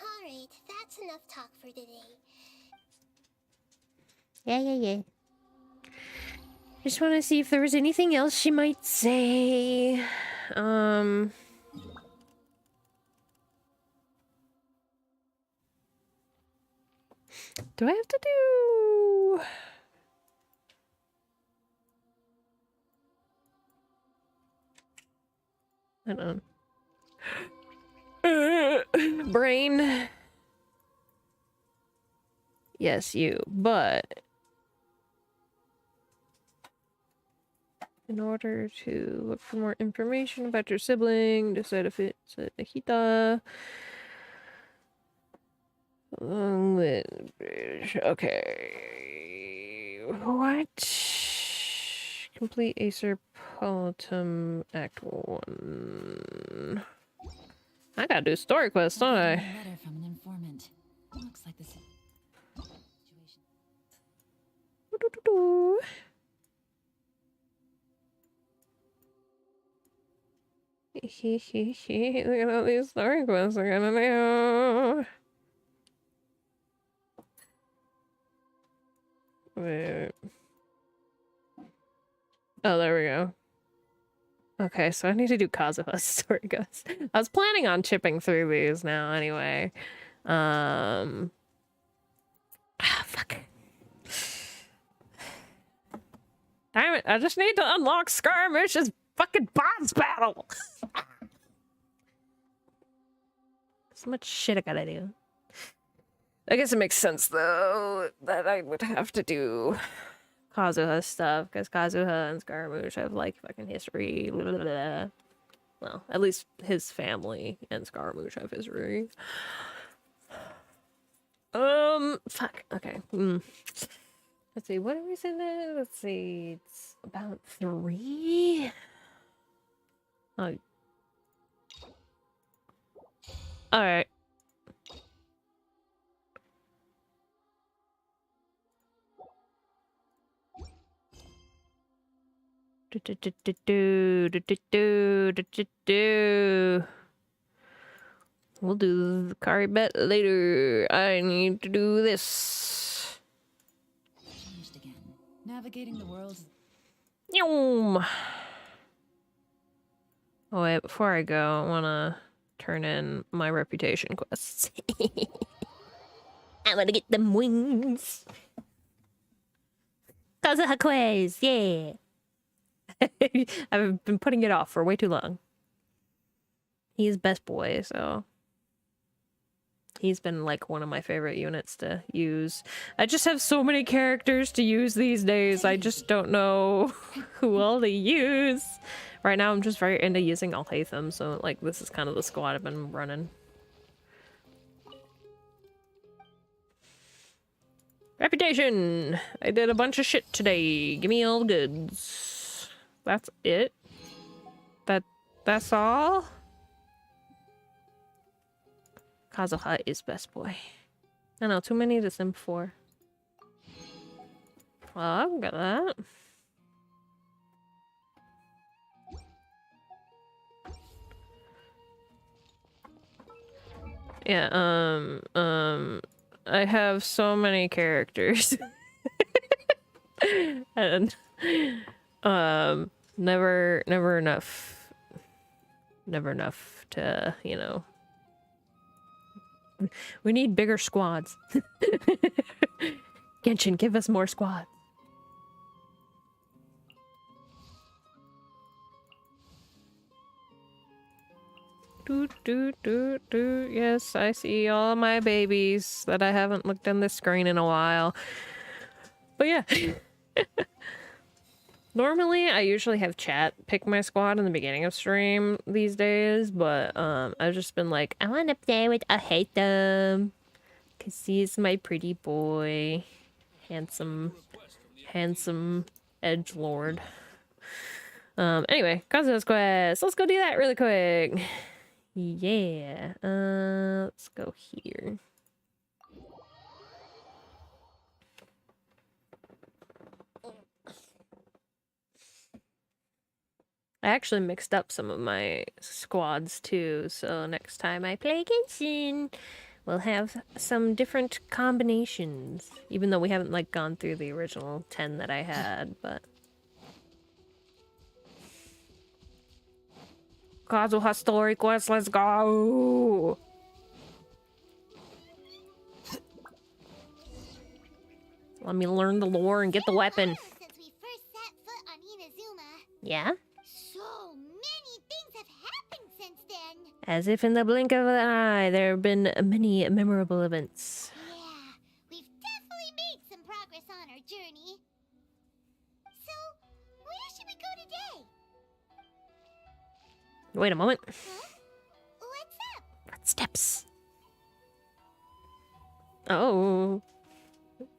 Alright, that's enough talk for today. Yeah. Just want to see if there was anything else she might say. Do I have to do... I don't know. Brain. Yes, you. But In order to look for more information about your sibling, decide if it's a Hita. Okay. What? Complete Acer Politum Act 1. I gotta do story quests, don't I? Letter from an informant. Looks like this situation. Look at all these story quests I gotta do. Wait. Oh, there we go. Okay, so I need to do Kazuha's story quests. I was planning on chipping through these now anyway. Fuck. Damn it, I just need to unlock Skirmish's fucking boss battle. So much shit I gotta do. I guess it makes sense though that I would have to do Kazuha stuff because Kazuha and Scaramouche have like fucking history. Blah, blah, blah. Well, at least his family and Scaramouche have history. Fuck. Okay. Let's see. What did we say there? Let's see. It's about 3. Oh. All right. We'll do the Kari bet later. I need to do this. Changed again. Navigating the world. Yum. Oh wait, before I go, I wanna turn in my reputation quests. I wanna get them wings. Kazuha quiz, yeah. I've been putting it off for way too long. He's best boy, so he's been like one of my favorite units to use. I just have so many characters to use these days. I just don't know who all to use. Right now I'm just very into using PyahEXEthon, so like this is kind of the squad I've been running. Reputation! I did a bunch of shit today. Give me all the goods. That's it? That's all? Kazuha is best boy. I know, too many to sim for. Well, I've got that. Yeah, I have so many characters. And never enough to, you know. We need bigger squads. Genshin, give us more squads. Yes, I see all my babies that I haven't looked on the screen in a while. But yeah. Normally, I usually have chat pick my squad in the beginning of stream these days, but I've just been like, I want to play with PyahEXEthon because he's my pretty boy, handsome edgelord. Anyway, Kazuha's quest. Let's go do that really quick. Yeah. Let's go here. I actually mixed up some of my squads too, so next time I play Genshin, we'll have some different combinations. Even though we haven't like gone through the original 10 that I had, but Kazuha story quest, let's go! Let me learn the lore and get the weapon. Since we first set foot on Inazuma, Yeah? so many things have happened since then. As if in the blink of an eye, there have been many memorable events. Yeah, we've definitely made some progress on our journey. So, where should we go today? Wait a moment. What's up? Footsteps. Oh.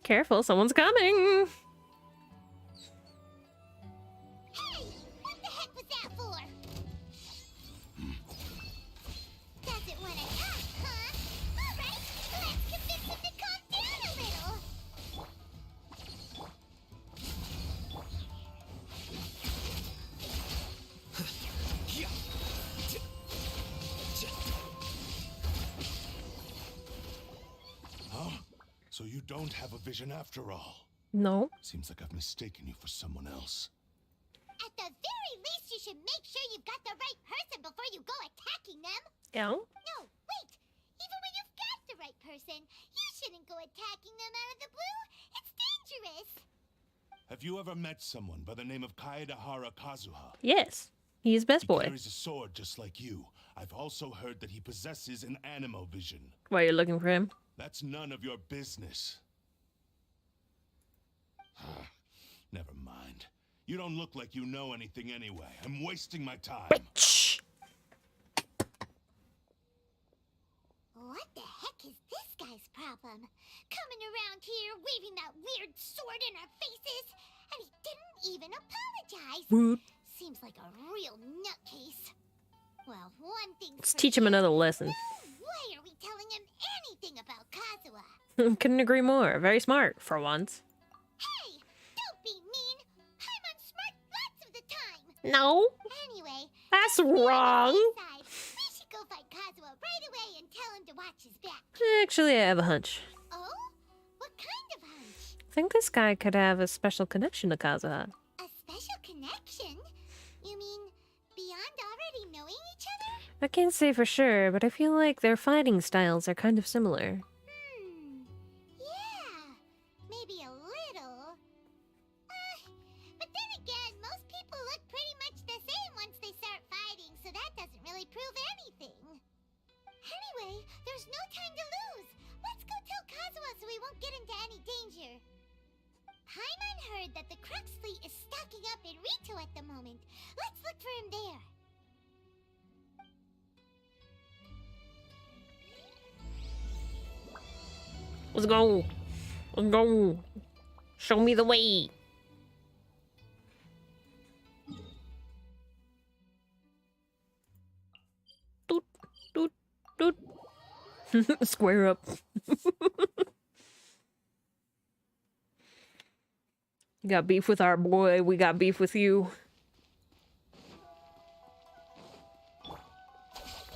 Careful, someone's coming. Hey! What the heck was that for? Doesn't want to talk, huh? Alright, let's convince him to calm down a little. Huh? So you don't have a vision after all? No. Seems like I've mistaken you for someone else. At the very least, you should make sure you've got the right person before you go attacking them. Yeah. No, wait. Even when you've got the right person, you shouldn't go attacking them out of the blue. It's dangerous. Have you ever met someone by the name of Kaedahara Kazuha? Yes. He's best He boy. carries a sword just like you. I've also heard that he possesses an animo vision. Why are you looking for him? That's none of your business. Never mind. You don't look like you know anything anyway. I'm wasting my time. Shh. What the heck is this guy's problem? Coming around here, waving that weird sword in our faces, and he didn't even apologize. Rude. Seems like a real nutcase. Well, one thing's Let's for teach him sure. another lesson. Why are we telling him anything about Kazuha? Couldn't agree more. Very smart, for once. Hey, don't be mean. I'm smart lots of the time. No. Anyway, That's let's be on the wrong. safe side. We should go find Kazuha right away and tell him to watch his back. Actually, I have a hunch. Oh? What kind of hunch? I think this guy could have a special connection to Kazuha. A special connection? You mean beyond already knowing each other? I can't say for sure, but I feel like their fighting styles are kind of similar. Yeah, maybe a little. But then again, most people look pretty much the same once they start fighting, so that doesn't really prove anything. Anyway, there's no time to lose. Let's go tell Kazuha so we won't get into any danger. Paimon heard that the Crux fleet is stocking up in Rito at the moment. Let's look for him there. Let's go. Let's go. Show me the way. Doot, doot, doot. Square up. You got beef with our boy, we got beef with you.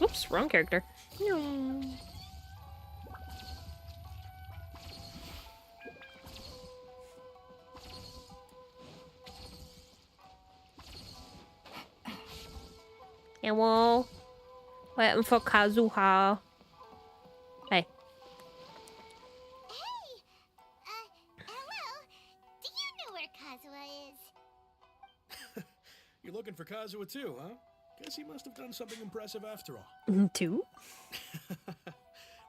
Oops, wrong character. No. Hello. Waiting for Kazuha. Hey. Hello. Do you know where Kazuha is? You're looking for Kazuha too, huh? Guess he must have done something impressive after all. Two?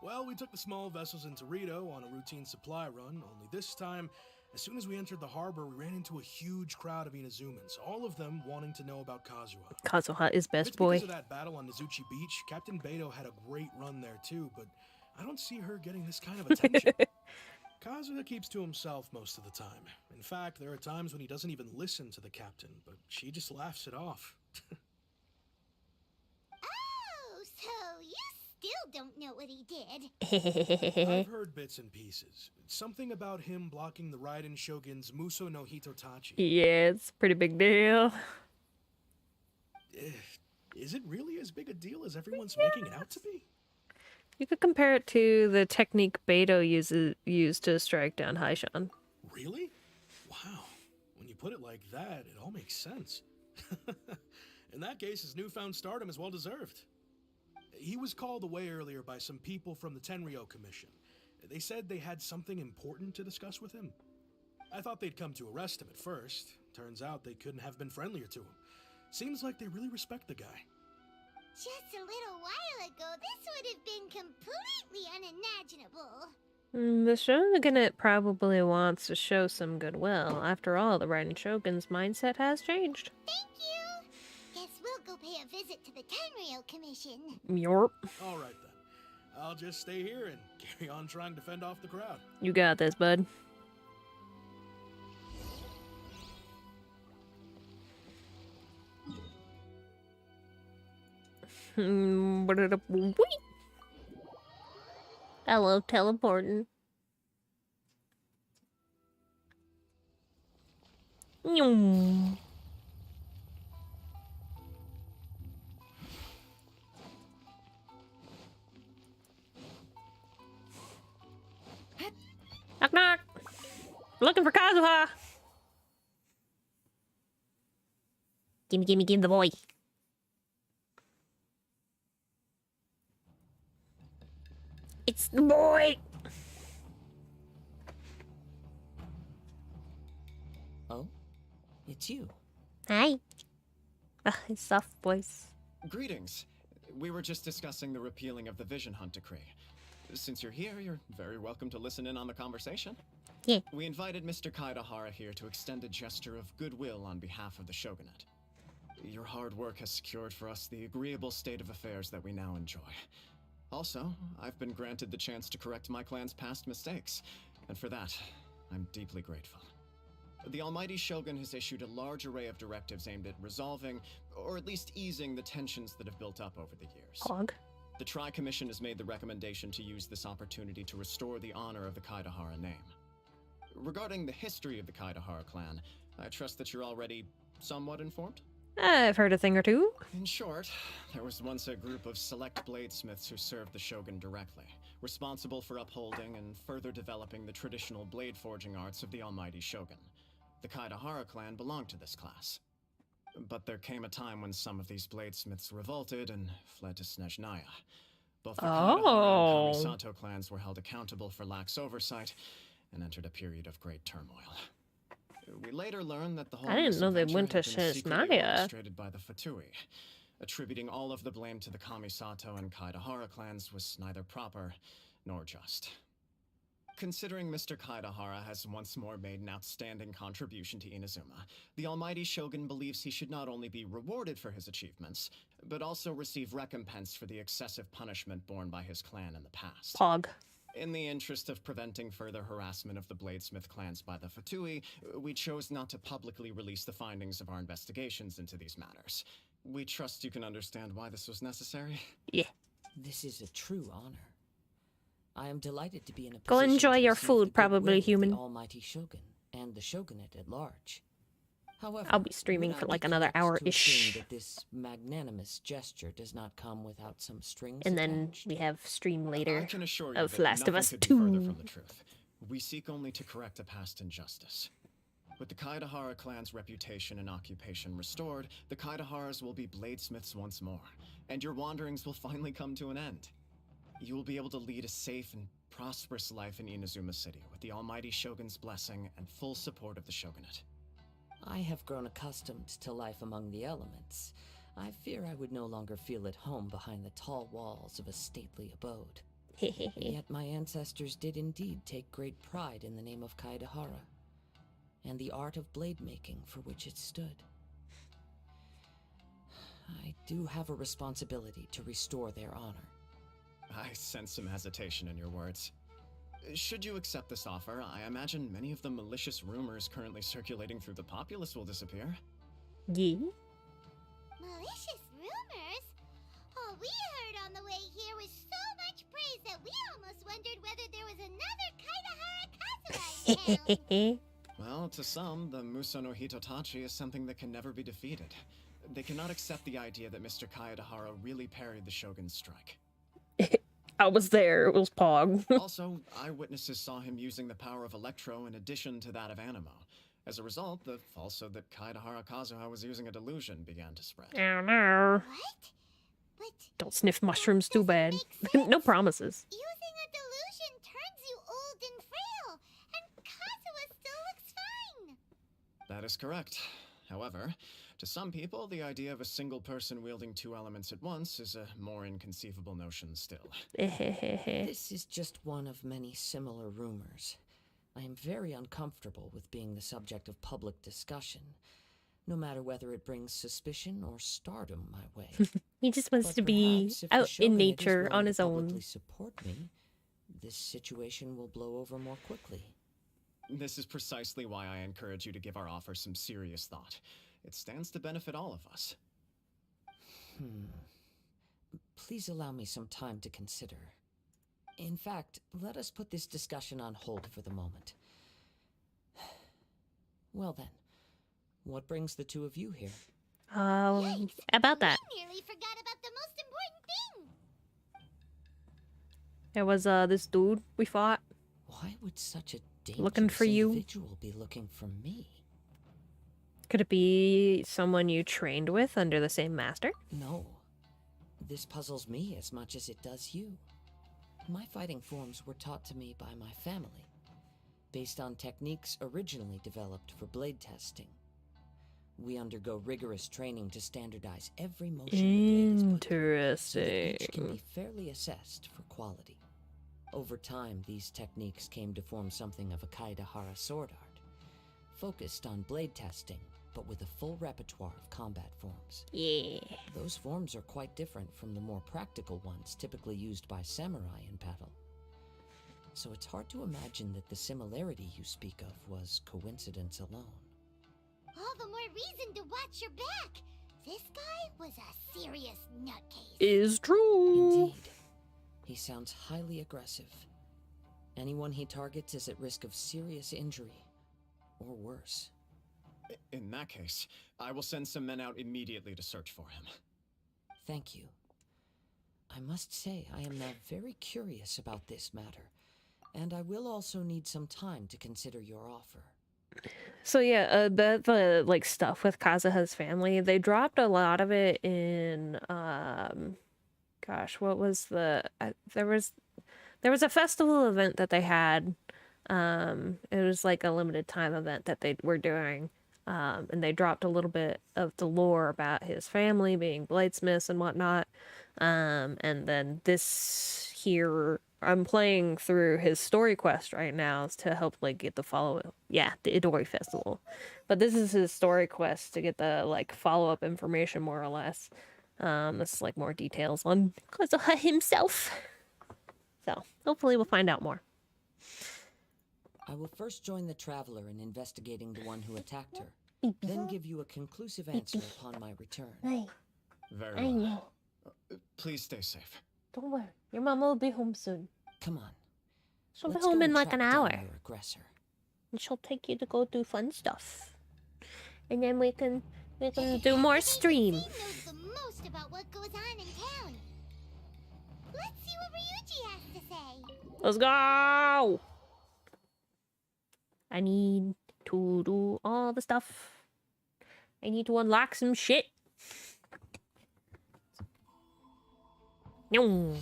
Well, we took the small vessels into Rito on a routine supply run, only this time, as soon as we entered the harbor, we ran into a huge crowd of Inazumans, all of them wanting to know about Kazuha. Kazuha is If best it's boy. because of that battle on Nizuchi Beach, Captain Beto had a great run there too, but I don't see her getting this kind of attention. Kazuha keeps to himself most of the time. In fact, there are times when he doesn't even listen to the captain, but she just laughs it off. Oh, so you still don't know what he did. I've heard bits and pieces. Something about him blocking the Raiden Shogun's Muso no Hitotachi. Yeah, it's a pretty big deal. Is it really as big a deal as everyone's making it out to be? You could compare it to the technique Beto used to strike down Haishan. Really? Wow. When you put it like that, it all makes sense. In that case, his newfound stardom is well deserved. He was called away earlier by some people from the Tenryo Commission. They said they had something important to discuss with him. I thought they'd come to arrest him at first. Turns out they couldn't have been friendlier to him. Seems like they really respect the guy. Just a little while ago, this would have been completely unimaginable. The Shogunate probably wants to show some goodwill. After all, the Raiden Shogun's mindset has changed. Thank you. Guess we'll go pay a visit to the Tenryou Commission. Yorp. All right then. I'll just stay here and carry on trying to fend off the crowd. You got this, bud. I love teleporting. Nyum. Knock knock. Looking for Kazuha. Gimme the boy. It's the boy. Oh, it's you. Hi. His soft voice. Greetings. We were just discussing the repealing of the Vision Hunt Decree. Since you're here, you're very welcome to listen in on the conversation. Yeah. We invited Mr. Kaidahara here to extend a gesture of goodwill on behalf of the Shogunate. Your hard work has secured for us the agreeable state of affairs that we now enjoy. Also, I've been granted the chance to correct my clan's past mistakes, and for that, I'm deeply grateful. The Almighty Shogun has issued a large array of directives aimed at resolving, or at least easing, the tensions that have built up over the years. Hog. The Tri-Commission has made the recommendation to use this opportunity to restore the honor of the Kaidahara name. Regarding the history of the Kaidahara clan, I trust that you're already somewhat informed? I've heard a thing or two. In short, there was once a group of select bladesmiths who served the Shogun directly, responsible for upholding and further developing the traditional blade forging arts of the Almighty Shogun. The Kaidahara clan belonged to this class. But there came a time when some of these bladesmiths revolted and fled to Snezhnaya. Both the Kaidahara and Kamisato clans were held accountable for lax oversight and entered a period of great turmoil. We later learned that the whole I didn't know they went to misadventure had been secretly Snezhnaya. orchestrated by the Fatui. Attributing all of the blame to the Kamisato and Kaidahara clans was neither proper nor just. Considering Mr. Kaidahara has once more made an outstanding contribution to Inazuma, the Almighty Shogun believes he should not only be rewarded for his achievements, but also receive recompense for the excessive punishment borne by his clan in the past. Pog. In the interest of preventing further harassment of the Bladesmith clans by the Fatui, we chose not to publicly release the findings of our investigations into these matters. We trust you can understand why this was necessary. Yeah. This is a true honor. I am delighted to be in a Go position enjoy to your receive food, the probably, goodwill of human. the Almighty Shogun and the Shogunate at large. However, I'll be streaming would for I like be another correct to hour-ish. assume that this magnanimous gesture does not come without some strings And then attached? we have stream I later can assure you of that Last of nothing Us could be further 2. from the truth. We seek only to correct a past injustice. With the Kaidahara clan's reputation and occupation restored, the Kaidaharas will be bladesmiths once more, and your wanderings will finally come to an end. You will be able to lead a safe and prosperous life in Inazuma City with the Almighty Shogun's blessing and full support of the Shogunate. I have grown accustomed to life among the elements. I fear I would no longer feel at home behind the tall walls of a stately abode. Yet my ancestors did indeed take great pride in the name of Kaidahara, and the art of blade making for which it stood. I do have a responsibility to restore their honor. I sense some hesitation in your words. Should you accept this offer, I imagine many of the malicious rumors currently circulating through the populace will disappear. Yeah. Malicious rumors? All we heard on the way here was so much praise that we almost wondered whether there was another Kaidahara Kazuha in town. Well, to some, the Muso no Hitotachi is something that can never be defeated. They cannot accept the idea that Mr. Kaidahara really parried the Shogun's strike. I was there. It was Pog. Also, eyewitnesses saw him using the power of Electro in addition to that of Animo. As a result, the falsehood that Kaidahara Kazuha was using a delusion began to spread. Oh no. But Don't sniff mushrooms too bad. No promises. using a delusion turns you old and frail, and Kazuha still looks fine. That is correct. However, to some people, the idea of a single person wielding two elements at once is a more inconceivable notion still. This is just one of many similar rumors. I am very uncomfortable with being the subject of public discussion. no matter whether it brings suspicion or stardom my way. He just wants But to be perhaps if the out in shogunate is nature willing on to his own. publicly support me, this situation will blow over more quickly. This is precisely why I encourage you to give our offer some serious thought. It stands to benefit all of us. Please allow me some time to consider. In fact, let us put this discussion on hold for the moment. Well then, what brings the two of you here? About that. We nearly forgot about the most important thing. There was this dude we fought. Why would such a Looking for you. individual be looking for me? Could it be someone you trained with under the same master? No. This puzzles me as much as it does you. My fighting forms were taught to me by my family, based on techniques originally developed for blade testing. We undergo rigorous training to standardize every motion the blade is put through, so that each can be fairly assessed for quality. Over time, these techniques came to form something of a Kaidahara sword art, focused on blade testing, but with a full repertoire of combat forms. Yeah. Those forms are quite different from the more practical ones typically used by samurai in battle. So it's hard to imagine that the similarity you speak of was coincidence alone. All the more reason to watch your back. This guy was a serious nutcase. Is true. Indeed. He sounds highly aggressive. Anyone he targets is at risk of serious injury, or worse. In that case, I will send some men out immediately to search for him. Thank you. I must say, I am now very curious about this matter, and I will also need some time to consider your offer. So yeah, the like stuff with Kazuha's family, they dropped a lot of it in gosh, what was there was a festival event that they had. It was like a limited time event that they were doing. And they dropped a little bit of the lore about his family being bladesmiths and whatnot. And then this here, I'm playing through his story quest right now to help like get the follow-up. Yeah, the Idori Festival. But this is his story quest to get the like follow-up information more or less. This is like more details on Kazuha himself. So hopefully we'll find out more. I will first join the traveler in investigating the one who attacked her, then give you a conclusive answer upon my return. Very I well. know. Please stay safe. Don't worry, your mama will be home soon. Come on. She'll be Let's home go in and like an track down hour. your aggressor. And she'll take you to go do fun stuff. And then we can do more stream. He knows the most about what goes on in town. Let's see what Ryuji has to say. Let's go! I need to do all the stuff. I need to unlock some shit. No.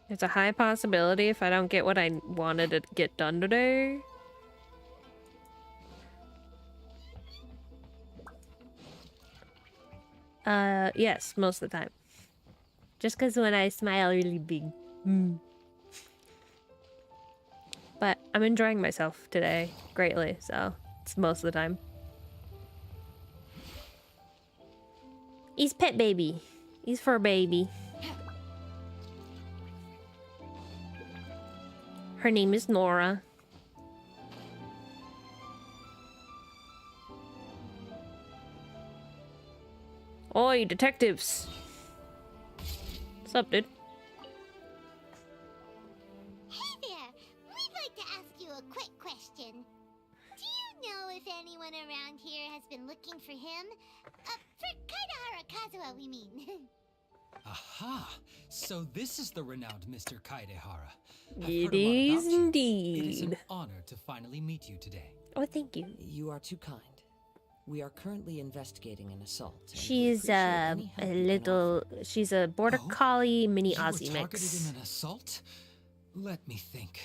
There's a high possibility if I don't get what I wanted to get done today. Yes, most of the time. Just because when I smile really big. But I'm enjoying myself today greatly, so it's most of the time. He's pet baby. He's fur baby. Her name is Nora. Oi, detectives. What's up, dude? Hey there. We'd like to ask you a quick question. Do you know if anyone around here has been looking for him? For Kaidahara Kazuha, we mean. Aha! So this is the renowned Mr. Kaidehara. It is indeed. It is an honor to finally meet you today. Oh, thank you. You are too kind. We are currently investigating an assault. She's she's a border collie mini You were Aussie targeted mix. in an assault? Let me think.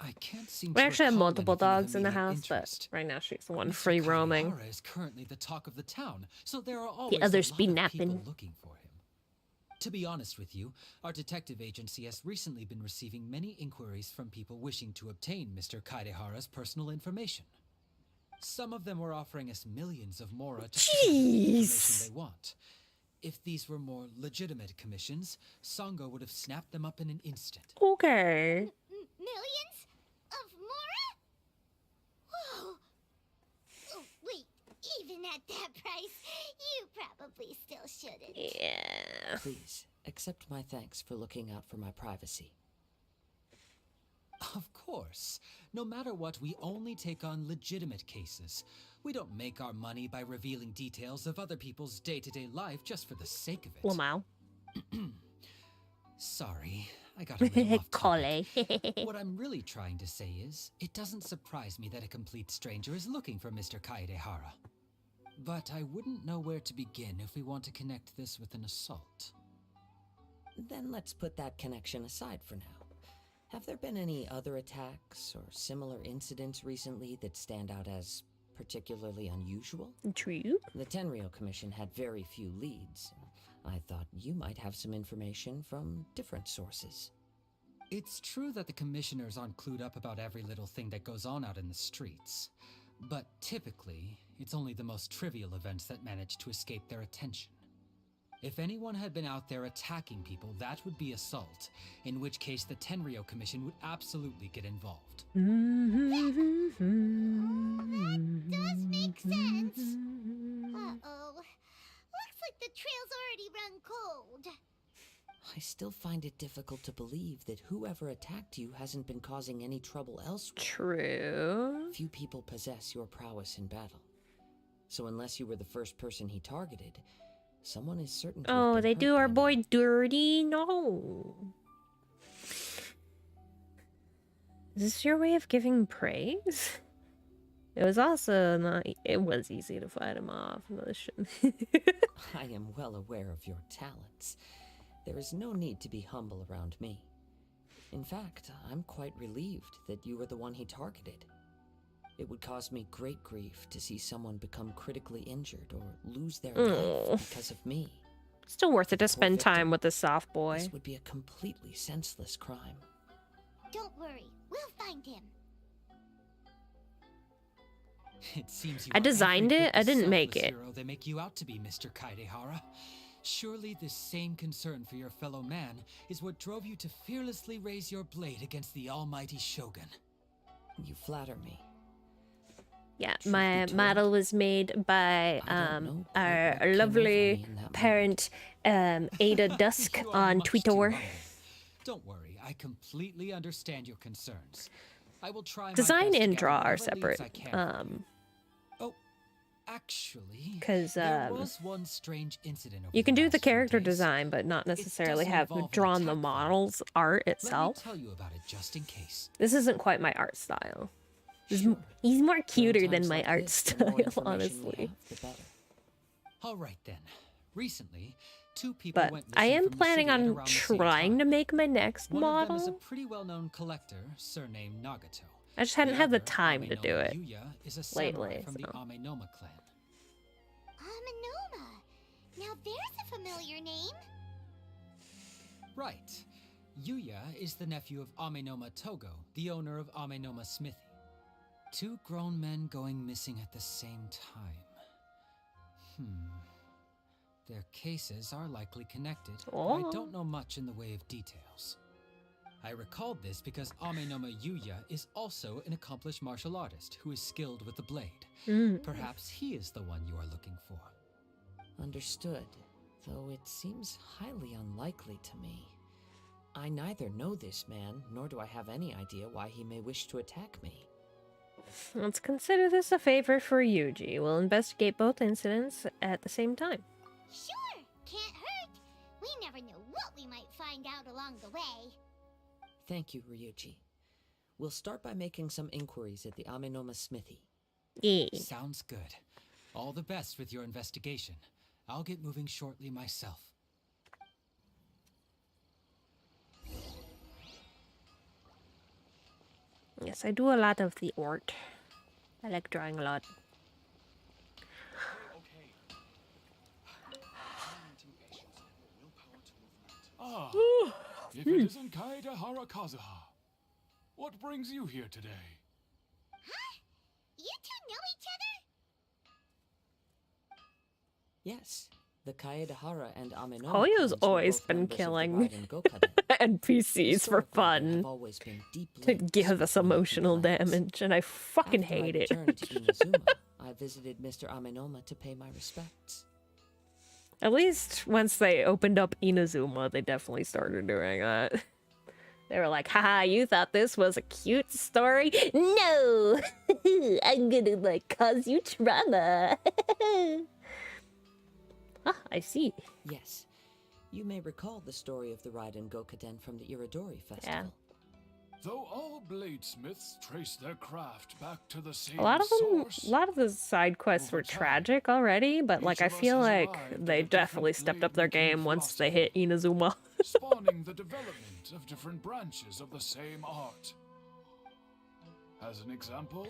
I can't seem We to actually have recall multiple anything of dogs in the immediate house, interest. but right now she's the one Mr. free roaming. Kaidehara is currently the talk of the town, so there are always The others a lot be of napping. people looking for him. To be honest with you, our detective agency has recently been receiving many inquiries from people wishing to obtain Mr. Kaedehara's personal information. Some of them were offering us millions of mora just to get the information they want. If these were more legitimate commissions, Sango would have snapped them up in an instant. Okay. Millions of mora? Whoa! Oh, wait, even at that price, you probably still shouldn't. Yeah. Please, accept my thanks for looking out for my privacy. Of course. No matter what, we only take on legitimate cases. We don't make our money by revealing details of other people's day-to-day life just for the sake of it. Lamau. Sorry, I got a little off topic. Kole. What I'm really trying to say is, it doesn't surprise me that a complete stranger is looking for Mr. Kaedehara. But I wouldn't know where to begin if we want to connect this with an assault. Then let's put that connection aside for now. Have there been any other attacks or similar incidents recently that stand out as particularly unusual? True. The Tenryou Commission had very few leads. I thought you might have some information from different sources. It's true that the commissioners aren't clued up about every little thing that goes on out in the streets. But typically, it's only the most trivial events that manage to escape their attention. If anyone had been out there attacking people, that would be assault, in which case the Tenryou Commission would absolutely get involved. That does make sense. Uh-oh. Looks like the trail's already run cold. I still find it difficult to believe that whoever attacked you hasn't been causing any trouble elsewhere. True. Few people possess your prowess in battle. So unless you were the first person he targeted, someone is certain to have Oh, been they hurt do by our now. boy dirty? No. Is this your way of giving praise? It was also not... It was easy to fight him off. No, this shouldn't. I am well aware of your talents. There is no need to be humble around me. In fact, I'm quite relieved that you were the one he targeted. It would cause me great grief to see someone become critically injured or lose their life because of me. Still worth it to Poor spend victim. time with the soft boy. This would be a completely senseless crime. Don't worry, we'll find him. It seems you I are designed every it, bit I the didn't make selfless it. hero they make you out to be, Mr. Kaedehara. Surely this same concern for your fellow man is what drove you to fearlessly raise your blade against the almighty Shogun. You flatter me. Yeah, Truth my be told, model was made by know quite our what came over lovely me in that parent Ada Dusk You are on much too Twitter. humble. Don't worry, I completely understand your concerns. I will try my Design best to and gather draw are whatever leads separate. I can from you. Oh, actually, 'Cause, there was one strange incident over You can do the last few character days. design, but not necessarily doesn't have involve an drawn the attack, though. models art Let me itself. tell you about it just in case. This isn't quite my art style. Sure. He's more cuter than times my like art this, the more style, information we honestly. have, the better. All right then. Recently, two people But went I missing am from the planning city at on around the same trying time. to make my next One of them is a model. pretty well-known collector, surnamed Nagato. I just hadn't had the other, time to do Amenoma it Yuya, is a samurai lately. from the So. Amenoma clan. Amenoma. Now there's a familiar name. Right. Yuya is the nephew of Amenoma Togo, the owner of Amenoma Smithy. Two grown men going missing at the same time. Their cases are likely connected, but I don't know much in the way of details. I recalled this because Amenoma Yuya is also an accomplished martial artist who is skilled with the blade. Perhaps he is the one you are looking for. Understood, though it seems highly unlikely to me. I neither know this man, nor do I have any idea why he may wish to attack me. Let's consider this a favor for Yuji. We'll investigate both incidents at the same time. Sure, can't hurt. We never know what we might find out along the way. Thank you, Ryuji. We'll start by making some inquiries at the Amenoma Smithy. Yeah. Sounds good. All the best with your investigation. I'll get moving shortly myself. Yes, I do a lot of the art. I like drawing a lot. Ah, if it isn't Kaede Harakazuha, what brings you here today? Huh? You two know each other? Yes, the Kaedahara and Amenoma Hoyo's clans were always both been members of the killing Raiden Gokaden. NPCs for Historically, there fun have always been deep to links give us between the two emotional clans. damage, and I fucking After hate I it. returned to Inazuma, I visited Mr. Amenoma to pay my respects. At least once they opened up Inazuma, they definitely started doing that. They were like, haha, you thought this was a cute story? No! I'm gonna, like, cause you trauma. Ah, I see. Yes, you may recall the story of the Raiden Gokaden from the Iridori Festival. Yeah. Though all bladesmiths trace their craft back to the same A lot of them, source, a lot of the side quests were tragic already, but like I feel like they definitely stepped up their game once they hit Inazuma. spawning the development of different branches of the same art. As an example,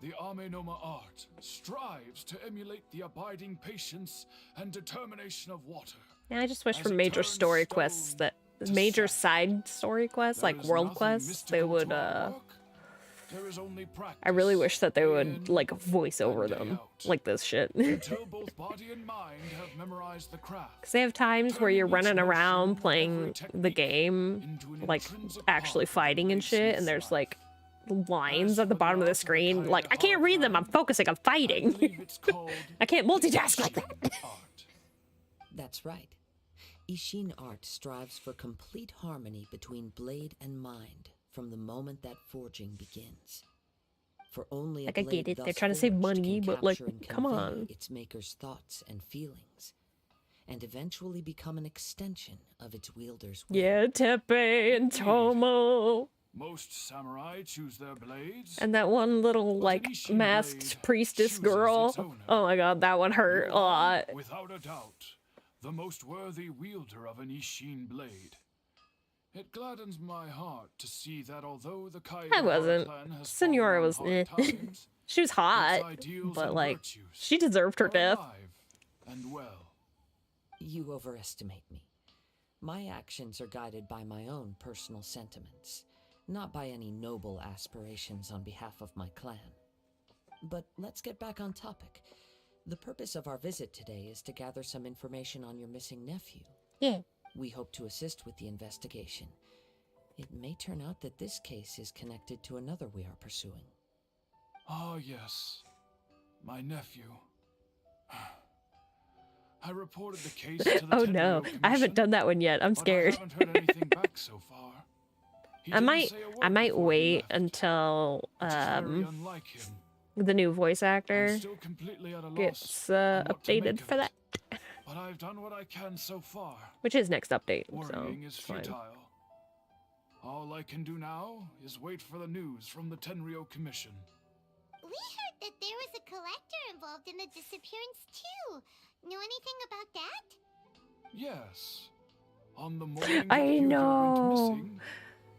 the Amenoma art strives to emulate the abiding patience and determination of water. Yeah, I just wish for major story quests that major side story quests like world quests they would I really wish that they would like voice over them like this shit. Until both body and mind have memorized the craft. Because they have times where you're running around playing the game, like actually fighting and shit, and there's like lines at the bottom of the screen. Like, I can't read them, I'm focusing, I'm fighting. I can't multitask like that. That's right. Ishin art strives for complete harmony between blade and mind from the moment that forging begins. For only a Like, I blade get it, they're thus trying to save forged money, can but like, capture and come convey on. its maker's thoughts and feelings, and eventually become an extension of its wielder's will. Yeah, Tepe and Tomo. Most samurai choose their blades. And that one little, like, masked priestess girl. Oh my god, that one hurt a lot. Without a doubt, the most worthy wielder of an Ishin blade. It gladdens my heart to see that although the Kaede I wasn't. clan has Senora was fallen on hard times, she was hot, its ideals but and like, virtues she deserved her are death. alive and well. You overestimate me. My actions are guided by my own personal sentiments, not by any noble aspirations on behalf of my clan. But let's get back on topic. The purpose of our visit today is to gather some information on your missing nephew. Yeah. We hope to assist with the investigation. It may turn out that this case is connected to another we are pursuing. Ah, yes. My nephew. I reported the case to the Oh no, I haven't done that one yet. I'm scared. I haven't heard anything back so far. He I didn't might say a word I might before he wait left, until which is very unlike him. the new voice actor I'm still completely at a loss gets on what to updated make for of that, it. But I've done what I can so far. which is next update, so Worrying is it's fine. futile. All I can do now is wait for the news from the Tenryo Commission. We heard that there was a collector involved in the disappearance too. Know anything about that? Yes. On the morning I that Hyuga know. went missing,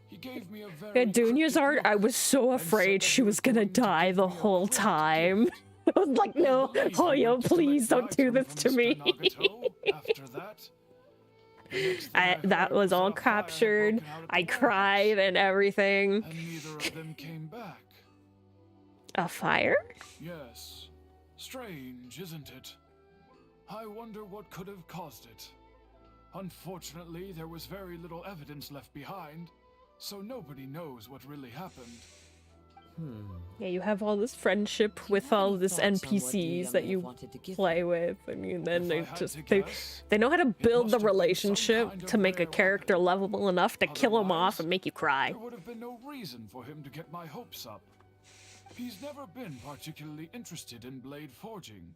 he gave me a very At Dunya's cryptic art, look I was so afraid she was gonna die the whole time. I was like, no, Hoyo, please don't do this to me. after that. That was all captured. I cried and everything. And neither of them came back. A fire? Yes. Strange, isn't it? I wonder what could have caused it. Unfortunately, there was very little evidence left behind, so nobody knows what really happened. Yeah, you have all this friendship with all this NPCs that you play with. I mean, then they know how to build the relationship to make a character lovable enough to kill him off and make you cry. There would have been no reason for him to get my hopes up. He's never been particularly interested in blade forging,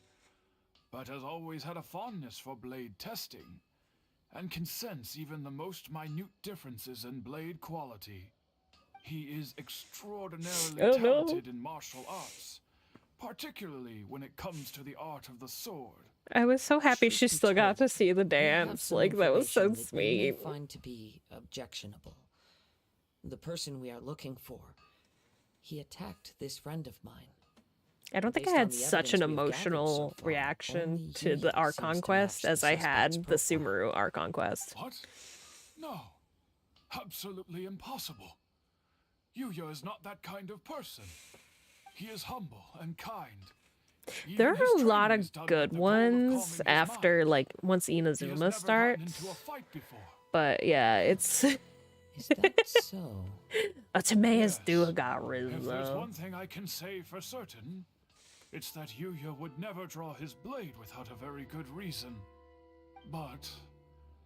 but has always had a fondness for blade testing, and can sense even the most minute differences in blade quality. He is extraordinarily talented in martial arts, particularly when it comes to the art of the sword. I was so happy she still got to see the dance. Like, that was so Information that you may sweet. find to be objectionable. The person we are looking for, he attacked this friend of mine. I don't think I Based on had the such an evidence we've gathered emotional so far, reaction only to he the Archon seems to quest match as the I had suspect's the Sumeru Archon quest. What? No. Absolutely impossible. Yuya is not that kind of person. He is humble and kind. There Even his are a lot training of is done good with the goal of calming ones his after, mind. like, once He has Inazuma never gotten starts. into a fight before. But yeah, it's... Is that so? Otomeus do If there's Rizzo. one thing I can say for certain, it's that Yuya would never draw his blade without a very good reason. But,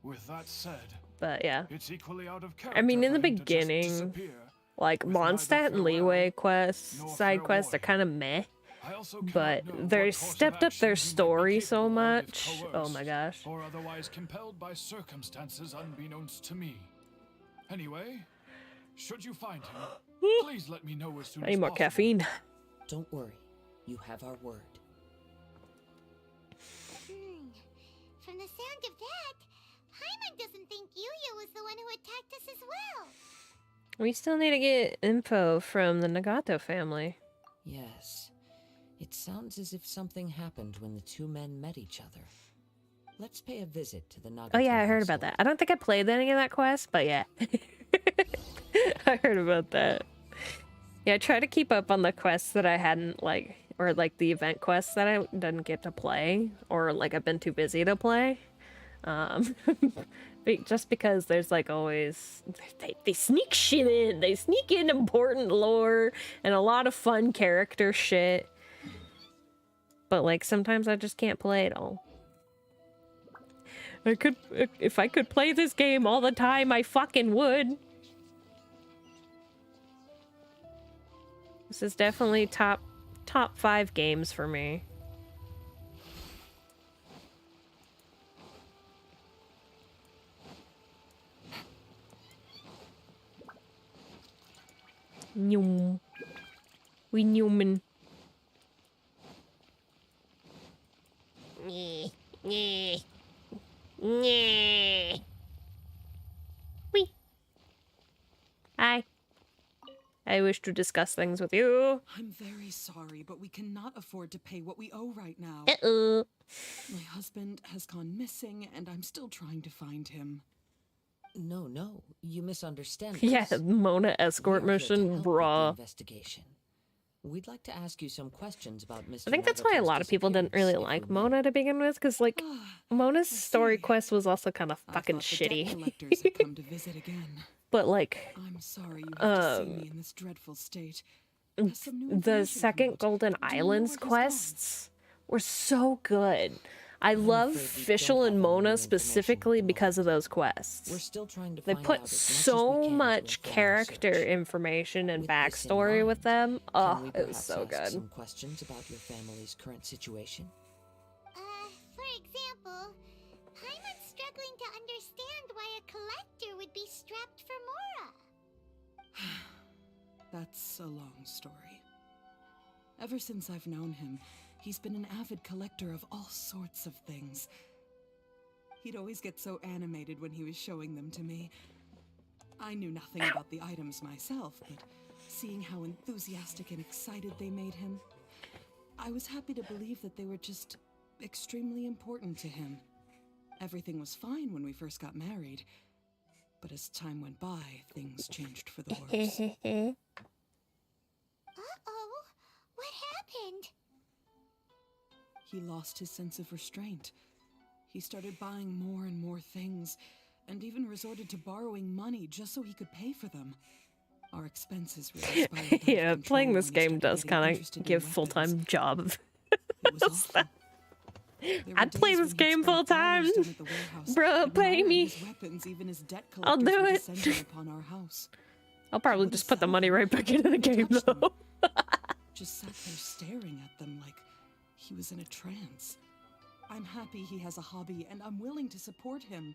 with that said, But yeah. it's equally out of character I mean, in the for him to just beginning, disappear. like, Mondstadt and Leeway quests, side quests are kind of meh. But they stepped up their story so much. Oh my gosh. Or otherwise compelled by circumstances unbeknownst to me. Anyway, should you find him, please let me know as soon I as need more possible. caffeine. Don't worry. You have our word. From the sound of that, Paimon doesn't think Yuya was the one who attacked us as well. We still need to get info from the Nagato family. Yes. It sounds as if something happened when the two men met each other. Let's pay a visit to the Nagato Oh yeah, I heard about household. that. I don't think I played any of that quest, but yeah. I heard about that. Yeah, I try to keep up on the quests that I hadn't, like, or like the event quests that I didn't get to play, or like I've been too busy to play. Just because there's like always, they sneak shit in. They sneak in important lore and a lot of fun character shit. But like sometimes I just can't play it all. If I could play this game all the time, I fucking would. This is definitely top 5 games for me. Nyum. We Newman. Nyeh, nyeh, nyeh. Wee. Hi. I wish to discuss things with you. I'm very sorry, but we cannot afford to pay what we owe right now. Uh-oh. My husband has gone missing, and I'm still trying to find him. No, you misunderstand. Yeah, us. Mona escort We are here to mission, help with the bruh. investigation. We'd like to ask you some questions about Mr. I think that's why a Nagato's lot of people didn't really disappearance, like Mona to begin with, because like Mona's story quest was also kind of fucking shitty. Collectors have come to visit again. But like, I'm sorry you have to see me in this dreadful state. Has some new the information second come out? Golden Do you know Islands where he's quests were so good. I love Fischl and Mona specifically because of those quests. We're still trying to They find out put as much as so we can much to inform our character search. information and With this in backstory mind, with them. Can Oh, we it was perhaps so ask good. some questions about your family's current situation? For example, Paimon's struggling to understand why a collector would be strapped for Mora. That's a long story. Ever since I've known him, he's been an avid collector of all sorts of things. He'd always get so animated when he was showing them to me. I knew nothing about the items myself, but seeing how enthusiastic and excited they made him, I was happy to believe that they were just extremely important to him. Everything was fine when we first got married, but as time went by, things changed for the worse. Uh-oh. What happened? He lost his sense of restraint. He started buying more and more things, and even resorted to borrowing money just so he could pay for them. Our expenses really spiraled out of Yeah, control playing this when he game started does getting kind interested of in give weapons. full-time job. It was awful. There were I'd play days this when he'd game spend full-time. hours down at the warehouse Bruh, pay admiring me. his weapons, even his debt I'll collectors do were it. descending upon our house. I'll probably just put the money right back into the game though. Just sat there staring at them like he was in a trance. I'm happy he has a hobby, and I'm willing to support him.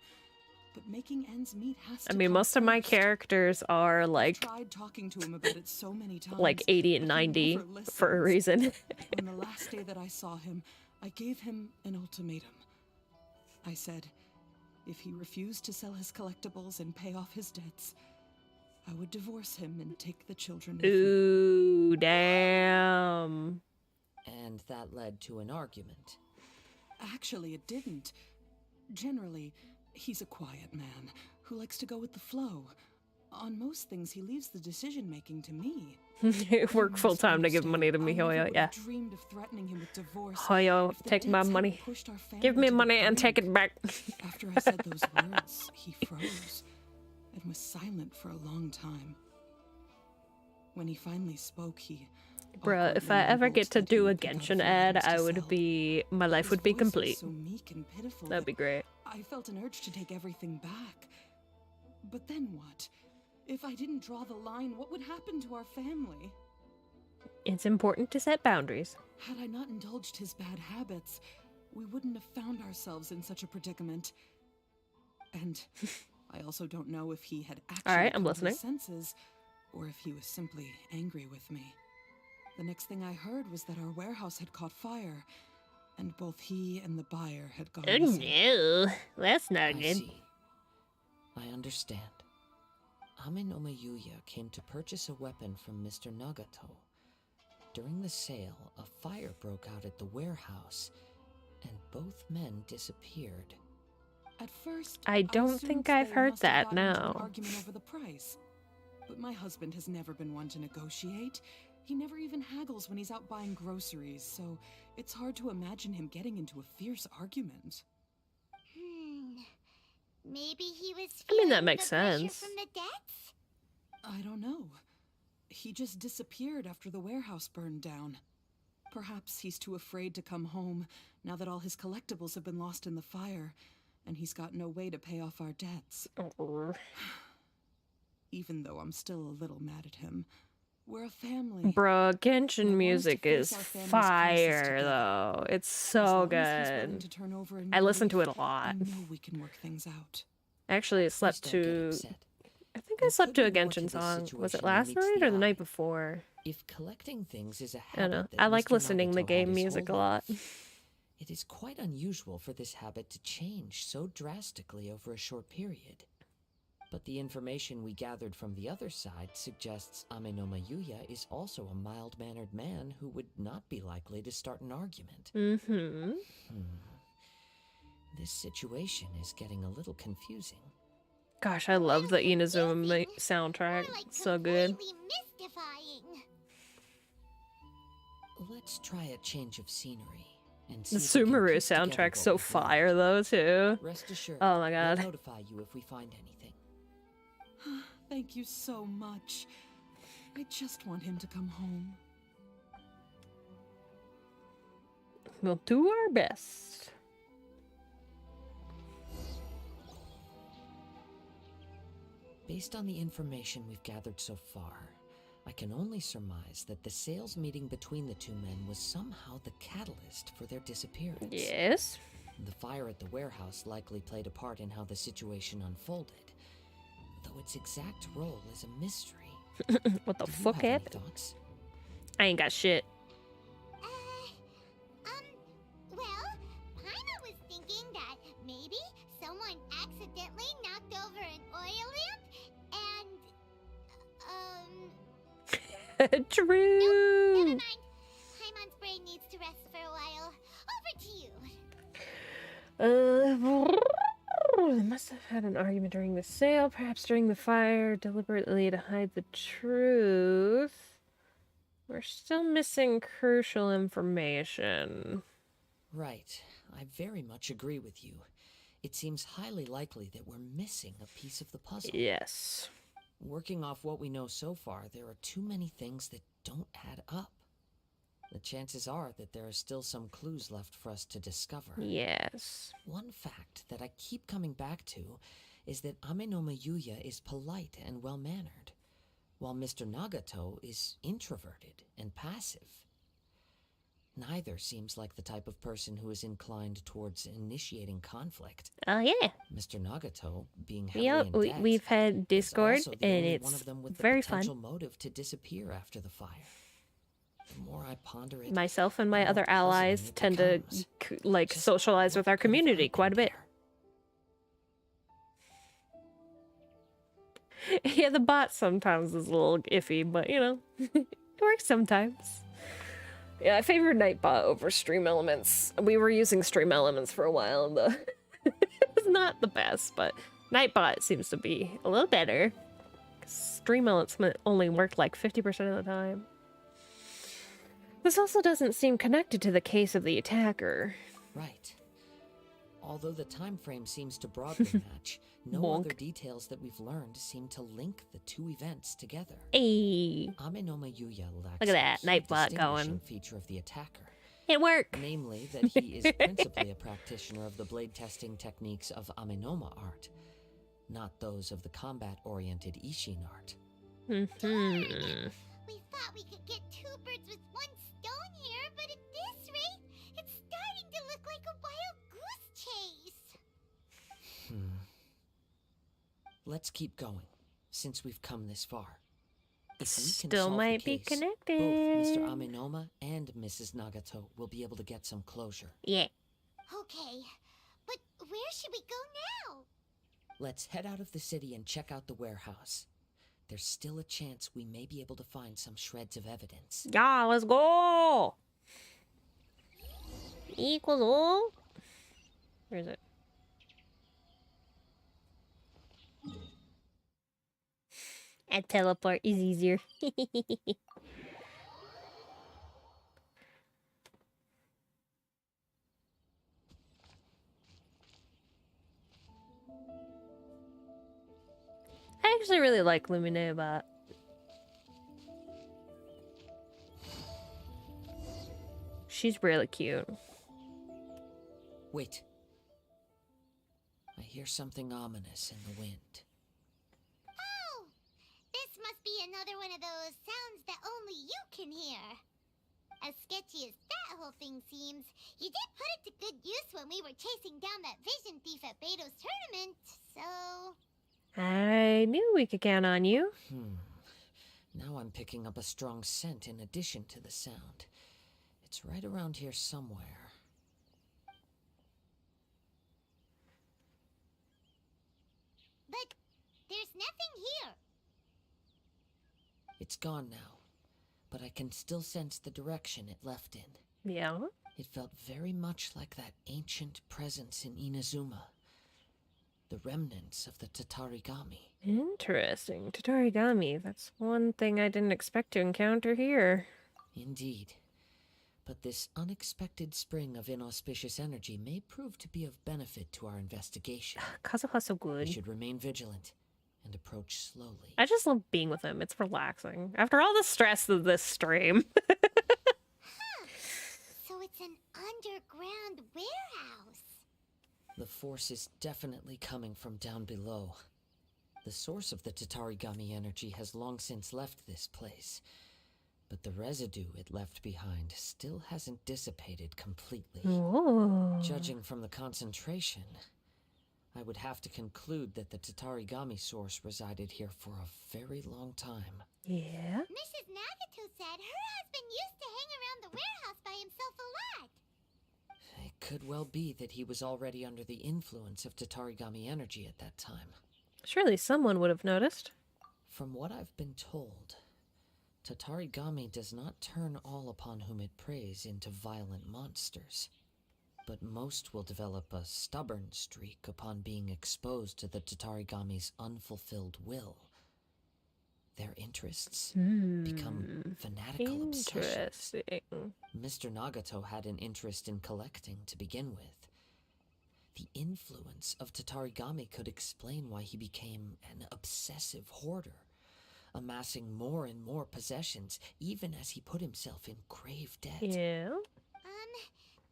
But making ends meet has to I mean, come most of my first. characters are like Tried talking to him about it so many times, 80 and but he 90 never for a listens. reason. On the last day that I saw him, I gave him an ultimatum. I said, if he refused to sell his collectibles and pay off his debts, I would divorce him and take the children with me. Ooh, damn. And that led to an argument. Actually, it didn't. Generally, he's a quiet man who likes to go with the flow. On most things, he leaves the decision-making to me. Work full time to give money to me, Hoyo. Yeah. Dreamed of threatening him with divorce. Hoyo, take my money. Give me money and take it back. After I said those words, he froze and was silent for a long time. When he finally spoke, he... Bruh, if I ever get to do a Genshin ad, my life would be complete. So meek and pitiful That'd be great. I felt an urge to take everything back. But then what? If I didn't draw the line, what would happen to our family? It's important to set boundaries. Had I not indulged his bad habits, we wouldn't have found ourselves in such a predicament. And I also don't know if he had actually Alright, I'm come to listening. his senses, or if he was simply angry with me. The next thing I heard was that our warehouse had caught fire, and both he and the buyer had gone missing. Oh no, that's not I good. see. I understand. Amenoma Yuya came to purchase a weapon from Mr. Nagato. During the sale, a fire broke out at the warehouse, and both men disappeared. At first, I don't assumed think I've they heard must have that, gotten into an no. argument over the price. But my husband has never been one to negotiate. He never even haggles when he's out buying groceries, so it's hard to imagine him getting into a fierce argument. Maybe he was I mean, that feeling makes the pressure sense. from the debts? I don't know. He just disappeared after the warehouse burned down. Perhaps he's too afraid to come home now that all his collectibles have been lost in the fire, and he's got no way to pay off our debts. Even though I'm still a little mad at him. We're a family. Bruh, Genshin music is face our family's crisis fire, together. though. It's As so long as he's willing good. to turn over a I new listen to leaf, it a lot. I know we can work things out. Actually, I slept don't get to... upset. I think I slept to a There could be more Genshin to this song. Was situation it than last meets night the or the eye. night before? If collecting things is a I don't know. habit that I like Mr. listening to Nagato game had his music a whole lot. life, it is quite unusual for this habit to change so drastically over a short period. But the information we gathered from the other side suggests Amenoma Yuya is also a mild-mannered man who would not be likely to start an argument. Mm-hmm. This situation is getting a little confusing. Gosh, I love the Inazuma soundtrack. So good. Mystifying. Let's try a change of scenery. And The see if we can Sumeru piece together soundtrack's what so we've learned. fire, though, too. Rest assured, Oh my god. we'll notify you if we find anything. Thank you so much. I just want him to come home. We'll do our best. Based on the information we've gathered so far, I can only surmise that the sales meeting between the two men was somehow the catalyst for their disappearance. Yes. The fire at the warehouse likely played a part in how the situation unfolded, though its exact role is a mystery. What the Do you fuck have any happened? thoughts? I ain't got shit. Well, Paimon was thinking that maybe someone accidentally knocked over an oil lamp and, True. never mind. Paimon's brain needs to rest for a while. Over to you. They must have had an argument during the sale, perhaps during the fire, deliberately to hide the truth. We're still missing crucial information. Right. I very much agree with you. It seems highly likely that we're missing a piece of the puzzle. Yes. Working off what we know so far, there are too many things that don't add up. The chances are that there are still some clues left for us to discover. Yes. One fact that I keep coming back to is that Amenoma Yuya is polite and well-mannered, while Mr. Nagato is introverted and passive. Neither seems like the type of person who is inclined towards initiating conflict. Oh, yeah. Mr. Nagato, being heavily in debt, We've had Discord, also the and only one it's of them with the very potential fun. motive to disappear after the fire. The more I ponder it, Myself and my the other more puzzling allies it tend to, becomes. like, socialize with our community quite a bit. Yeah, the bot sometimes is a little iffy, but, you know, it works sometimes. Yeah, I favor Nightbot over Stream Elements. We were using Stream Elements for a while, and it's not the best, but Nightbot seems to be a little better. Stream elements only work like 50% of the time. This also doesn't seem connected to the case of the attacker. Right. Although the time frame seems to broadly match, no other details that we've learned seem to link the two events together. Hey. Amenoma Yuya lacks Look at that a key Nightbot going. distinguishing feature of the attacker. It worked. Namely, that he is principally a practitioner of the blade testing techniques of Amenoma art, not those of the combat-oriented Ishin art. We thought we could get two birds with one stone here, but at this rate, it's starting to look like a wild goose chase. Let's keep going, since we've come this far. If we can Still solve might the be case, connected. both Mr. Amenoma and Mrs. Nagato will be able to get some closure. Yeah. Okay, but where should we go now? Let's head out of the city and check out the warehouse. There's still a chance we may be able to find some shreds of evidence. Yeah, let's go! Equals all. Where is it? And teleport is easier. I actually really like Lumine Bot. She's really cute. Wait. I hear something ominous in the wind. Oh! This must be another one of those sounds that only you can hear. As sketchy as that whole thing seems, you did put it to good use when we were chasing down that vision thief at Beto's tournament, so... I knew we could count on you. Now I'm picking up a strong scent in addition to the sound. It's right around here somewhere. But there's nothing here. It's gone now, but I can still sense the direction it left in. Yeah? It felt very much like that ancient presence in Inazuma. The remnants of the Tatarigami. Interesting. Tatarigami. That's one thing I didn't expect to encounter here. Indeed. But this unexpected spring of inauspicious energy may prove to be of benefit to our investigation. Kazuha's so good. We should remain vigilant and approach slowly. I just love being with him. It's relaxing. After all the stress of this stream. So it's an underground warehouse. The force is definitely coming from down below. The source of the Tatarigami energy has long since left this place, but the residue it left behind still hasn't dissipated completely. Whoa. Judging from the concentration, I would have to conclude that the Tatarigami source resided here for a very long time. Yeah? Mrs. Nagato said her husband used to hang around the warehouse by himself a lot. It could well be that he was already under the influence of Tatarigami energy at that time. Surely someone would have noticed. From what I've been told, Tatarigami does not turn all upon whom it preys into violent monsters, but most will develop a stubborn streak upon being exposed to the Tatarigami's unfulfilled will. Their interests become fanatical obsessions. Interesting. Mr. Nagato had an interest in collecting to begin with. The influence of Tatarigami could explain why he became an obsessive hoarder, amassing more and more possessions, even as he put himself in grave debt. Yeah?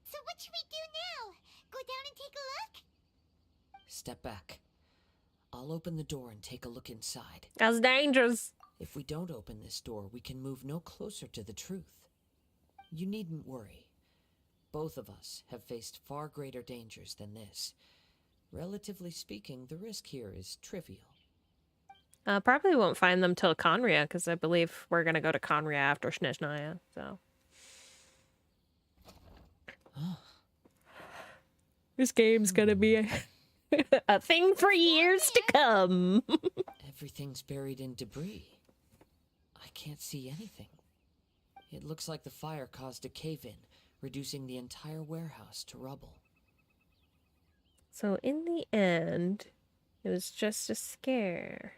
So what should we do now? Go down and take a look? Step back. I'll open the door and take a look inside. That's dangerous. If we don't open this door, we can move no closer to the truth. You needn't worry. Both of us have faced far greater dangers than this. Relatively speaking, the risk here is trivial. Probably won't find them till Conria, because I believe we're going to go to Conria after Snezhnaya, so. This game's gonna be a thing for years to come. Everything's buried in debris. I can't see anything. It looks like the fire caused a cave-in, reducing the entire warehouse to rubble. So in the end, It was just a scare.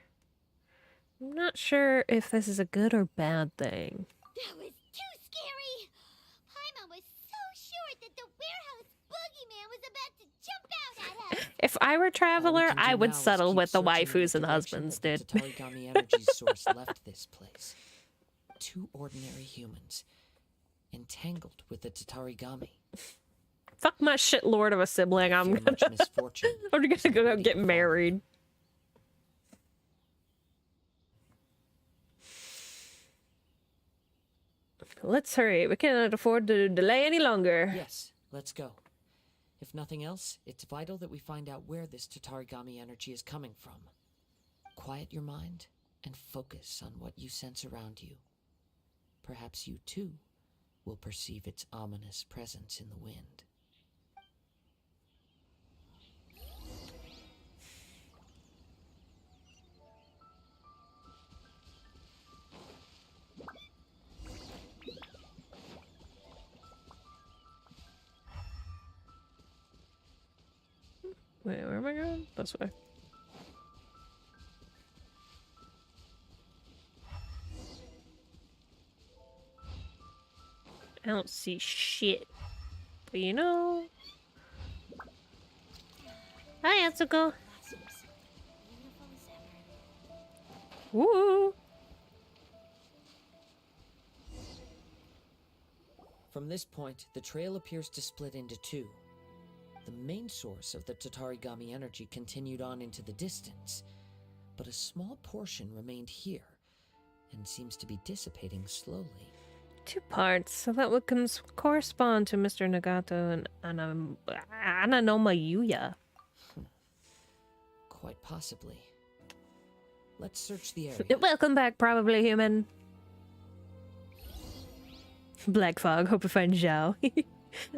I'm not sure if this is a good or bad thing. That was too scary! Paimon was so sure that the warehouse boogeyman was about to jump out at us! If I were Traveler, All we can I do would now is settle keep with the searching in waifus and direction husbands, that dude. the Tatarigami energy source left this place. 2 ordinary humans, entangled with the Tatarigami. Fuck my shit lord of a sibling. I'm gonna, misfortune I'm gonna go get married. Let's hurry. We cannot afford to delay any longer. Yes, let's go. If nothing else, it's vital that we find out where this Tatarigami energy is coming from. Quiet your mind and focus on what you sense around you. Perhaps you, too, will perceive its ominous presence in the wind. Wait, where am I going? This way. I don't see shit. But you know... Hi, Atsuko. Woo! From this point, the trail appears to split into 2. The main source of the Tatarigami energy continued on into the distance, but a small portion remained here, and seems to be dissipating slowly. 2 parts, so that would correspond to Mr. Nagato and Ananoma Yuya. Quite possibly. Let's search the area. Welcome back, probably human. Black fog, hope we find Zhao.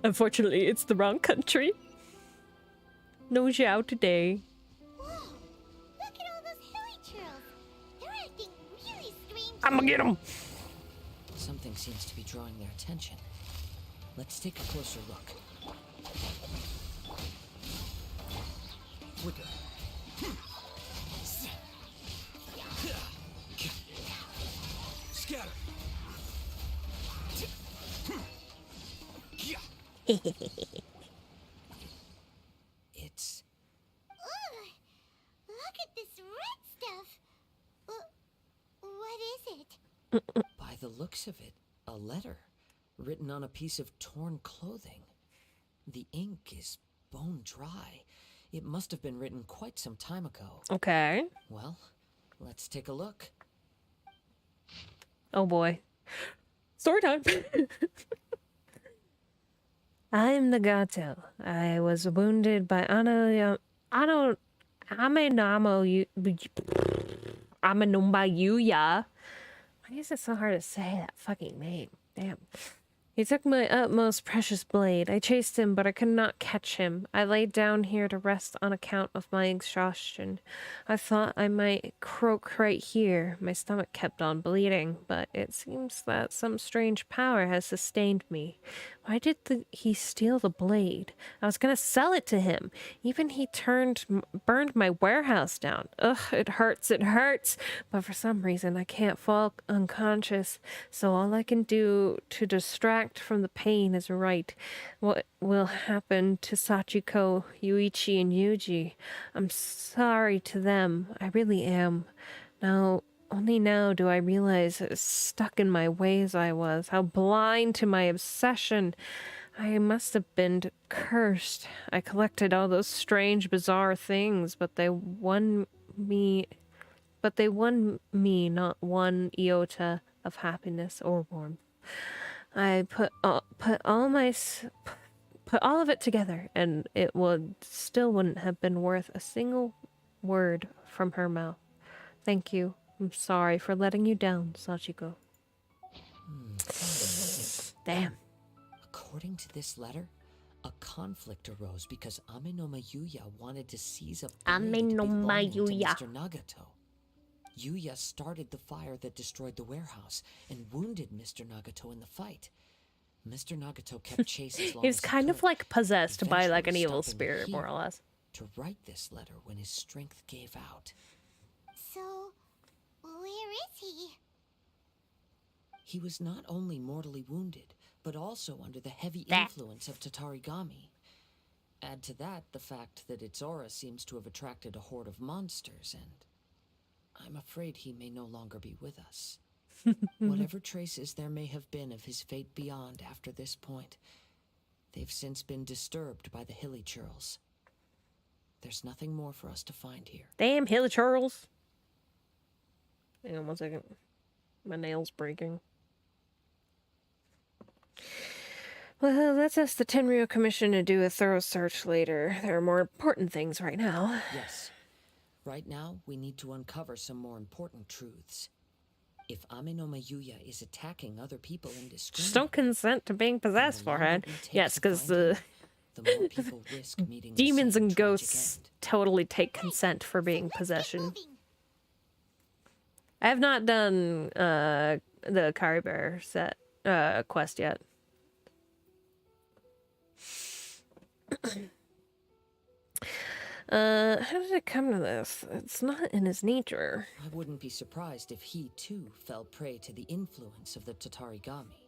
Unfortunately, it's the wrong country. No Zhao today. Whoa! Look at all those hilly trails! They're acting really strange. I'ma get them! Something seems to be drawing their attention. Let's take a closer look. Quicker. Scatter. It's... Ugh! Look at this red stuff! What is it? By the looks of it, a letter written on a piece of torn clothing. The ink is bone dry. It must have been written quite some time ago. Okay. Well, let's take a look. Oh boy. Story time. I'm Nagato. I was wounded by Amenoma Yuya. Why is it so hard to say that fucking name? Damn. He took my utmost precious blade. I chased him, but I could not catch him. I laid down here to rest on account of my exhaustion. I thought I might croak right here. My stomach kept on bleeding, but it seems that some strange power has sustained me. Why did he steal the blade? I was gonna sell it to him. Even he burned my warehouse down. Ugh, it hurts, but for some reason I can't fall unconscious, so all I can do to distract from the pain is write what will happen to Sachiko, Yuichi, and Yuji. I'm sorry to them, I really am. Only now do I realize how stuck in my ways I was, how blind to my obsession. I must have been cursed. I collected all those strange, bizarre things, but they won me not one iota of happiness or warmth. I put all of it together, and it still wouldn't have been worth a single word from her mouth. Thank you. I'm sorry for letting you down, Sachiko. Damn. According to this letter, a conflict arose because Amenoma Yuya wanted to seize a blade belonging to Mr. Nagato. Yuya started the fire that destroyed the warehouse and wounded Mr. Nagato in the fight. Mr. Nagato kept chase as long He's as he kind of could, like possessed by like an eventually evil stopping spirit, here. more or less. to write this letter when his strength gave out. So, where is he? He was not only mortally wounded, but also under the heavy influence of Tatarigami. Add to that the fact that its aura seems to have attracted a horde of monsters, and I'm afraid he may no longer be with us. Whatever traces there may have been of his fate beyond after this point, they've since been disturbed by the Hilly Churls. There's nothing more for us to find here. Damn, Hilly Churls. Hang on 1 second. My nail's breaking. Well, let's ask the Tenryo Commission to do a thorough search later. There are more important things right now. Yes. Right now, we need to uncover some more important truths. If Ame no Mayuya is attacking other people indiscriminately... Just don't consent to being possessed, forehead. Yes, because the more people risk meeting demons and ghosts totally take consent for being possession. I have not done the Kari Bear set quest yet. How did it come to this? It's not in his nature. I wouldn't be surprised if he, too, fell prey to the influence of the Tatarigami.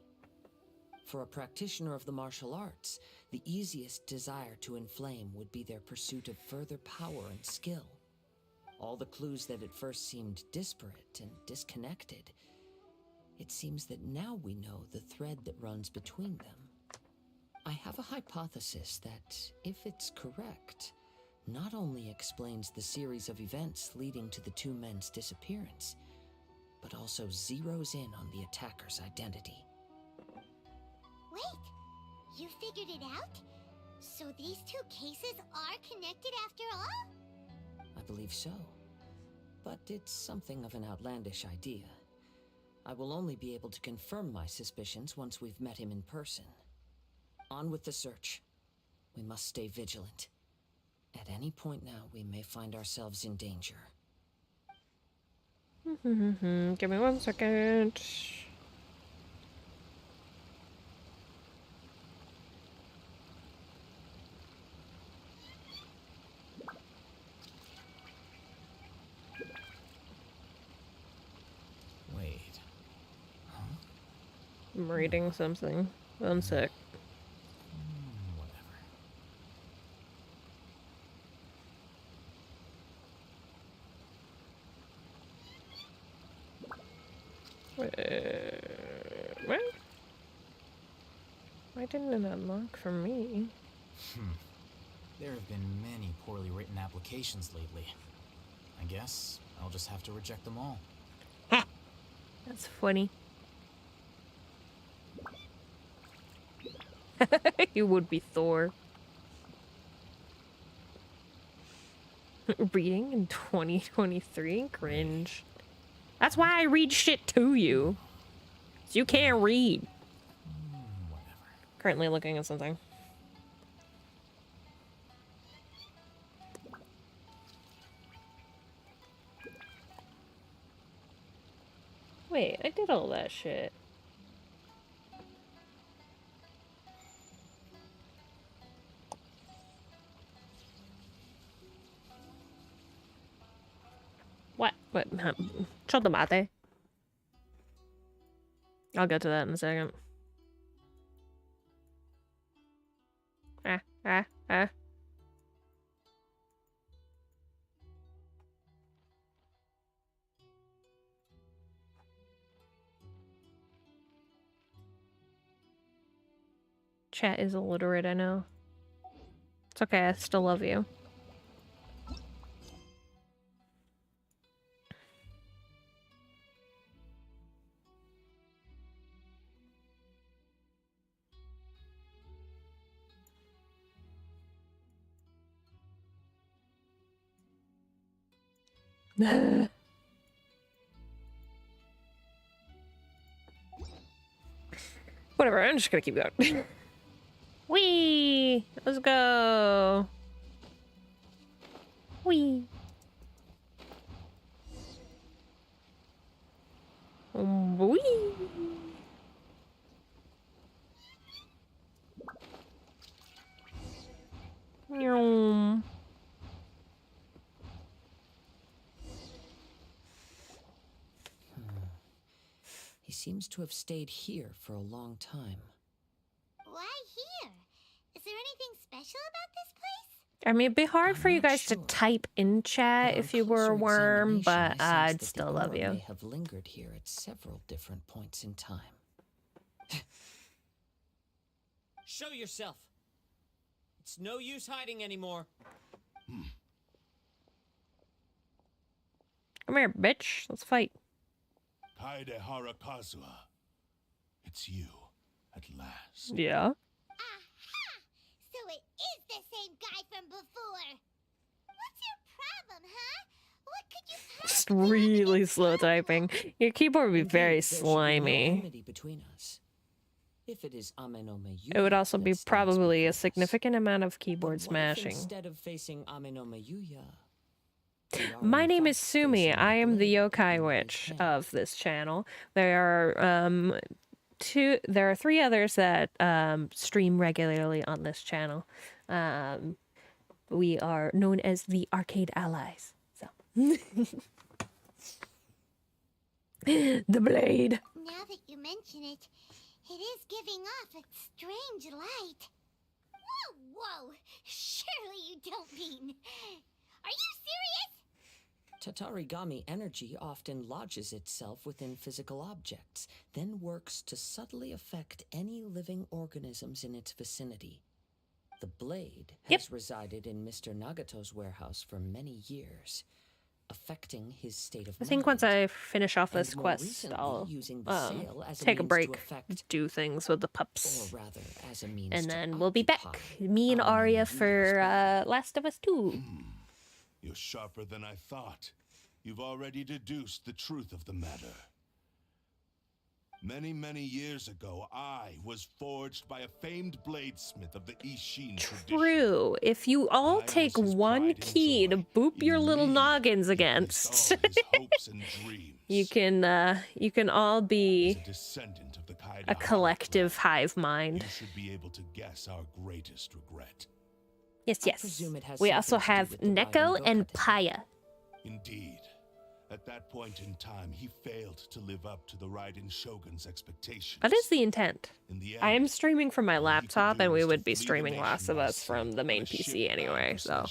For a practitioner of the martial arts, the easiest desire to inflame would be their pursuit of further power and skill. All the clues that at first seemed disparate and disconnected, it seems that now we know the thread that runs between them. I have a hypothesis that, if it's correct, not only explains the series of events leading to the two men's disappearance, but also zeroes in on the attacker's identity. Wait, you figured it out? So these two cases are connected after all? I believe so. But it's something of an outlandish idea. I will only be able to confirm my suspicions once we've met him in person. On with the search. We must stay vigilant. At any point now, we may find ourselves in danger. Give me 1 second. Wait. Huh? I'm reading something. 1 sec. What? Why didn't it unlock for me? There have been many poorly written applications lately. I guess I'll just have to reject them all. That's funny. You would be Thor. Reading in 2023? Cringe. That's why I read shit to you. So you can't read. Currently looking at something. Wait, I did all that shit. What? What? Chotomate. I'll get to that in a second. Chat is illiterate, I know. It's okay, I still love you. Whatever, I'm just gonna keep going. Whee! Let's go! Whee! Whee! Meow. seems to have stayed here for a long time. Why here? Is there anything special about this place? I mean, it'd be hard for you guys to type in chat if you were a worm, but I'd still love May you. have lingered here at several different points in time. Show yourself. It's no use hiding anymore. Come here, bitch. Let's fight. Kaede Harakazua. It's you, at last. Yeah. So it is the same guy from before. What's your problem, huh? What could you Just really slow typing. Your keyboard would be very slimy. Enmity between us. If it is Amenome It would also be probably a significant amount of keyboard smashing. Instead of facing Amenome Yuya, My name is Sumi. I am the Yokai Witch of this channel. There are three others that stream regularly on this channel. We are known as the Arcade Allies. So the blade. Now that you mention it, it is giving off a strange light. Whoa, whoa! Surely you don't mean... Are you serious? Tatarigami energy often lodges itself within physical objects, then works to subtly affect any living organisms in its vicinity. The blade has resided in Mr. Nagato's warehouse for many years, affecting his state of I think once I finish off this quest, I'll take a break, do things with the pups, and then we'll be back. Me and Aria for Last of Us 2. You're sharper than I thought. You've already deduced the truth of the matter. Many, many years ago, I was forged by a famed bladesmith of the Ishin tradition. True. If you all take one key to boop your little noggins against, you can all be a collective hive mind. You should be able to guess our greatest regret. Yes. We also have Neko and Pyah. Indeed. At that point in time, he failed to live up to the Raiden Shogun's expectations. That is the intent. In the I end, am streaming from my laptop, and we would be streaming Last of Us from the main PC anyway, so.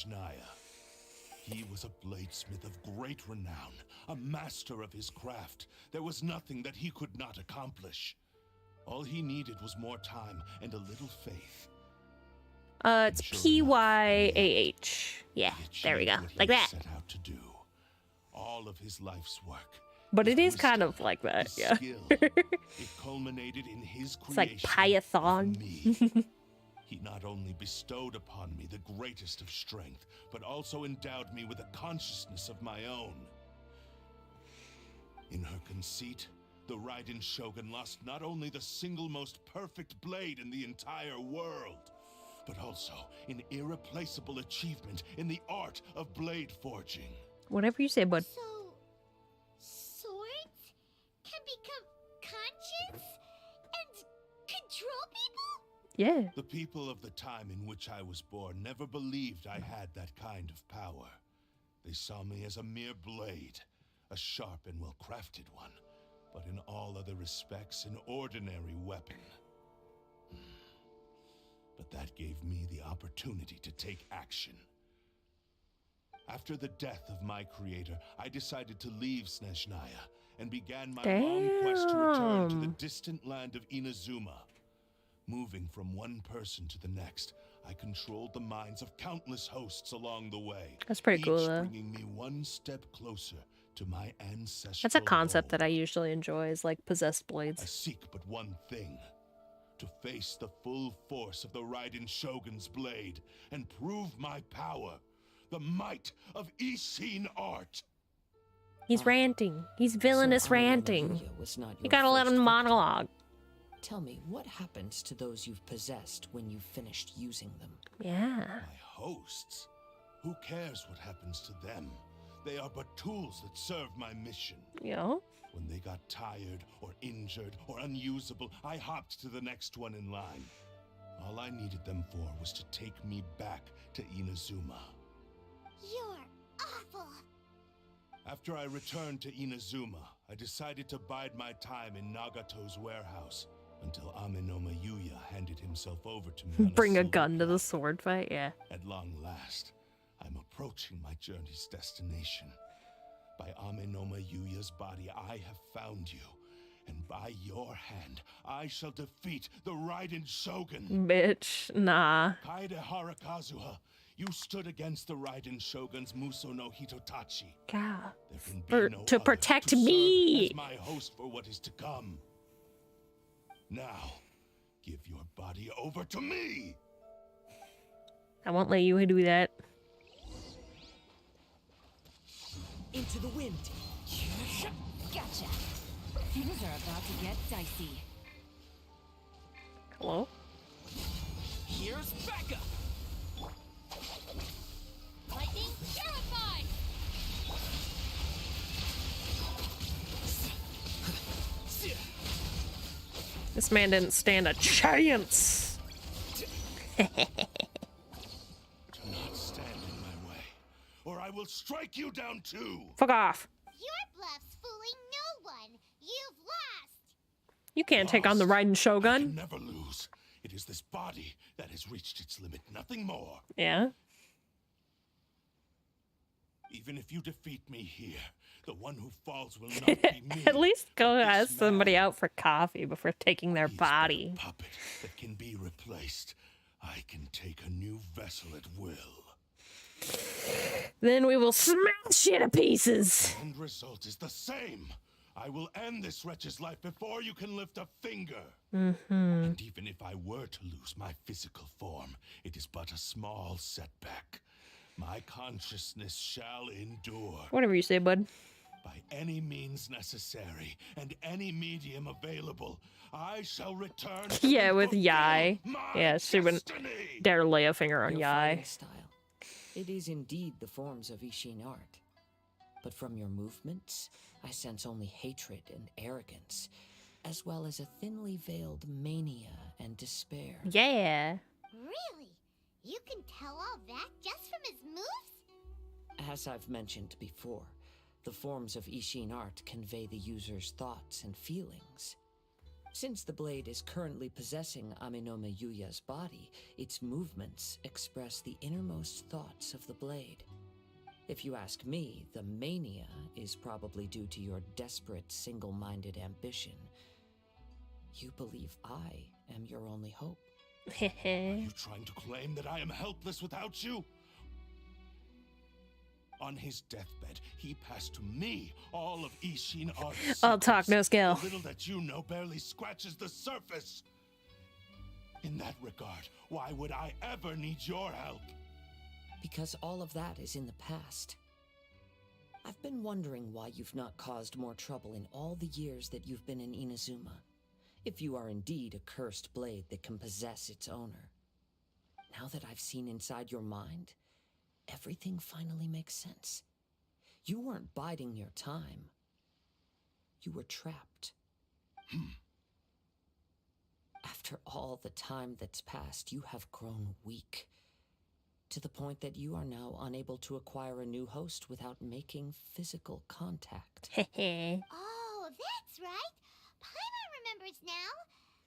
He was a bladesmith of great renown, a master of his craft. There was nothing that he could not accomplish. All he needed was more time and a little faith. It's PYAH. Yeah, there we go. Like that. Set out to do. All of his life's work. But it is kind of like that, yeah. It culminated in his It's like creation PyahEXethon. He not only bestowed upon me the greatest of strength, but also endowed me with a consciousness of my own. In her conceit, the Raiden Shogun lost not only the single most perfect blade in the entire world, but also an irreplaceable achievement in the art of blade forging. Whatever you say, bud. So, swords can become conscious and control people? Yeah. The people of the time in which I was born never believed I had that kind of power. They saw me as a mere blade, a sharp and well-crafted one, but in all other respects an ordinary weapon. But that gave me the opportunity to take action. After the death of my creator, I decided to leave Snezhnaya and began my long quest to return to the distant land of Inazuma. Moving from one person to the next, I controlled the minds of countless hosts along the way. That's pretty cool, each though. bringing me one step closer to my ancestral That's a concept that I usually enjoy, is like possessed I blades. seek but one thing. To face the full force of the Raiden Shogun's blade and prove my power. The might of Ishin art. He's ranting. He's villainous ranting. You gotta let him monologue. Tell me, what happens to those you've possessed when you've finished using them? Yeah. My hosts? Who cares what happens to them? They are but tools that serve my mission. Yeah. When they got tired or injured or unusable, I hopped to the next one in line. All I needed them for was to take me back to Inazuma. You're awful. After I returned to Inazuma, I I decided to bide my time in Nagato's warehouse until Amenoma Yuya handed himself over to me. Bring a gun to the sword fight, yeah. At long last, I'm approaching my journey's destination. By Amenoma Yuya's body, I have found you. And by your hand, I shall defeat the Raiden Shogun. Bitch, nah. Kaede Harakazuha, you stood against the Raiden Shogun's Muso no Hitotachi. God. To protect me. As my host for what is to come. Now, give your body over to me. I won't let you do that. Into the wind. Gotcha. Things are about to get dicey. Hello? Here's backup. Lightning purified! This man didn't stand a chance. Do not stand in my way, or I will strike you down too. Fuck off. Your bluff's fooling no one. You've lost. You can't take on the Raiden Shogun. I can never lose. It is this body that has reached its limit, nothing more. Yeah. Even if you defeat me here, the one who falls will not be me. At least go ask somebody out for coffee before taking their body. Puppet that can be replaced. I can take a new vessel at will. Then we will smash it to pieces. The end result is the same. I will end this wretch's life before you can lift a finger. And even if I were to lose my physical form, it is but a small setback. My consciousness shall endure. Whatever you say, bud. By any means necessary and any medium available, I shall return. Yeah, with Yai. Yeah, she wouldn't dare lay a finger on Your Yai. fighting style. It is indeed the forms of Ishin art. But from your movements, I sense only hatred and arrogance, as well as a thinly veiled mania and despair. Yeah. Really? You can tell all that just from his moves? As I've mentioned before, the forms of Ishin art convey the user's thoughts and feelings. Since the blade is currently possessing Amenoma Yuya's body, its movements express the innermost thoughts of the blade. If you ask me, the mania is probably due to your desperate, single-minded ambition. You believe I am your only hope. Are you trying to claim that I am helpless without you? On his deathbed, he passed to me all of Ishin Art's I'll talk, no skill. The little that you know barely scratches the surface. In that regard, why would I ever need your help? Because all of that is in the past. I've been wondering why you've not caused more trouble in all the years that you've been in Inazuma. If you are indeed a cursed blade that can possess its owner. Now that I've seen inside your mind, everything finally makes sense. You weren't biding your time. You were trapped. After all the time that's passed, you have grown weak. To the point that you are now unable to acquire a new host without making physical contact. Oh, that's right. Paimon remembers now.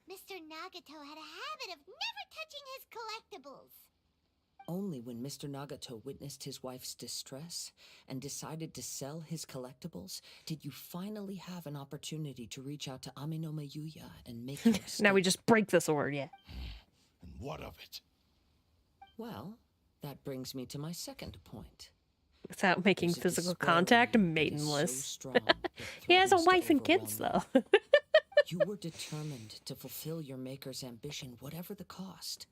Mr. Nagato had a habit of never touching his collectibles. Only when Mr. Nagato witnessed his wife's distress and decided to sell his collectibles did you finally have an opportunity to reach out to Amenoma Yuya and make your escape. Now we just break the sword, yeah. And what of it? Well, that brings me to my second point. Without making physical contact, maidenless. He has a wife and kids, though. You were determined to fulfill your maker's ambition, whatever the cost.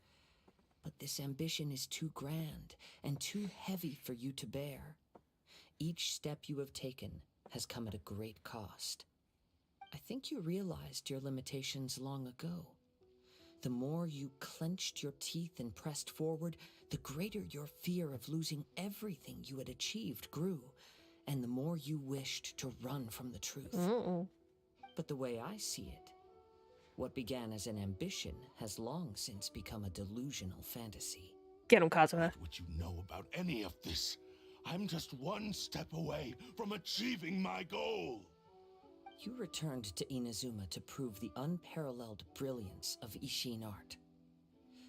But this ambition is too grand and too heavy for you to bear. Each step you have taken has come at a great cost. I think you realized your limitations long ago. The more you clenched your teeth and pressed forward, the greater your fear of losing everything you had achieved grew, and the more you wished to run from the truth. But the way I see it, what began as an ambition has long since become a delusional fantasy. Get him, Kazuma. What you know about any of this? I'm just one step away from achieving my goal. You returned to Inazuma to prove the unparalleled brilliance of Ishin art.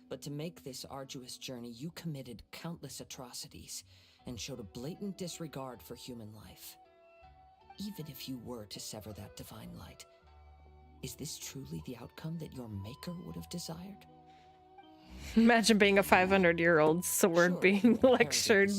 But to make this arduous journey, you committed countless atrocities and showed a blatant disregard for human life. Even if you were to sever that divine light, is this truly the outcome that your maker would have desired? Imagine being a 500-year-old sword being lectured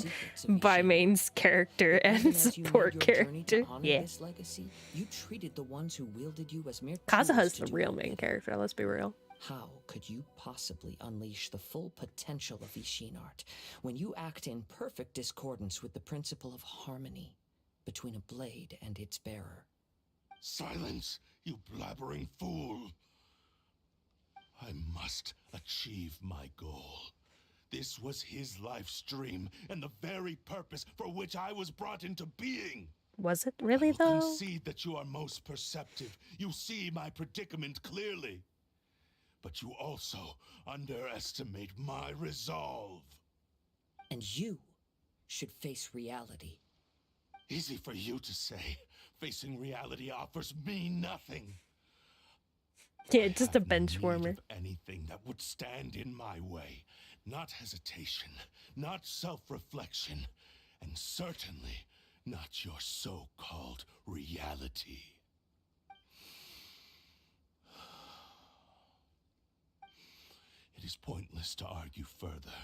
by main character and support character. Yeah. This legacy, you treated the ones who wielded you as mere Kazuha's tools to the do real your main bidding. character, let's be real. How could you possibly unleash the full potential of Ishin art when you act in perfect discordance with the principle of harmony between a blade and its bearer? Silence, you blabbering fool! I must achieve my goal. This was his life's dream, and the very purpose for which I was brought into being. Was it really, though? Concede that you are most perceptive. You see my predicament clearly. But you also underestimate my resolve. And you should face reality. Easy for you to say. Facing reality offers me nothing. Yeah, just a bench warmer. Anything that would stand in my way. Not hesitation, not self-reflection, and certainly not your so-called reality. It is pointless to argue further,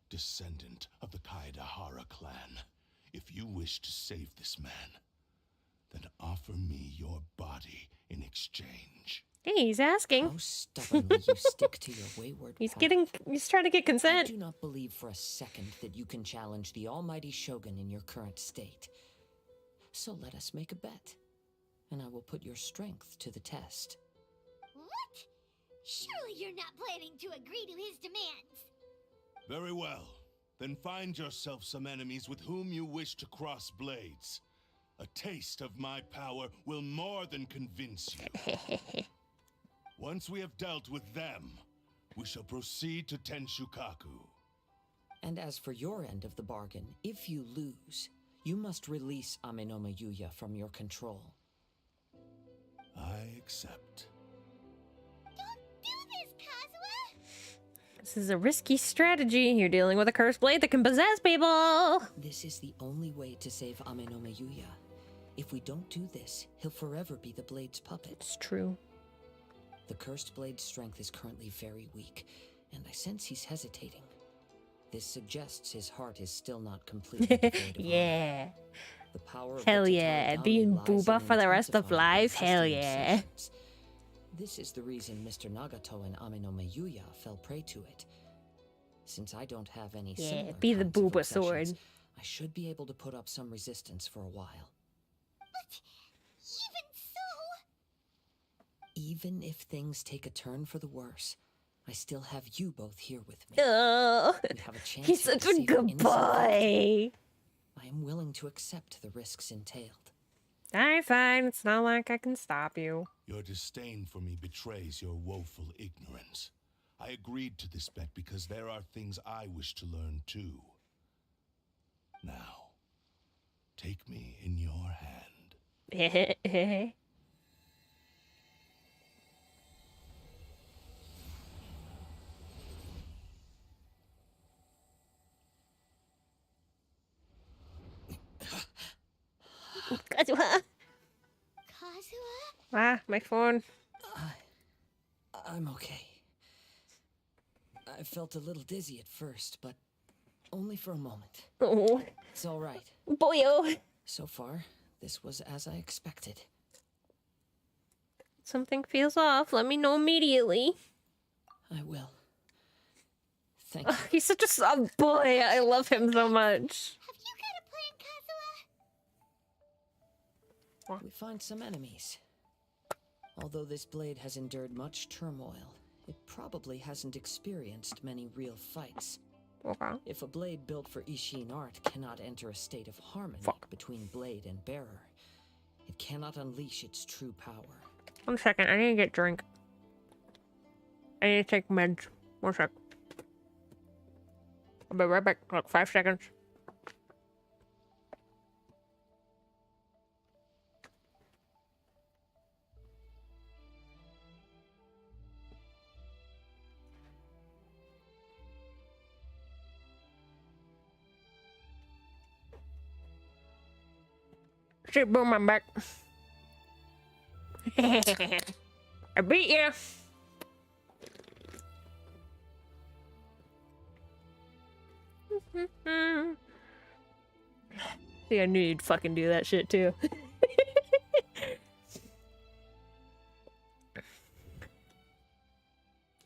descendant of the Kaedahara clan. If you wish to save this man, then offer me your body in exchange. Hey, he's asking. How stubbornly you stick to your wayward He's path. he's trying to get consent. I do not believe for a second that you can challenge the almighty Shogun in your current state. So let us make a bet, and I will put your strength to the test. What? Surely you're not planning to agree to his demands. Very well. Then find yourself some enemies with whom you wish to cross blades. A taste of my power will more than convince you. Once we have dealt with them, we shall proceed to Tenshukaku. And as for your end of the bargain, if you lose, you must release Amenoma Yuya from your control. I accept. Don't do this, Kazuha! This is a risky strategy. You're dealing with a cursed blade that can possess people. This is the only way to save Amenoma Yuya. If we don't do this, he'll forever be the blade's puppet. It's true. The cursed blade's strength is currently very weak, and I sense he's hesitating. This suggests his heart is still not completely devoid of Yeah. honor. The power of Hell the yeah. Tatarigami Being lies booba in for the rest of intensifying life. Hell existing yeah. obsessions. This is the reason Mr. Nagato and Amenoma Yuya fell prey to it. Since I don't have any Yeah, similar be the kinds of booba sword. obsessions, I should be able to put up some resistance for a while. But even so... Even if things take a turn for the worse, I still have you both here with me. Oh, We have a chance he's here such to a save an good innocent boy. I am willing to accept the risks entailed. Alright, fine. It's not like I can stop you. Your disdain for me betrays your woeful ignorance. I agreed to this bet because there are things I wish to learn too. Now, take me in your hand. Kazuha. Kazuha? Ah, my phone. I'm okay. I felt a little dizzy at first, but only for a moment. Oh. It's all right. Boyo. So far, this was as I expected. Something feels off. Let me know immediately. I will. Thank you. He's such a soft boy. I love him so much. Have you got a plan, Kazuha? We find some enemies. Although this blade has endured much turmoil, it probably hasn't experienced many real fights. Okay. If a blade built for Ishin art cannot enter a state of harmony between blade and bearer, it cannot unleash its true power. 1 second. I need to get a drink. I need to take meds. 1 sec. I'll be right back. Like 5 seconds. Shit, boom, I'm back. I beat you. See, I knew you'd fucking do that shit too.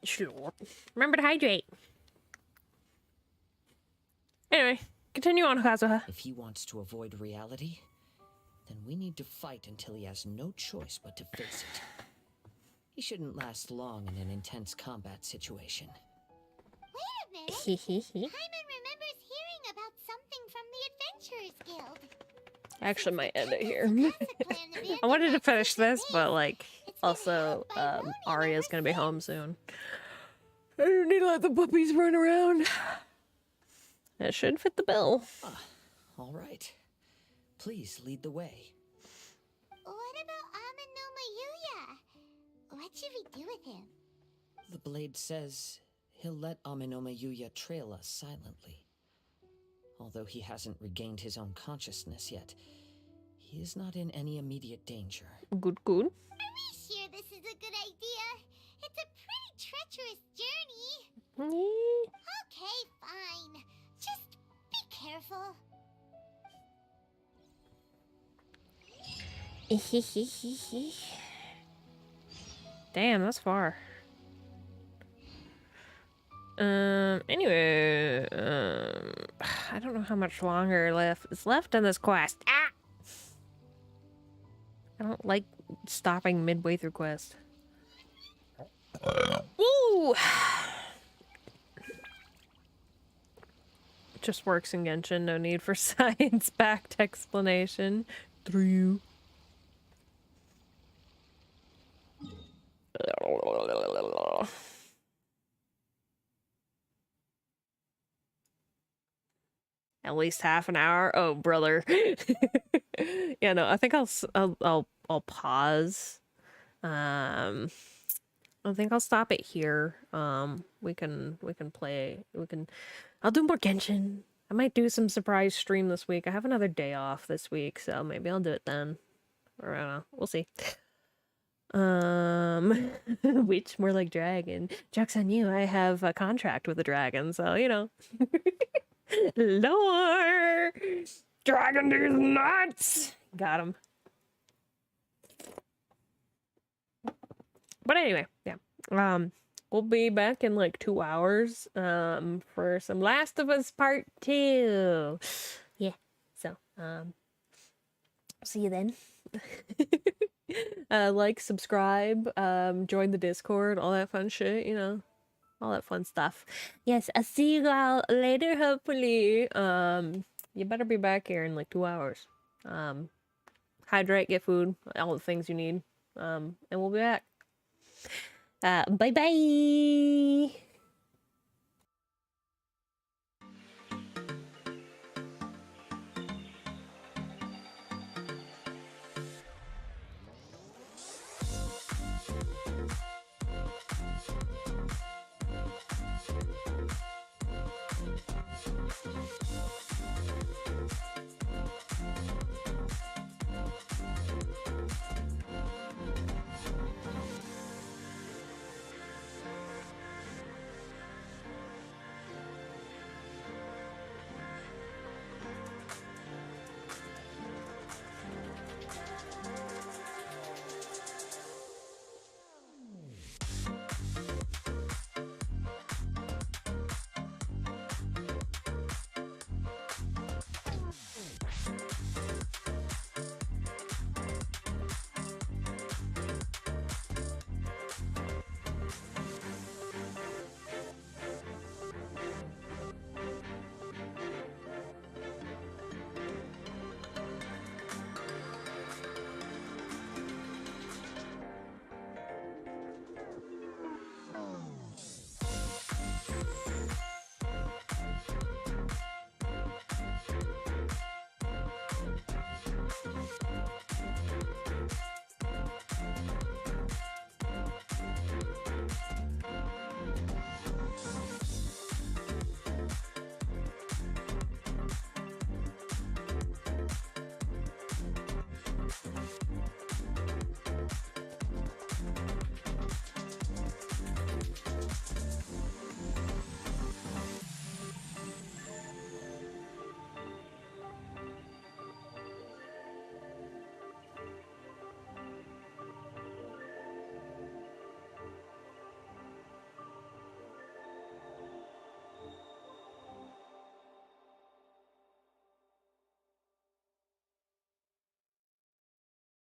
Sure. Remember to hydrate. Anyway, continue on, Kazuha. If he wants to avoid reality, then we need to fight until he has no choice but to face it. He shouldn't last long in an intense combat situation. Wait a minute. Paimon remembers hearing about something from the Adventurers Guild. I actually might end it here. I wanted to finish this, but like, also, Aria's gonna be home soon. I don't need to let the puppies run around. That should fit the bill. All right. Please lead the way. What about Amanoma Yuya? What should we do with him? The blade says he'll let Amanoma Yuya trail us silently. Although he hasn't regained his own consciousness yet, he is not in any immediate danger. Good, good. Are we sure this is a good idea? It's a pretty treacherous journey. Okay, fine. Just be careful. Damn, that's far. Anyway, I don't know how much longer is left on this quest. Ah! I don't like stopping midway through quest. Woo! Just works in Genshin, no need for science-backed explanation. Through. At least half an hour. Oh, brother. Yeah, no, I think I'll pause. I think I'll stop it here. We can play. I'll do more Genshin. I might do some surprise stream this week. I have another day off this week, so maybe I'll do it then. Or I don't know. We'll see. Which more like dragon. Joke's on you. I have a contract with a dragon, so you know. Lore! Dragon these nuts! Got him. But anyway, yeah. We'll be back in like 2 hours for some Last of Us Part 2. Yeah. So, see you then. Like, subscribe, join the Discord, all that fun shit, you know. All that fun stuff. Yes, I'll see you all later, hopefully. You better be back here in like 2 hours. Hydrate, get food, all the things you need. And we'll be back. Bye-bye!